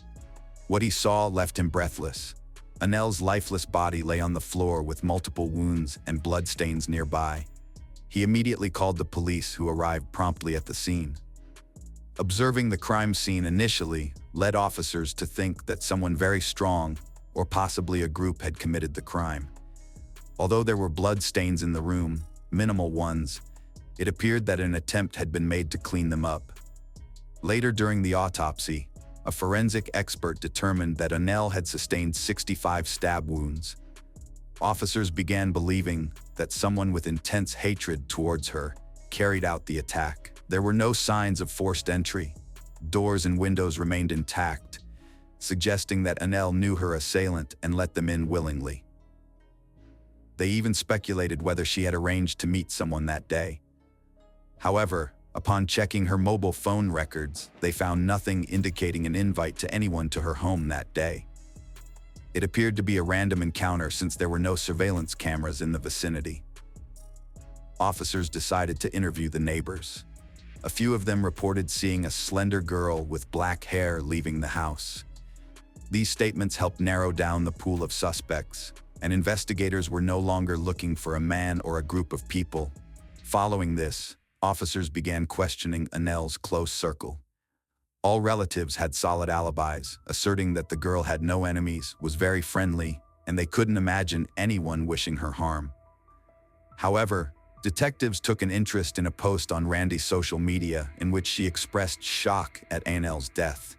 A: What he saw left him breathless. Anel's lifeless body lay on the floor with multiple wounds and bloodstains nearby. He immediately called the police, who arrived promptly at the scene. Observing the crime scene initially led officers to think that someone very strong, or possibly a group, had committed the crime. Although there were blood stains in the room, minimal ones, it appeared that an attempt had been made to clean them up. Later during the autopsy, a forensic expert determined that Anel had sustained 65 stab wounds. Officers began believing that someone with intense hatred towards her carried out the attack. There were no signs of forced entry. Doors and windows remained intact, suggesting that Anel knew her assailant and let them in willingly. They even speculated whether she had arranged to meet someone that day. However, upon checking her mobile phone records, they found nothing indicating an invite to anyone to her home that day. It appeared to be a random encounter since there were no surveillance cameras in the vicinity. Officers decided to interview the neighbors. A few of them reported seeing a slender girl with black hair leaving the house. These statements helped narrow down the pool of suspects, and investigators were no longer looking for a man or a group of people. Following this, officers began questioning Anel's close circle. All relatives had solid alibis, asserting that the girl had no enemies, was very friendly, and they couldn't imagine anyone wishing her harm. However, detectives took an interest in a post on Randy's social media in which she expressed shock at Anel's death.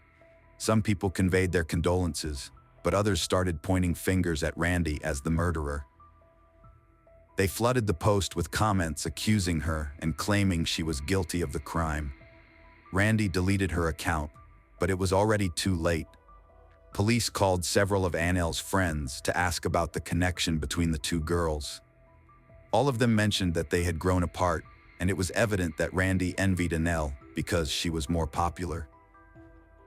A: Some people conveyed their condolences, but others started pointing fingers at Randy as the murderer. They flooded the post with comments accusing her and claiming she was guilty of the crime. Randy deleted her account, but it was already too late. Police called several of Anel's friends to ask about the connection between the two girls. All of them mentioned that they had grown apart, and it was evident that Randy envied Anel because she was more popular.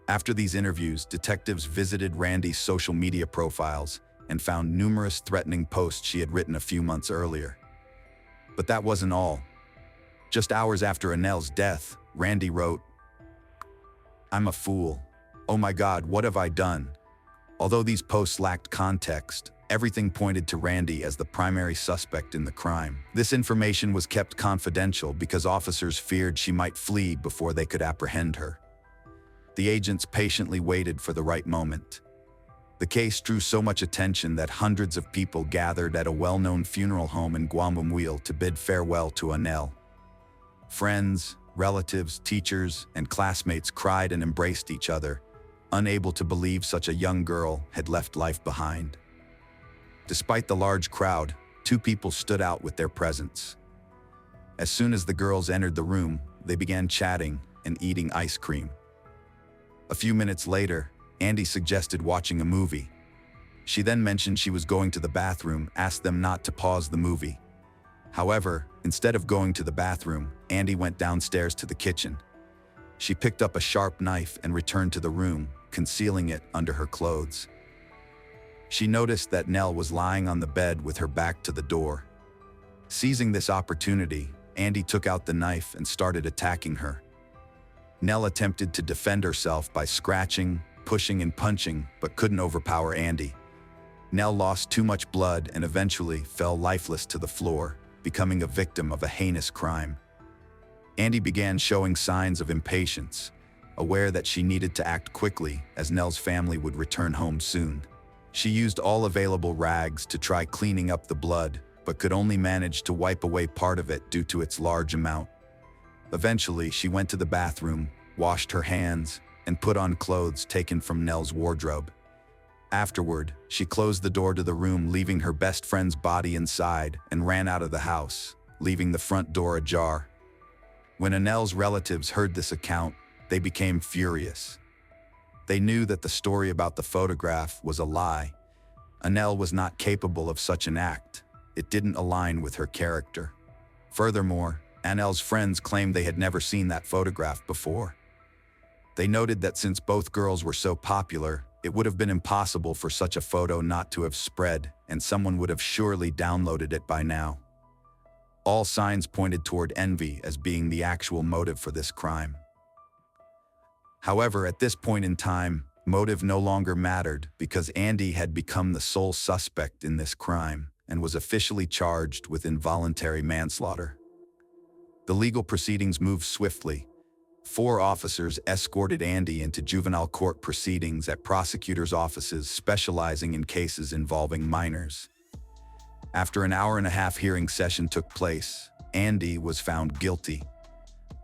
A: After these interviews, detectives visited Randy's social media profiles and found numerous threatening posts she had written a few months earlier. But that wasn't all. Just hours after Anel's death, Randy wrote, "I'm a fool. Oh my God, what have I done?" Although these posts lacked context, everything pointed to Randy as the primary suspect in the crime. This information was kept confidential because officers feared she might flee before they could apprehend her. The agents patiently waited for the right moment. The case drew so much attention that hundreds of people gathered at a well-known funeral home in Guayaquil to bid farewell to Anel. Friends, relatives, teachers, and classmates cried and embraced each other, unable to believe such a young girl had left life behind. Despite the large crowd, two people stood out with their presence. As soon as the girls entered the room, they began chatting and eating ice cream. A few minutes later, Andy suggested watching a movie. She then mentioned she was going to the bathroom, asked them not to pause the movie. However, instead of going to the bathroom, Andy went downstairs to the kitchen. She picked up a sharp knife and returned to the room, concealing it under her clothes. She noticed that Nell was lying on the bed with her back to the door. Seizing this opportunity, Andy took out the knife and started attacking her. Nell attempted to defend herself by scratching, pushing, and punching, but couldn't overpower Andy. Nell lost too much blood and eventually fell lifeless to the floor, becoming a victim of a heinous crime. Andy began showing signs of impatience, aware that she needed to act quickly as Nell's family would return home soon. She used all available rags to try cleaning up the blood, but could only manage to wipe away part of it due to its large amount. Eventually, she went to the bathroom, washed her hands, and put on clothes taken from Nell's wardrobe. Afterward, she closed the door to the room, leaving her best friend's body inside, and ran out of the house, leaving the front door ajar. When Anel's relatives heard this account, they became furious. They knew that the story about the photograph was a lie. Anel was not capable of such an act. It didn't align with her character. Furthermore, Anel's friends claimed they had never seen that photograph before. They noted that since both girls were so popular, it would have been impossible for such a photo not to have spread, and someone would have surely downloaded it by now. All signs pointed toward envy as being the actual motive for this crime. However, at this point in time, motive no longer mattered because Andy had become the sole suspect in this crime and was officially charged with involuntary manslaughter. The legal proceedings moved swiftly. 4 officers escorted Andy into juvenile court proceedings at prosecutors' offices specializing in cases involving minors. After an hour-and-a-half hearing session took place, Andy was found guilty.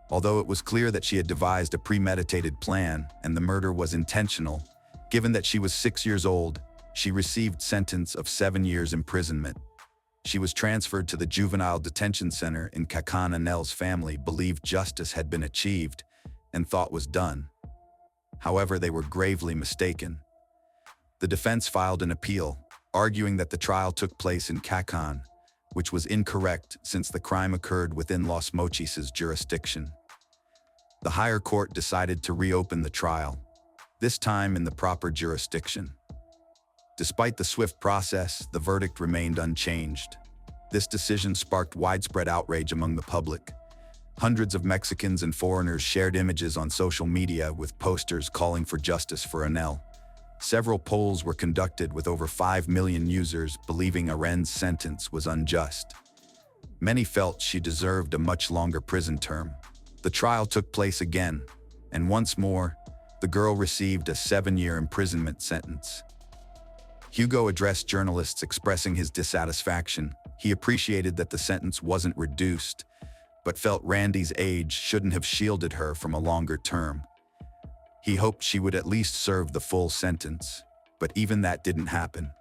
A: Although it was clear that she had devised a premeditated plan and the murder was intentional, given that she was 6 years old, she received sentence of 7 years imprisonment. She was transferred to the juvenile detention center in Cuenca. Anel's family believed justice had been achieved and thought was done. However, they were gravely mistaken. The defense filed an appeal, arguing that the trial took place in Cuenca, which was incorrect since the crime occurred within Los Mochis' jurisdiction. The higher court decided to reopen the trial, this time in the proper jurisdiction. Despite the swift process, the verdict remained unchanged. This decision sparked widespread outrage among the public. Hundreds of Mexicans and foreigners shared images on social media with posters calling for justice for Anel. Several polls were conducted with over 5 million users believing Aren's sentence was unjust. Many felt she deserved a much longer prison term. The trial took place again, and once more, the girl received a 7-year imprisonment sentence. Hugo addressed journalists expressing his dissatisfaction. He appreciated that the sentence wasn't reduced, but felt Randy's age shouldn't have shielded her from a longer term. He hoped she would at least serve the full sentence, but even that didn't happen.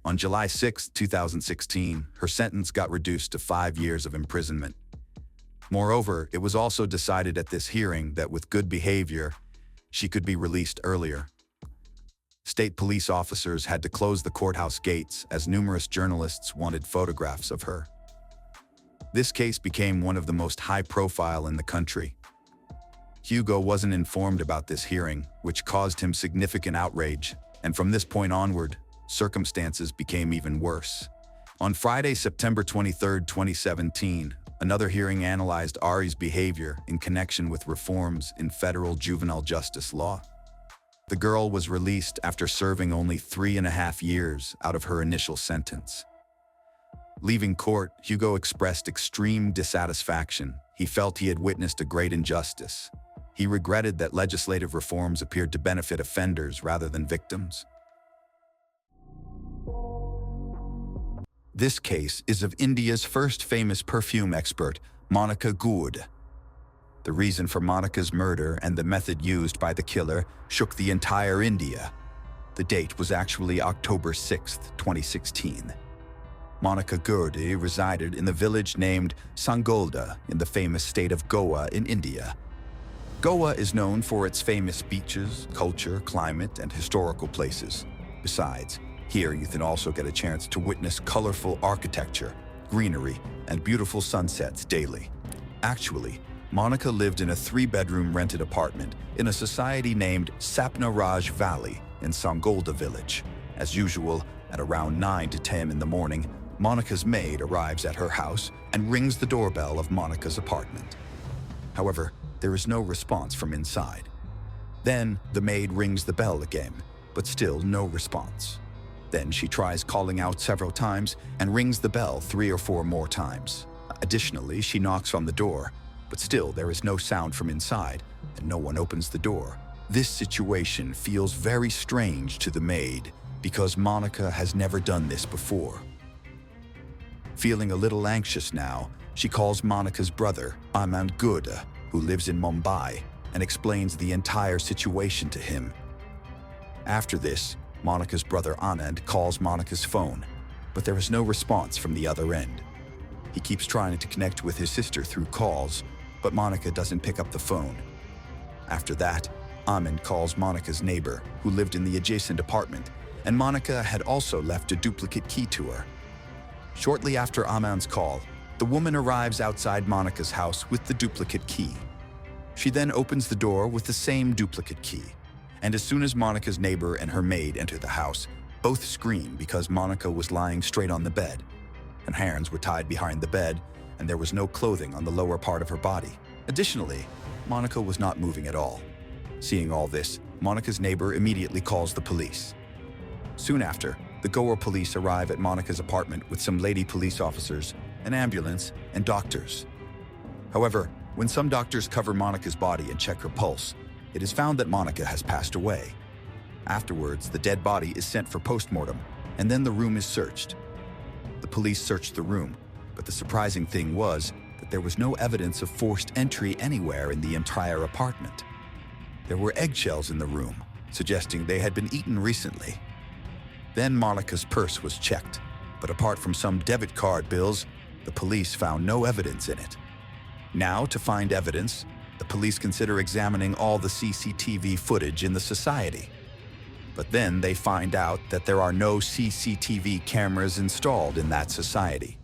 A: On July 6, 2016, her sentence got reduced to 5 years of imprisonment. Moreover, it was also decided at this hearing that with good behavior, she could be released earlier. State police officers had to close the courthouse gates as numerous journalists wanted photographs of her. This case became one of the most high-profile in the country. Hugo wasn't informed about this hearing, which caused him significant outrage, and from this point onward, circumstances became even worse. On Friday, September 23, 2017, another hearing analyzed Ari's behavior in connection with reforms in federal juvenile justice law. The girl was released after serving only 3.5 years out of her initial sentence. Leaving court, Hugo expressed extreme dissatisfaction. He felt he had witnessed a great injustice. He regretted that legislative reforms appeared to benefit offenders rather than victims. This case is of India's first famous perfume expert, Monica Gourde. The reason for Monica's murder and the method used by the killer shook the entire India. The date was actually October 6, 2016. Monica Gourde resided in the village named Sangolda in the famous state of Goa in India. Goa is known for its famous beaches, culture, climate, and historical places. Besides, here you can also get a chance to witness colorful architecture, greenery, and beautiful sunsets daily. Actually, Monica lived in a 3-bedroom rented apartment in a society named Sapna Raj Valley in Sangolda village. As usual, at around 9 to 10 in the morning, Monica's maid arrives at her house and rings the doorbell of Monica's apartment. However, there is no response from inside. Then the maid rings the bell again, but still no response. Then she tries calling out several times and rings the bell 3 or 4 more times. Additionally, she knocks on the door, but still there is no sound from inside and no one opens the door. This situation feels very strange to the maid because Monica has never done this before. Feeling a little anxious now, she calls Monica's brother, Anand Gourde, who lives in Mumbai, and explains the entire situation to him. After this, Monica's brother Anand calls Monica's phone, but there is no response from the other end. He keeps trying to connect with his sister through calls, but Monica doesn't pick up the phone. After that, Anand calls Monica's neighbor, who lived in the adjacent apartment, and Monica had also left a duplicate key to her. Shortly after Anand's call, the woman arrives outside Monica's house with the duplicate key. She then opens the door with the same duplicate key, and as soon as Monica's neighbor and her maid enter the house, both scream because Monica was lying straight on the bed. Her hands were tied behind the bed, and there was no clothing on the lower part of her body. Additionally, Monica was not moving at all. Seeing all this, Monica's neighbor immediately calls the police. Soon after, the Goa police arrive at Monica's apartment with some lady police officers, an ambulance, and doctors. However, when some doctors cover Monica's body and check her pulse, it is found that Monica has passed away. Afterwards, the dead body is sent for postmortem, and then the room is searched. The police searched the room, but the surprising thing was that there was no evidence of forced entry anywhere in the entire apartment. There were eggshells in the room, suggesting they had been eaten recently. Then Monica's purse was checked, but apart from some debit card bills, the police found no evidence in it. Now, to find evidence, the police consider examining all the CCTV footage in the society. But then they find out that there are no CCTV cameras installed in that society.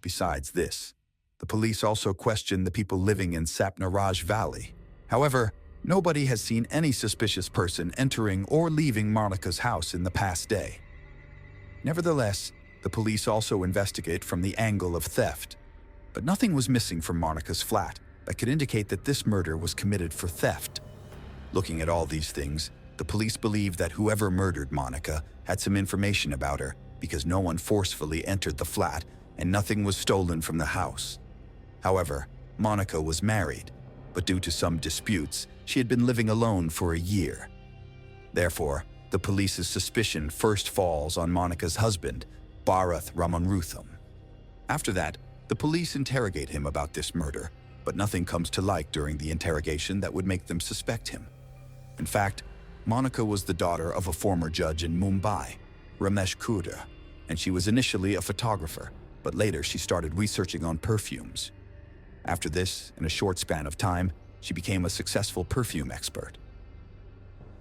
A: Besides this, the police also question the people living in Sapna Raj Valley. However, nobody has seen any suspicious person entering or leaving Monica's house in the past day. Nevertheless, the police also investigate from the angle of theft, but nothing was missing from Monica's flat that could indicate that this murder was committed for theft. Looking at all these things, the police believe that whoever murdered Monica had some information about her because no one forcefully entered the flat and nothing was stolen from the house. However, Monica was married, but due to some disputes, she had been living alone for a year. Therefore, the police's suspicion first falls on Monica's husband, Bharath Ramanrutham. After that, the police interrogate him about this murder, but nothing comes to light during the interrogation that would make them suspect him. In fact, Monica was the daughter of a former judge in Mumbai, Ramesh Kuda, and she was initially a photographer, but later she started researching on perfumes. After this, in a short span of time, she became a successful perfume expert.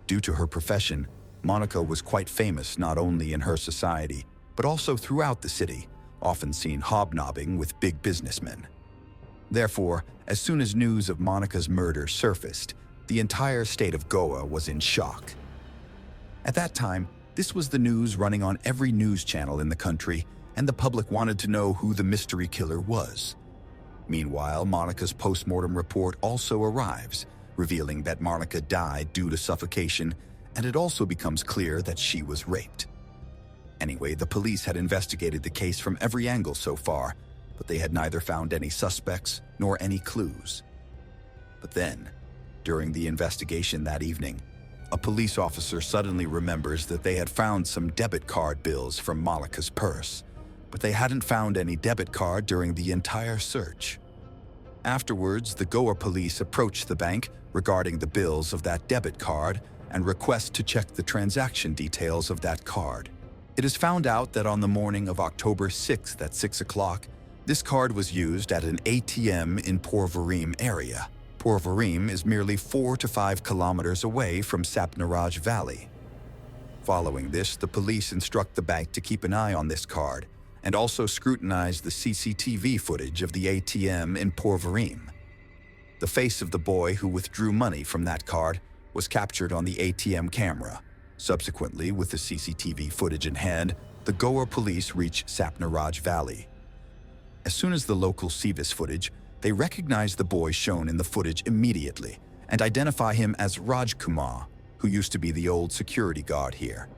A: Due to her profession, Monica was quite famous not only in her society, but also throughout the city, often seen hobnobbing with big businessmen. Therefore, as soon as news of Monica's murder surfaced, the entire state of Goa was in shock. At that time, this was the news running on every news channel in the country, and the public wanted to know who the mystery killer was. Meanwhile, Monica's postmortem report also arrives, revealing that Monica died due to suffocation, and it also becomes clear that she was raped. Anyway, the police had investigated the case from every angle so far, but they had neither found any suspects nor any clues. But then, during the investigation that evening. A police officer suddenly remembers that they had found some debit card bills from Monica's purse, but they hadn't found any debit card during the entire search. Afterwards, the Goa police approach the bank regarding the bills of that debit card and request to check the transaction details of that card. It is found out that on the morning of October 6th at 6 o'clock, this card was used at an ATM in Porvorim area. Porvorim is merely 4 to 5 kilometers away from Sapnaraj Valley. Following this, the police instruct the bank to keep an eye on this card and also scrutinize the CCTV footage of the ATM in Porvorim. The face of the boy who withdrew money from that card was captured on the ATM camera. Subsequently, with the CCTV footage in hand, the Goa police reach Sapnaraj Valley. As soon as the local see this footage, they recognize the boy shown in the footage immediately and identify him as Raj Kumar, who used to be the old security guard here.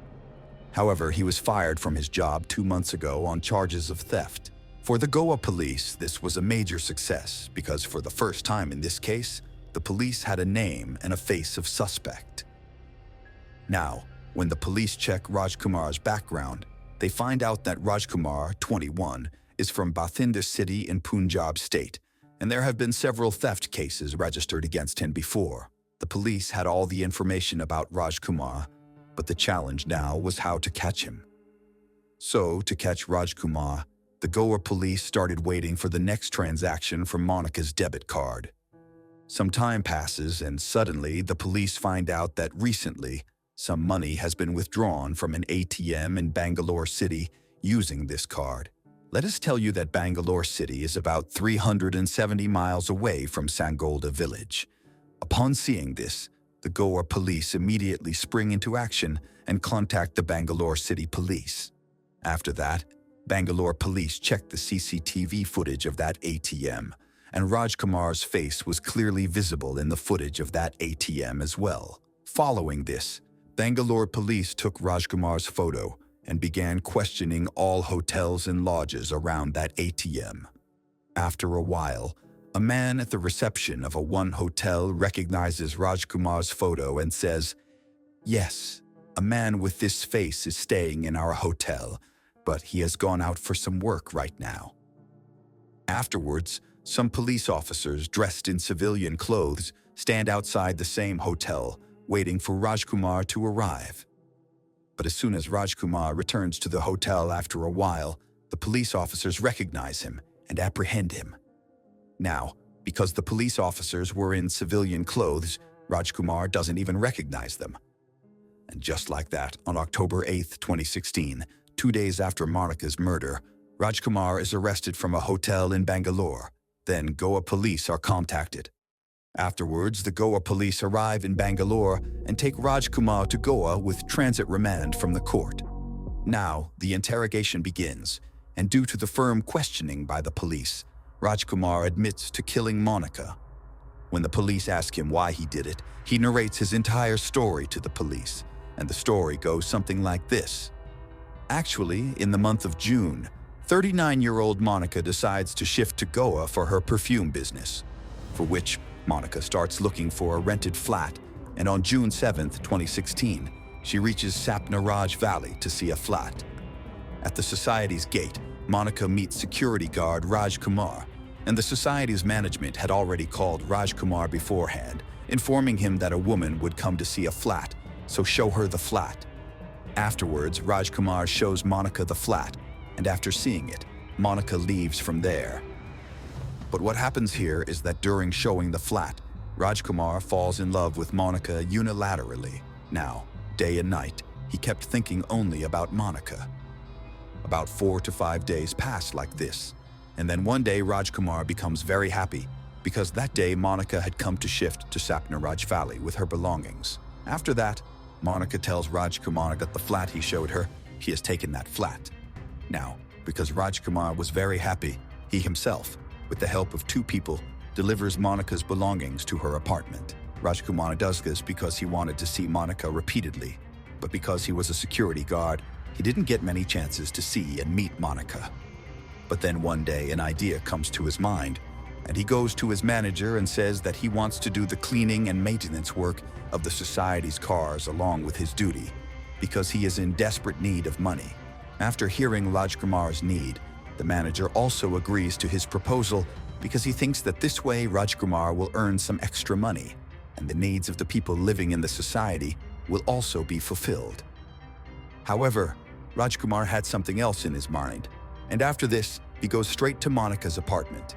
A: However, he was fired from his job 2 months ago on charges of theft. For the Goa police, this was a major success because for the first time in this case, the police had a name and a face of suspect. Now, when the police check Rajkumar's background, they find out that Rajkumar, 21, is from Bathinda city in Punjab state, and there have been several theft cases registered against him before. The police had all the information about Rajkumar, but the challenge now was how to catch him. So, to catch Rajkumar, the Goa police started waiting for the next transaction from Monica's debit card. Some time passes, and suddenly the police find out that recently, some money has been withdrawn from an ATM in Bangalore City using this card. Let us tell you that Bangalore City is about 370 miles away from Sangolda village. Upon seeing this, the Goa police immediately spring into action and contact the Bangalore City police. After that, Bangalore police checked the CCTV footage of that ATM, and Rajkumar's face was clearly visible in the footage of that ATM as well. Following this, Bangalore police took Rajkumar's photo and began questioning all hotels and lodges around that ATM. After a while, a man at the reception of one hotel recognizes Rajkumar's photo and says, "Yes, a man with this face is staying in our hotel, but he has gone out for some work right now." Afterwards, some police officers dressed in civilian clothes stand outside the same hotel, waiting for Rajkumar to arrive. But as soon as Rajkumar returns to the hotel after a while, the police officers recognize him and apprehend him. Now, because the police officers were in civilian clothes, Rajkumar doesn't even recognize them. And just like that, on October 8, 2016, 2 days after Monica's murder, Rajkumar is arrested from a hotel in Bangalore. Then Goa police are contacted. Afterwards, the Goa police arrive in Bangalore and take Rajkumar to Goa with transit remand from the court. Now, the interrogation begins, and due to the firm questioning by the police, Rajkumar admits to killing Monica. When the police ask him why he did it, he narrates his entire story to the police, and the story goes something like this. Actually, in the month of June, 39-year-old Monica decides to shift to Goa for her perfume business, for which Monica starts looking for a rented flat, and on June 7, 2016, she reaches Sapnaraj Valley to see a flat. At the society's gate, Monica meets security guard Rajkumar, and the society's management had already called Rajkumar beforehand, informing him that a woman would come to see a flat, so show her the flat. Afterwards, Rajkumar shows Monica the flat, and after seeing it, Monica leaves from there. But what happens here is that during showing the flat, Rajkumar falls in love with Monica unilaterally. Now, day and night, he kept thinking only about Monica. About 4 to 5 days pass like this, and then one day Rajkumar becomes very happy because that day Monica had come to shift to Sapnaraj Valley with her belongings. After that, Monica tells Rajkumar that the flat he showed her, he has taken that flat. Now, because Rajkumar was very happy, he himself, with the help of 2 people, delivers Monica's belongings to her apartment. Rajkumar does this because he wanted to see Monica repeatedly, but because he was a security guard, he didn't get many chances to see and meet Monica. But then one day an idea comes to his mind. and he goes to his manager and says that he wants to do the cleaning and maintenance work of the society's cars along with his duty, because he is in desperate need of money. After hearing Rajkumar's need, the manager also agrees to his proposal because he thinks that this way Rajkumar will earn some extra money, and the needs of the people living in the society will also be fulfilled. However, Rajkumar had something else in his mind, and after this, he goes straight to Monica's apartment.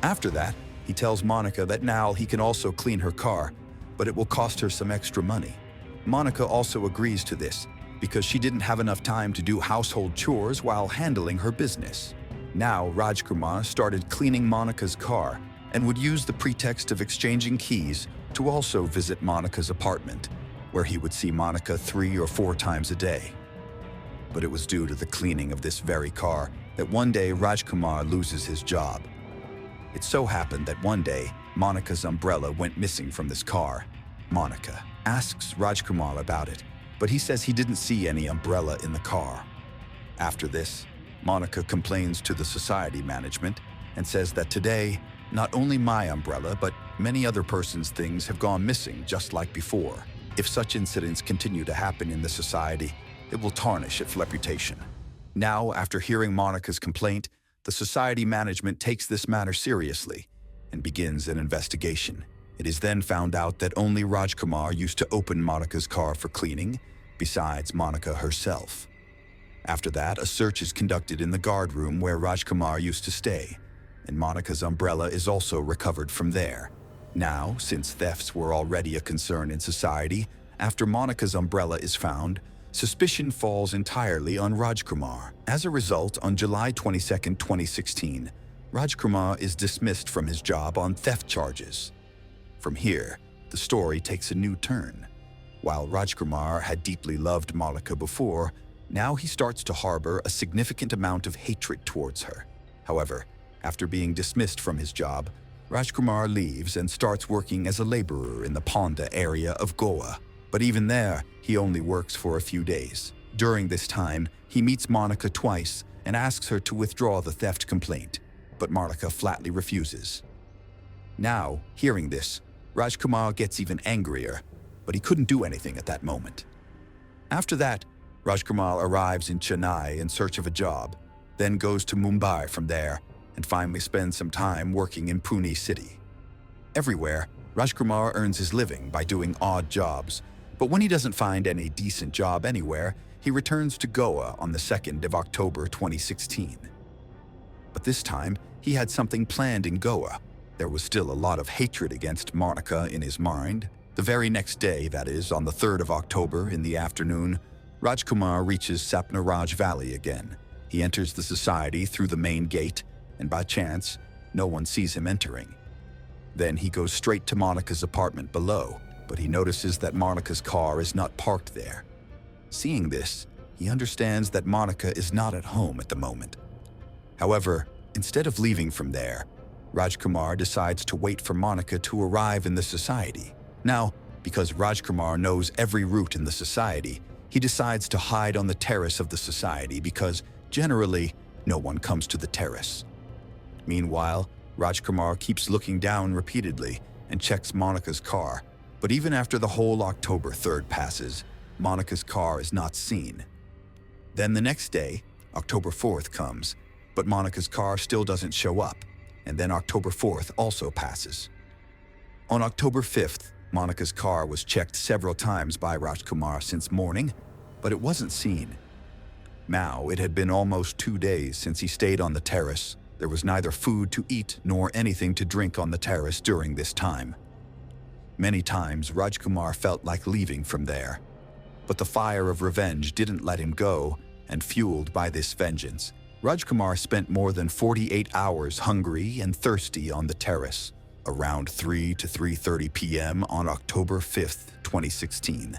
A: After that, he tells Monica that now he can also clean her car, but it will cost her some extra money. Monica also agrees to this because she didn't have enough time to do household chores while handling her business. Now, Rajkumar started cleaning Monica's car and would use the pretext of exchanging keys to also visit Monica's apartment, where he would see Monica 3 or 4 times a day. But it was due to the cleaning of this very car that one day Rajkumar loses his job. It so happened that one day, Monica's umbrella went missing from this car. Monica asks Rajkumar about it, but he says he didn't see any umbrella in the car. After this, Monica complains to the society management and says that today, not only my umbrella, but many other persons' things have gone missing just like before. If such incidents continue to happen in the society, it will tarnish its reputation. Now, after hearing Monica's complaint, the society management takes this matter seriously and begins an investigation. It is then found out that only Rajkumar used to open Monica's car for cleaning, besides Monica herself. After that, a search is conducted in the guard room where Rajkumar used to stay, and Monica's umbrella is also recovered from there. Now, since thefts were already a concern in society, after Monica's umbrella is found, suspicion falls entirely on Rajkumar. As a result, on July 22, 2016, Rajkumar is dismissed from his job on theft charges. From here, the story takes a new turn. While Rajkumar had deeply loved Monica before, now he starts to harbor a significant amount of hatred towards her. However, after being dismissed from his job, Rajkumar leaves and starts working as a laborer in the Ponda area of Goa. But even there, he only works for a few days. During this time, he meets Monica twice and asks her to withdraw the theft complaint, but Monica flatly refuses. Now, hearing this, Rajkumar gets even angrier, but he couldn't do anything at that moment. After that, Rajkumar arrives in Chennai in search of a job, then goes to Mumbai from there, and finally spends some time working in Pune city. Everywhere, Rajkumar earns his living by doing odd jobs, but when he doesn't find any decent job anywhere, he returns to Goa on the 2nd of October 2016. But this time, he had something planned in Goa. There was still a lot of hatred against Monica in his mind. The very next day, that is, on the 3rd of October in the afternoon, Rajkumar reaches Sapnaraj Valley again. He enters the society through the main gate, and by chance, no one sees him entering. Then he goes straight to Monica's apartment below, but he notices that Monica's car is not parked there. Seeing this, he understands that Monica is not at home at the moment. However, instead of leaving from there, Rajkumar decides to wait for Monica to arrive in the society. Now, because Rajkumar knows every route in the society, he decides to hide on the terrace of the society because, generally, no one comes to the terrace. Meanwhile, Rajkumar keeps looking down repeatedly and checks Monica's car, but even after the whole October 3rd passes, Monica's car is not seen. Then the next day, October 4th comes, but Monica's car still doesn't show up, and then October 4th also passes. On October 5th, Monica's car was checked several times by Rajkumar since morning, but it wasn't seen. Now, it had been almost 2 days since he stayed on the terrace. There was neither food to eat nor anything to drink on the terrace during this time. Many times, Rajkumar felt like leaving from there, but the fire of revenge didn't let him go, and fueled by this vengeance, Rajkumar spent more than 48 hours hungry and thirsty on the terrace. Around 3 to 3:30 p.m. on October 5th, 2016,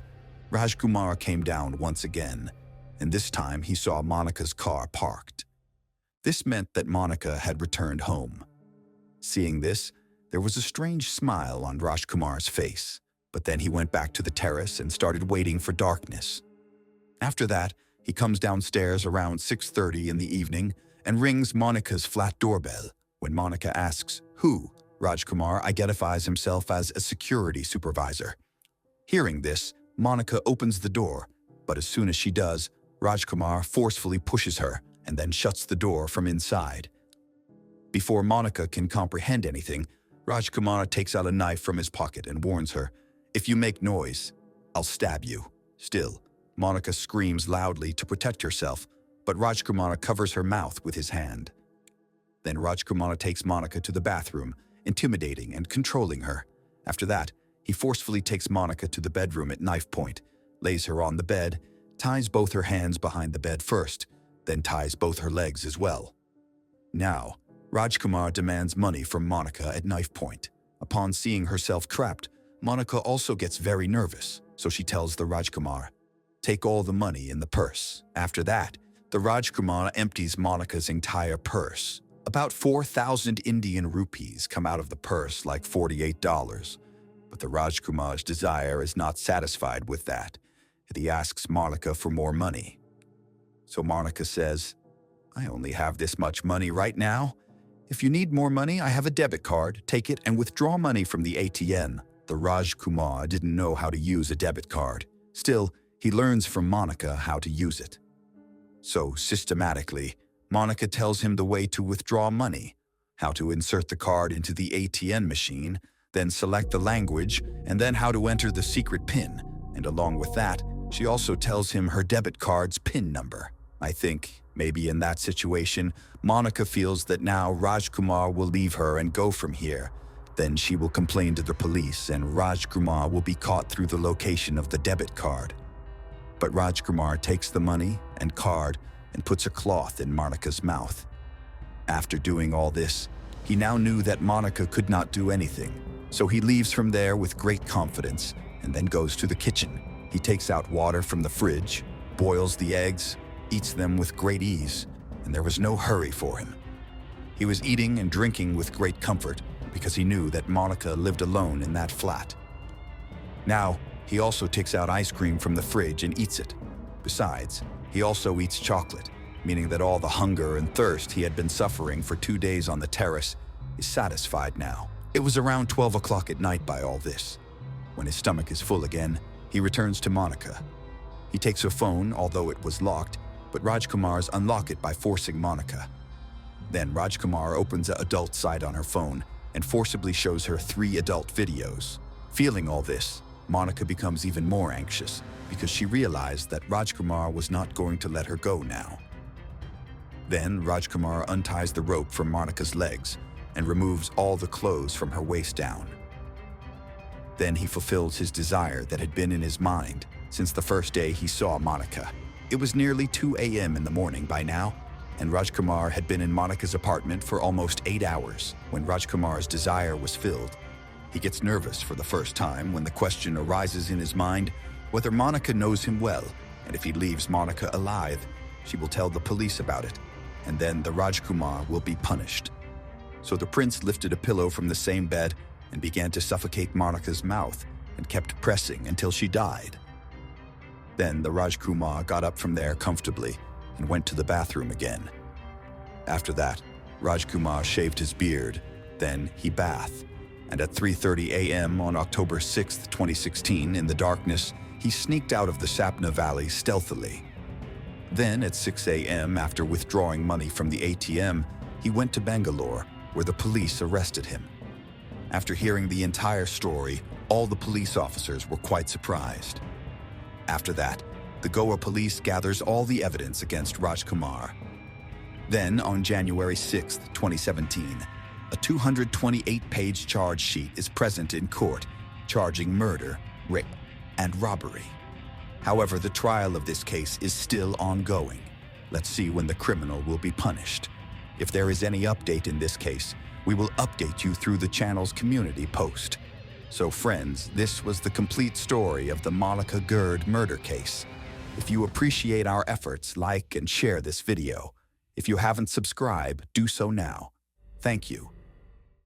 A: Rajkumar came down once again, and this time he saw Monica's car parked. This meant that Monica had returned home. Seeing this, there was a strange smile on Rajkumar's face, but then he went back to the terrace and started waiting for darkness. After that, he comes downstairs around 6:30 in the evening and rings Monica's flat doorbell. When Monica asks, "Who?" Rajkumar identifies himself as a security supervisor. Hearing this, Monica opens the door, but as soon as she does, Rajkumar forcefully pushes her and then shuts the door from inside. Before Monica can comprehend anything, Rajkumar takes out a knife from his pocket and warns her, "If you make noise, I'll stab you." Still, Monica screams loudly to protect herself, but Rajkumar covers her mouth with his hand. Then Rajkumar takes Monica to the bathroom, intimidating and controlling her. After that, he forcefully takes Monica to the bedroom at knife point, lays her on the bed, ties both her hands behind the bed first, then ties both her legs as well. Now, Rajkumar demands money from Monica at knife point. Upon seeing herself trapped, Monica also gets very nervous, so she tells the Rajkumar, "Take all the money in the purse." After that, the Rajkumar empties Monica's entire purse. About 4,000 Indian rupees come out of the purse, like $48. But the Rajkumar's desire is not satisfied with that, and he asks Monica for more money. So Monica says, "I only have this much money right now. If you need more money, I have a debit card. Take it and withdraw money from the ATM." The Rajkumar didn't know how to use a debit card. Still, he learns from Monica how to use it. So, systematically, Monica tells him the way to withdraw money, how to insert the card into the ATM machine, then select the language, and then how to enter the secret PIN. And along with that, she also tells him her debit card's PIN number. I think, maybe in that situation, Monica feels that now Rajkumar will leave her and go from here. Then she will complain to the police and Rajkumar will be caught through the location of the debit card. But Rajkumar takes the money and card and puts a cloth in Monica's mouth. After doing all this, he now knew that Monica could not do anything, so he leaves from there with great confidence and then goes to the kitchen. He takes out water from the fridge, boils the eggs, eats them with great ease, and there was no hurry for him. He was eating and drinking with great comfort because he knew that Monica lived alone in that flat. Now, he also takes out ice cream from the fridge and eats it. Besides, he also eats chocolate, meaning that all the hunger and thirst he had been suffering for 2 days on the terrace is satisfied now. It was around 12 o'clock at night by all this. When his stomach is full again, he returns to Monica. He takes her phone, although it was locked, but Rajkumar's unlock it by forcing Monica. Then Rajkumar opens an adult site on her phone and forcibly shows her 3 adult videos. Feeling all this, Monica becomes even more anxious because she realized that Rajkumar was not going to let her go now. Then Rajkumar unties the rope from Monica's legs and removes all the clothes from her waist down. Then he fulfills his desire that had been in his mind since the first day he saw Monica. It was nearly 2 a.m. in the morning by now, and Rajkumar had been in Monica's apartment for almost 8 hours. When Rajkumar's desire was filled, he gets nervous for the first time when the question arises in his mind whether Monica knows him well, and if he leaves Monica alive, she will tell the police about it, and then the Rajkumar will be punished. So the prince lifted a pillow from the same bed and began to suffocate Monica's mouth and kept pressing until she died. Then the Rajkumar got up from there comfortably and went to the bathroom again. After that, Rajkumar shaved his beard, then he bathed, and at 3:30 a.m. on October 6, 2016, in the darkness, he sneaked out of the Sapna Valley stealthily. Then at 6 a.m., after withdrawing money from the ATM, he went to Bangalore, where the police arrested him. After hearing the entire story, all the police officers were quite surprised. After that, the Goa police gathers all the evidence against Rajkumar. Then, on January 6, 2017, a 228-page charge sheet is present in court, charging murder, rape, and robbery. However, the trial of this case is still ongoing. Let's see when the criminal will be punished. If there is any update in this case, we will update you through the channel's community post. So friends, this was the complete story of the Monica Gurd murder case. If you appreciate our efforts, like and share this video. If you haven't subscribed, do so now. Thank you.